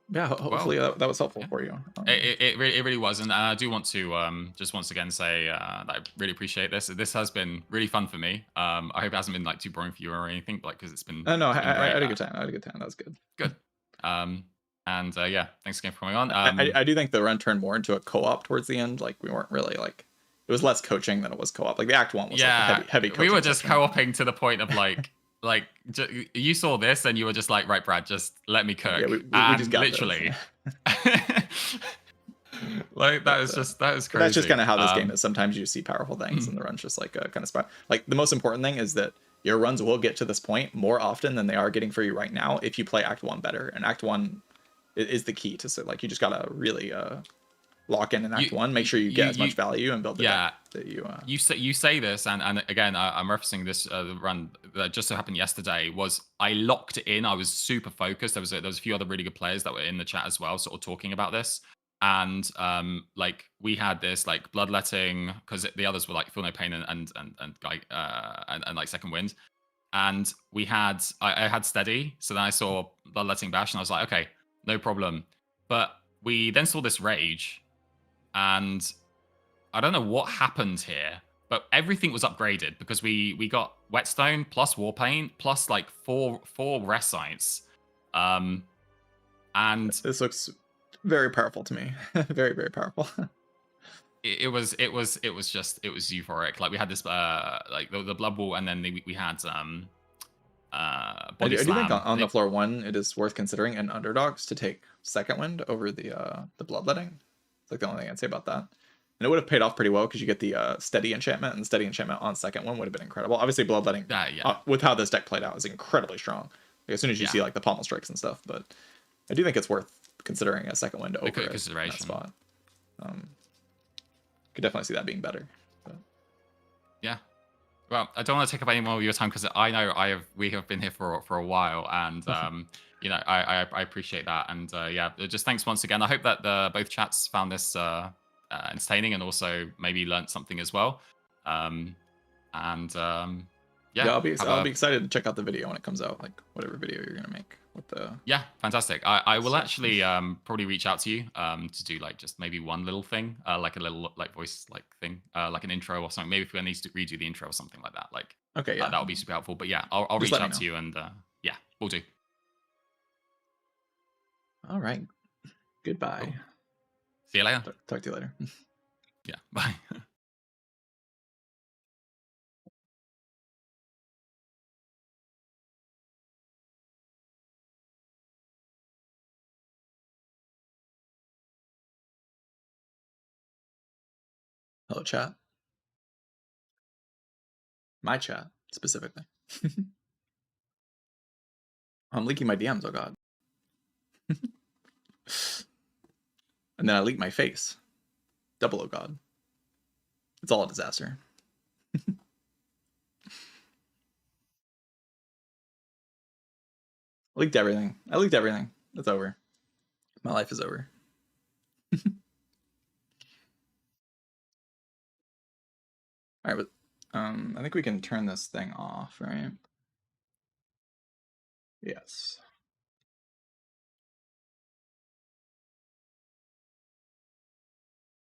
Yeah, hopefully that was helpful for you. It really was, and I do want to just once again say that I really appreciate this. This has been really fun for me. I hope it hasn't been like too boring for you or anything, like because it's been. No, I had a good time. That was good. Good. And yeah, thanks again for coming on. I do think the run turned more into a co-op towards the end. Like we weren't really like it was less coaching than it was co-op. Like the Act 1 was like heavy coaching. We were just co-oping to the point of like. Like you saw this and you were just like, right, Brad, just let me cook. Yeah, we just got literally. Like that is crazy. That's just kind of how this game is. Sometimes you see powerful things and the run's just like kind of spot. Like the most important thing is that your runs will get to this point more often than they are getting for you right now if you play Act 1 better. And Act 1 is the key to like you just gotta really lock in Act 1, make sure you get as much value and build the deck that you say this and again I'm referencing this the run that just so happened yesterday was I locked it in. I was super focused. There was a few other really good players that were in the chat as well, sort of talking about this, and like we had this like bloodletting because the others were like Feel No Pain and like Second Wind, and I had Steady, so then I saw bloodletting bash and I was like, okay, no problem, but we then saw this rage. And I don't know what happened here, but everything was upgraded because we got Whetstone plus Warpaint plus like four rest sites. And this looks very powerful to me. Very, very powerful. it was euphoric. Like we had this like the Blood Wall, and then we had I do think on the floor 1 it is worth considering an underdogs to take Second Wind over the Bloodletting. It's like the only thing I'd say about that. And it would have paid off pretty well because you get the Steady Enchantment, and Steady Enchantment on Second One would have been incredible. Obviously, Bloodletting, with how this deck played out, is incredibly strong. Like, as soon as you see like the Pommel Strikes and stuff, but I do think it's worth considering a Second Wind over that spot. Could definitely see that being better. But. Yeah. Well, I don't want to take up any more of your time because I know we have been here for a while, and I appreciate that, and yeah, just thanks once again. I hope that both chats found this entertaining and also maybe learnt something as well. Um, and Yeah, yeah, have I'll a be excited to check out the video when it comes out, like whatever video you're gonna make with the Yeah, fantastic. I will stuff. actually probably reach out to you to do like just maybe one little thing, like a little like voice like thing, like an intro or something. Maybe if I need to redo the intro or something like that, like Okay, yeah. that would be super helpful. But yeah, I'll Just reach let me out know. to you and yeah, we'll do. All right. Goodbye. Cool. See you later. Talk to you later. Yeah, bye. Hello, chat. My chat specifically. I'm leaking my DMs. Oh god. And then I leak my face. Double oh god. It's all a disaster. I leaked everything. I leaked everything. It's over. My life is over. All right, but I think we can turn this thing off, right? Yes.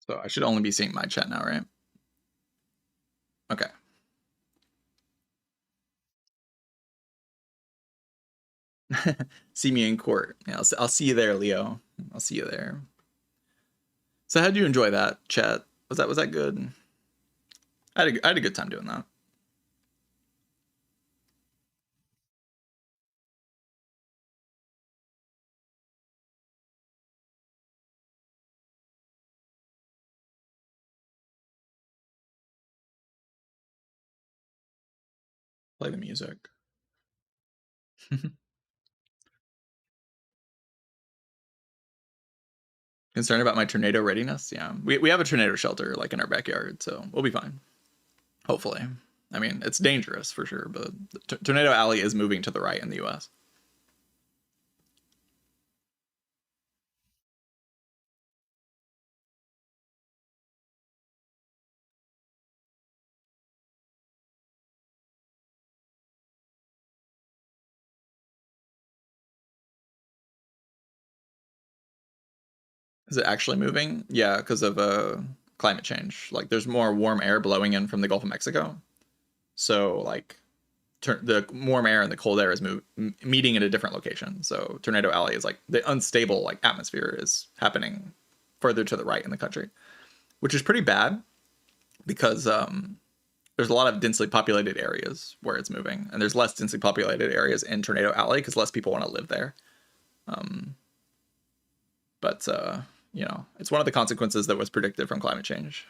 So I should only be seeing my chat now, right? Okay. See me in court. Yeah, I'll see you there, Leo. I'll see you there. So how did you enjoy that, chat? Was that good? I had a good time doing that. Play the music. Concerned about my tornado readiness? Yeah, we have a tornado shelter like in our backyard, so we'll be fine. Hopefully. I mean, it's dangerous for sure, but Tornado Alley is moving to the right in the U.S. Is it actually moving? Yeah, because of climate change. Like, there's more warm air blowing in from the Gulf of Mexico, so like the warm air and the cold air is meeting in a different location. So Tornado Alley is like the unstable like atmosphere is happening further to the right in the country, which is pretty bad because there's a lot of densely populated areas where it's moving, and there's less densely populated areas in Tornado Alley because less people want to live there. But you know, it's one of the consequences that was predicted from climate change.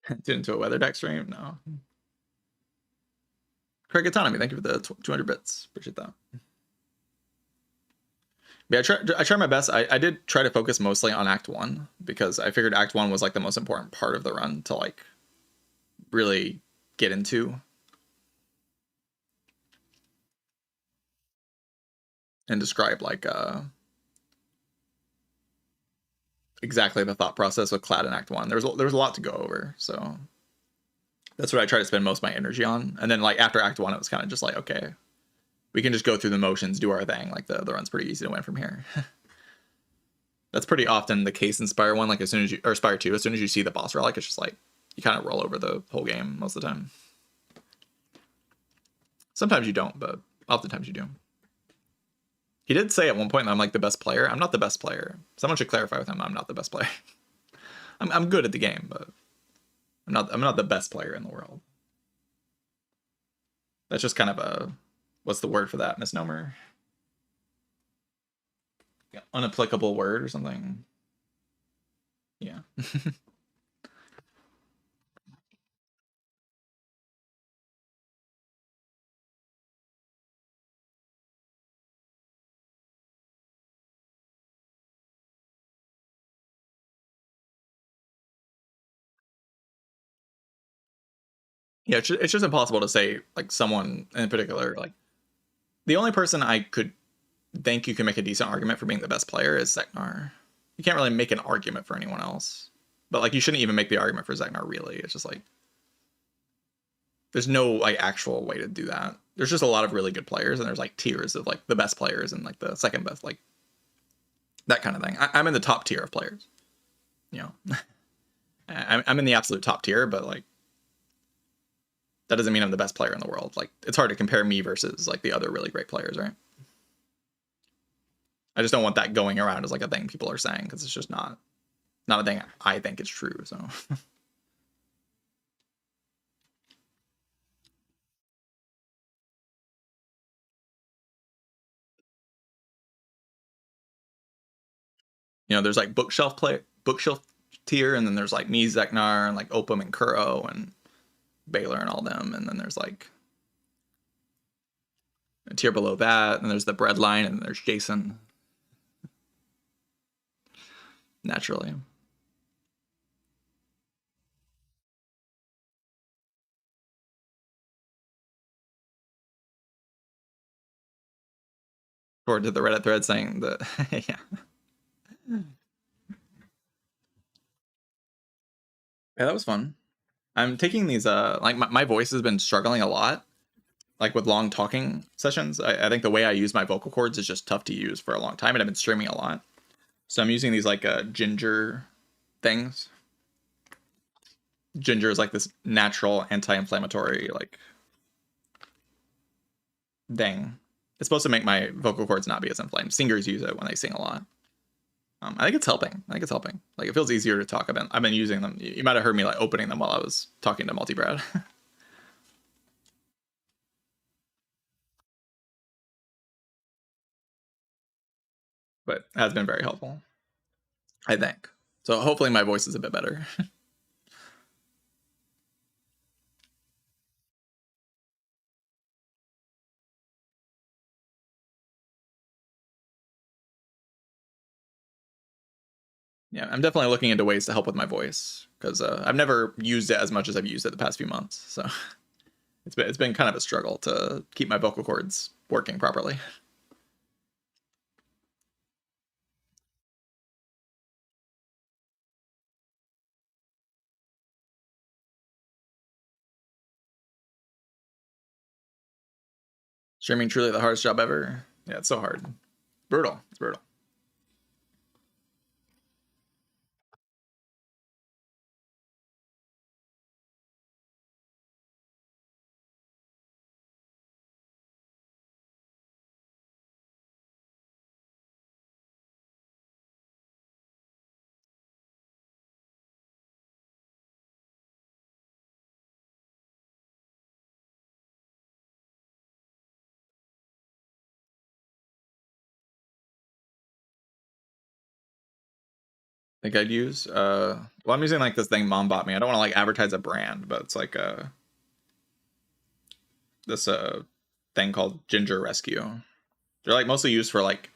Did into a weather deck stream? No. Craig Autonomy, thank you for the 200 bits. Appreciate that. Yeah, I try my best. I did try to focus mostly on Act 1 because I figured Act 1 was like the most important part of the run to like really get into and describe like exactly the thought process with Clad in Act 1. There was a lot to go over, so that's what I try to spend most of my energy on. And then like after Act 1 it was kind of just like, okay, we can just go through the motions, do our thing. Like the run's pretty easy to win from here. That's pretty often the case in Spire 1. Like as soon as you, or Spire 2, as soon as you see the boss relic, it's just like you kind of roll over the whole game most of the time. Sometimes you don't, but oftentimes you do. He did say at one point that I'm like the best player. I'm not the best player. Someone should clarify with him I'm not the best player. I'm good at the game, but I'm not the best player in the world. That's just kind of a, what's the word for that? Misnomer? Yeah, unapplicable word or something. Yeah. Yeah, it's just impossible to say like someone in particular. Like the only person I could think you can make a decent argument for being the best player is Zeknar. You can't really make an argument for anyone else. But like you shouldn't even make the argument for Zeknar really. It's just like there's no like actual way to do that. There's just a lot of really good players and there's like tiers of like the best players and like the second best, like that kind of thing. I'm in the top tier of players. You know. I'm in the absolute top tier, but like that doesn't mean I'm the best player in the world. Like it's hard to compare me versus like the other really great players, right? I just don't want that going around as like a thing people are saying because it's just not a thing I think is true. So you know, there's like bookshelf tier, and then there's like me, Zeknar, and like Opum and Kuro and Baylor and all them, and then there's like a tier below that, and there's the breadline, and there's Jason. Naturally. Forward to the Reddit thread saying that yeah. Yeah, that was fun. I'm taking these like my voice has been struggling a lot, like with long talking sessions. I think the way I use my vocal cords is just tough to use for a long time, and I've been streaming a lot. So I'm using these like ginger things. Ginger is like this natural anti-inflammatory like thing. It's supposed to make my vocal cords not be as inflamed. Singers use it when they sing a lot. I think it's helping. Like it feels easier to talk about. I've been using them. You might have heard me like opening them while I was talking to Multibrad. But it has been very helpful, I think. So hopefully my voice is a bit better. Yeah, I'm definitely looking into ways to help with my voice because I've never used it as much as I've used it the past few months. So it's been kind of a struggle to keep my vocal cords working properly. Streaming truly the hardest job ever. Yeah, it's so hard. Brutal. It's brutal. Think I'd use well, I'm using like this thing mom bought me. I don't want to like advertise a brand, but it's like this thing called Ginger Rescue. They're like mostly used for like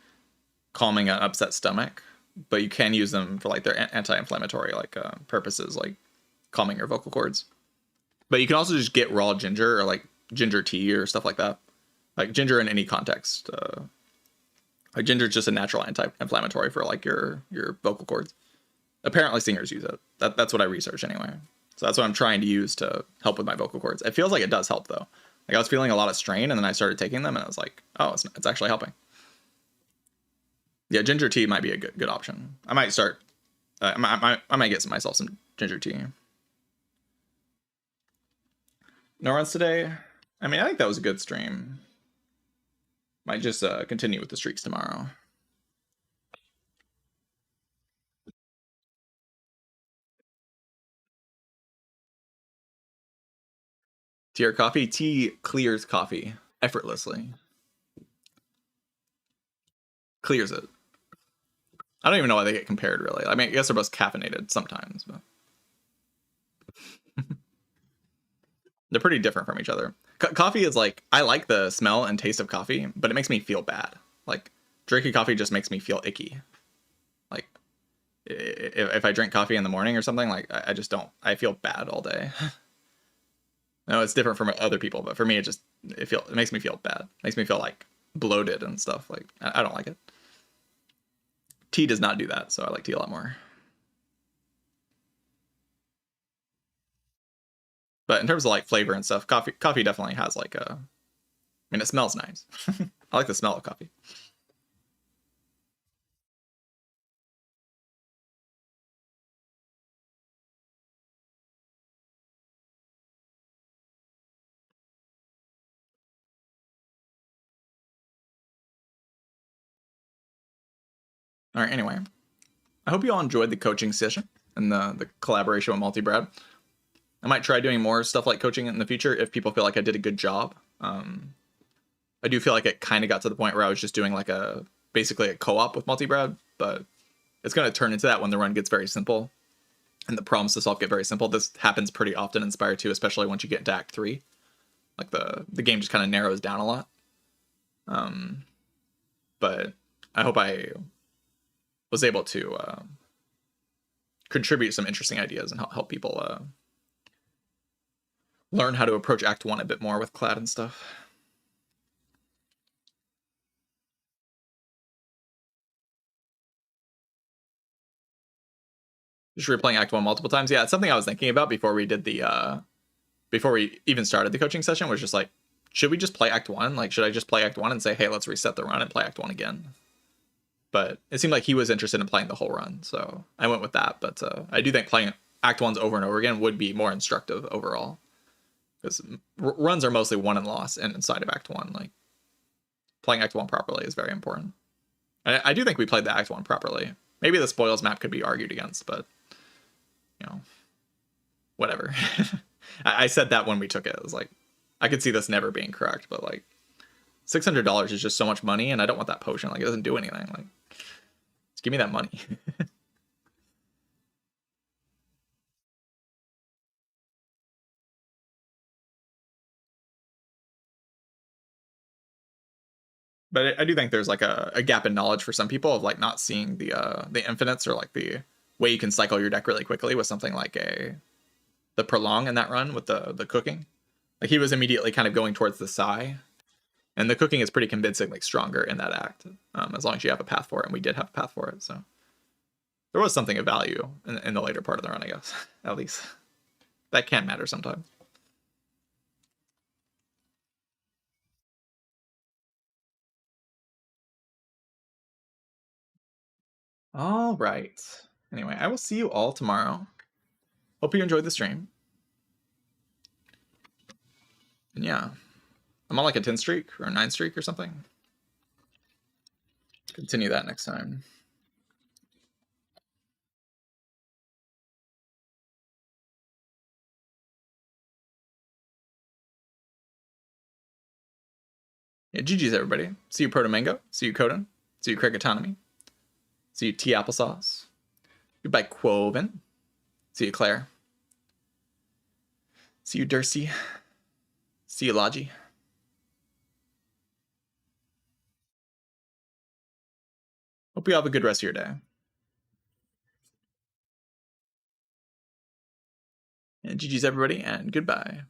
calming an upset stomach, but you can use them for like their anti-inflammatory like purposes, like calming your vocal cords. But you can also just get raw ginger or like ginger tea or stuff like that. Like ginger in any context. Like ginger is just a natural anti-inflammatory for like your vocal cords. Apparently singers use it. That's what I researched anyway. So that's what I'm trying to use to help with my vocal cords. It feels like it does help though. Like I was feeling a lot of strain, and then I started taking them, and I was like, oh, it's actually helping. Yeah, ginger tea might be a good option. I might start. I might get myself some ginger tea. No runs today. I mean, I think that was a good stream. Might just continue with the streaks tomorrow. Tea or coffee? Tea clears coffee effortlessly. Clears it. I don't even know why they get compared, really. I mean, I guess they're both caffeinated sometimes, but they're pretty different from each other. Coffee is like, I like the smell and taste of coffee, but it makes me feel bad. Like, drinking coffee just makes me feel icky. Like, if I drink coffee in the morning or something, like, I just don't, I feel bad all day. No, it's different from other people, but for me, it makes me feel bad. It makes me feel like bloated and stuff. Like I don't like it. Tea does not do that, so I like tea a lot more. But in terms of like flavor and stuff, coffee definitely has like a. I mean, it smells nice. I like the smell of coffee. All right. Anyway, I hope you all enjoyed the coaching session and the collaboration with Multi-Brad. I might try doing more stuff like coaching in the future if people feel like I did a good job. I do feel like it kind of got to the point where I was just doing like basically a co-op with Multi-Brad, but it's going to turn into that when the run gets very simple and the problems to solve get very simple. This happens pretty often in Spire 2, especially once you get to Act 3. Like the game just kind of narrows down a lot. But I hope I was able to contribute some interesting ideas and help people learn how to approach Act 1 a bit more with Clad and stuff. Just replaying Act 1 multiple times. Yeah, it's something I was thinking about before we did before we even started the coaching session, was just like, should we just play Act 1? Like, should I just play Act 1 and say, hey, let's reset the run and play Act 1 again? But it seemed like he was interested in playing the whole run, so I went with that. But I do think playing Act 1s over and over again would be more instructive overall. Because runs are mostly won and lost inside of Act 1. Like, playing Act 1 properly is very important. I do think we played the Act 1 properly. Maybe the spoils map could be argued against, but, you know, whatever. I said that when we took it. It was like, I could see this never being correct, but like, $600 is just so much money, and I don't want that potion. Like, it doesn't do anything. Like, just give me that money. But I do think there's like a gap in knowledge for some people of like not seeing the infinites, or like the way you can cycle your deck really quickly with something like the prolong in that run with the cooking. Like, he was immediately kind of going towards the Psy, and the cooking is pretty convincingly stronger in that act, as long as you have a path for it, and we did have a path for it. So there was something of value in the later part of the run, I guess. At least that can matter sometimes. All right. Anyway, I will see you all tomorrow. Hope you enjoyed the stream. And yeah, I'm on like a 10 streak or a 9 streak or something. Continue that next time. Yeah, GG's everybody. See you Proto Mango. See you Coden. See you Craig Autonomy. See you T Applesauce. Goodbye Quoven. See you Claire. See you Dursey. See you Logi. Hope you have a good rest of your day. And GG's everybody, and goodbye.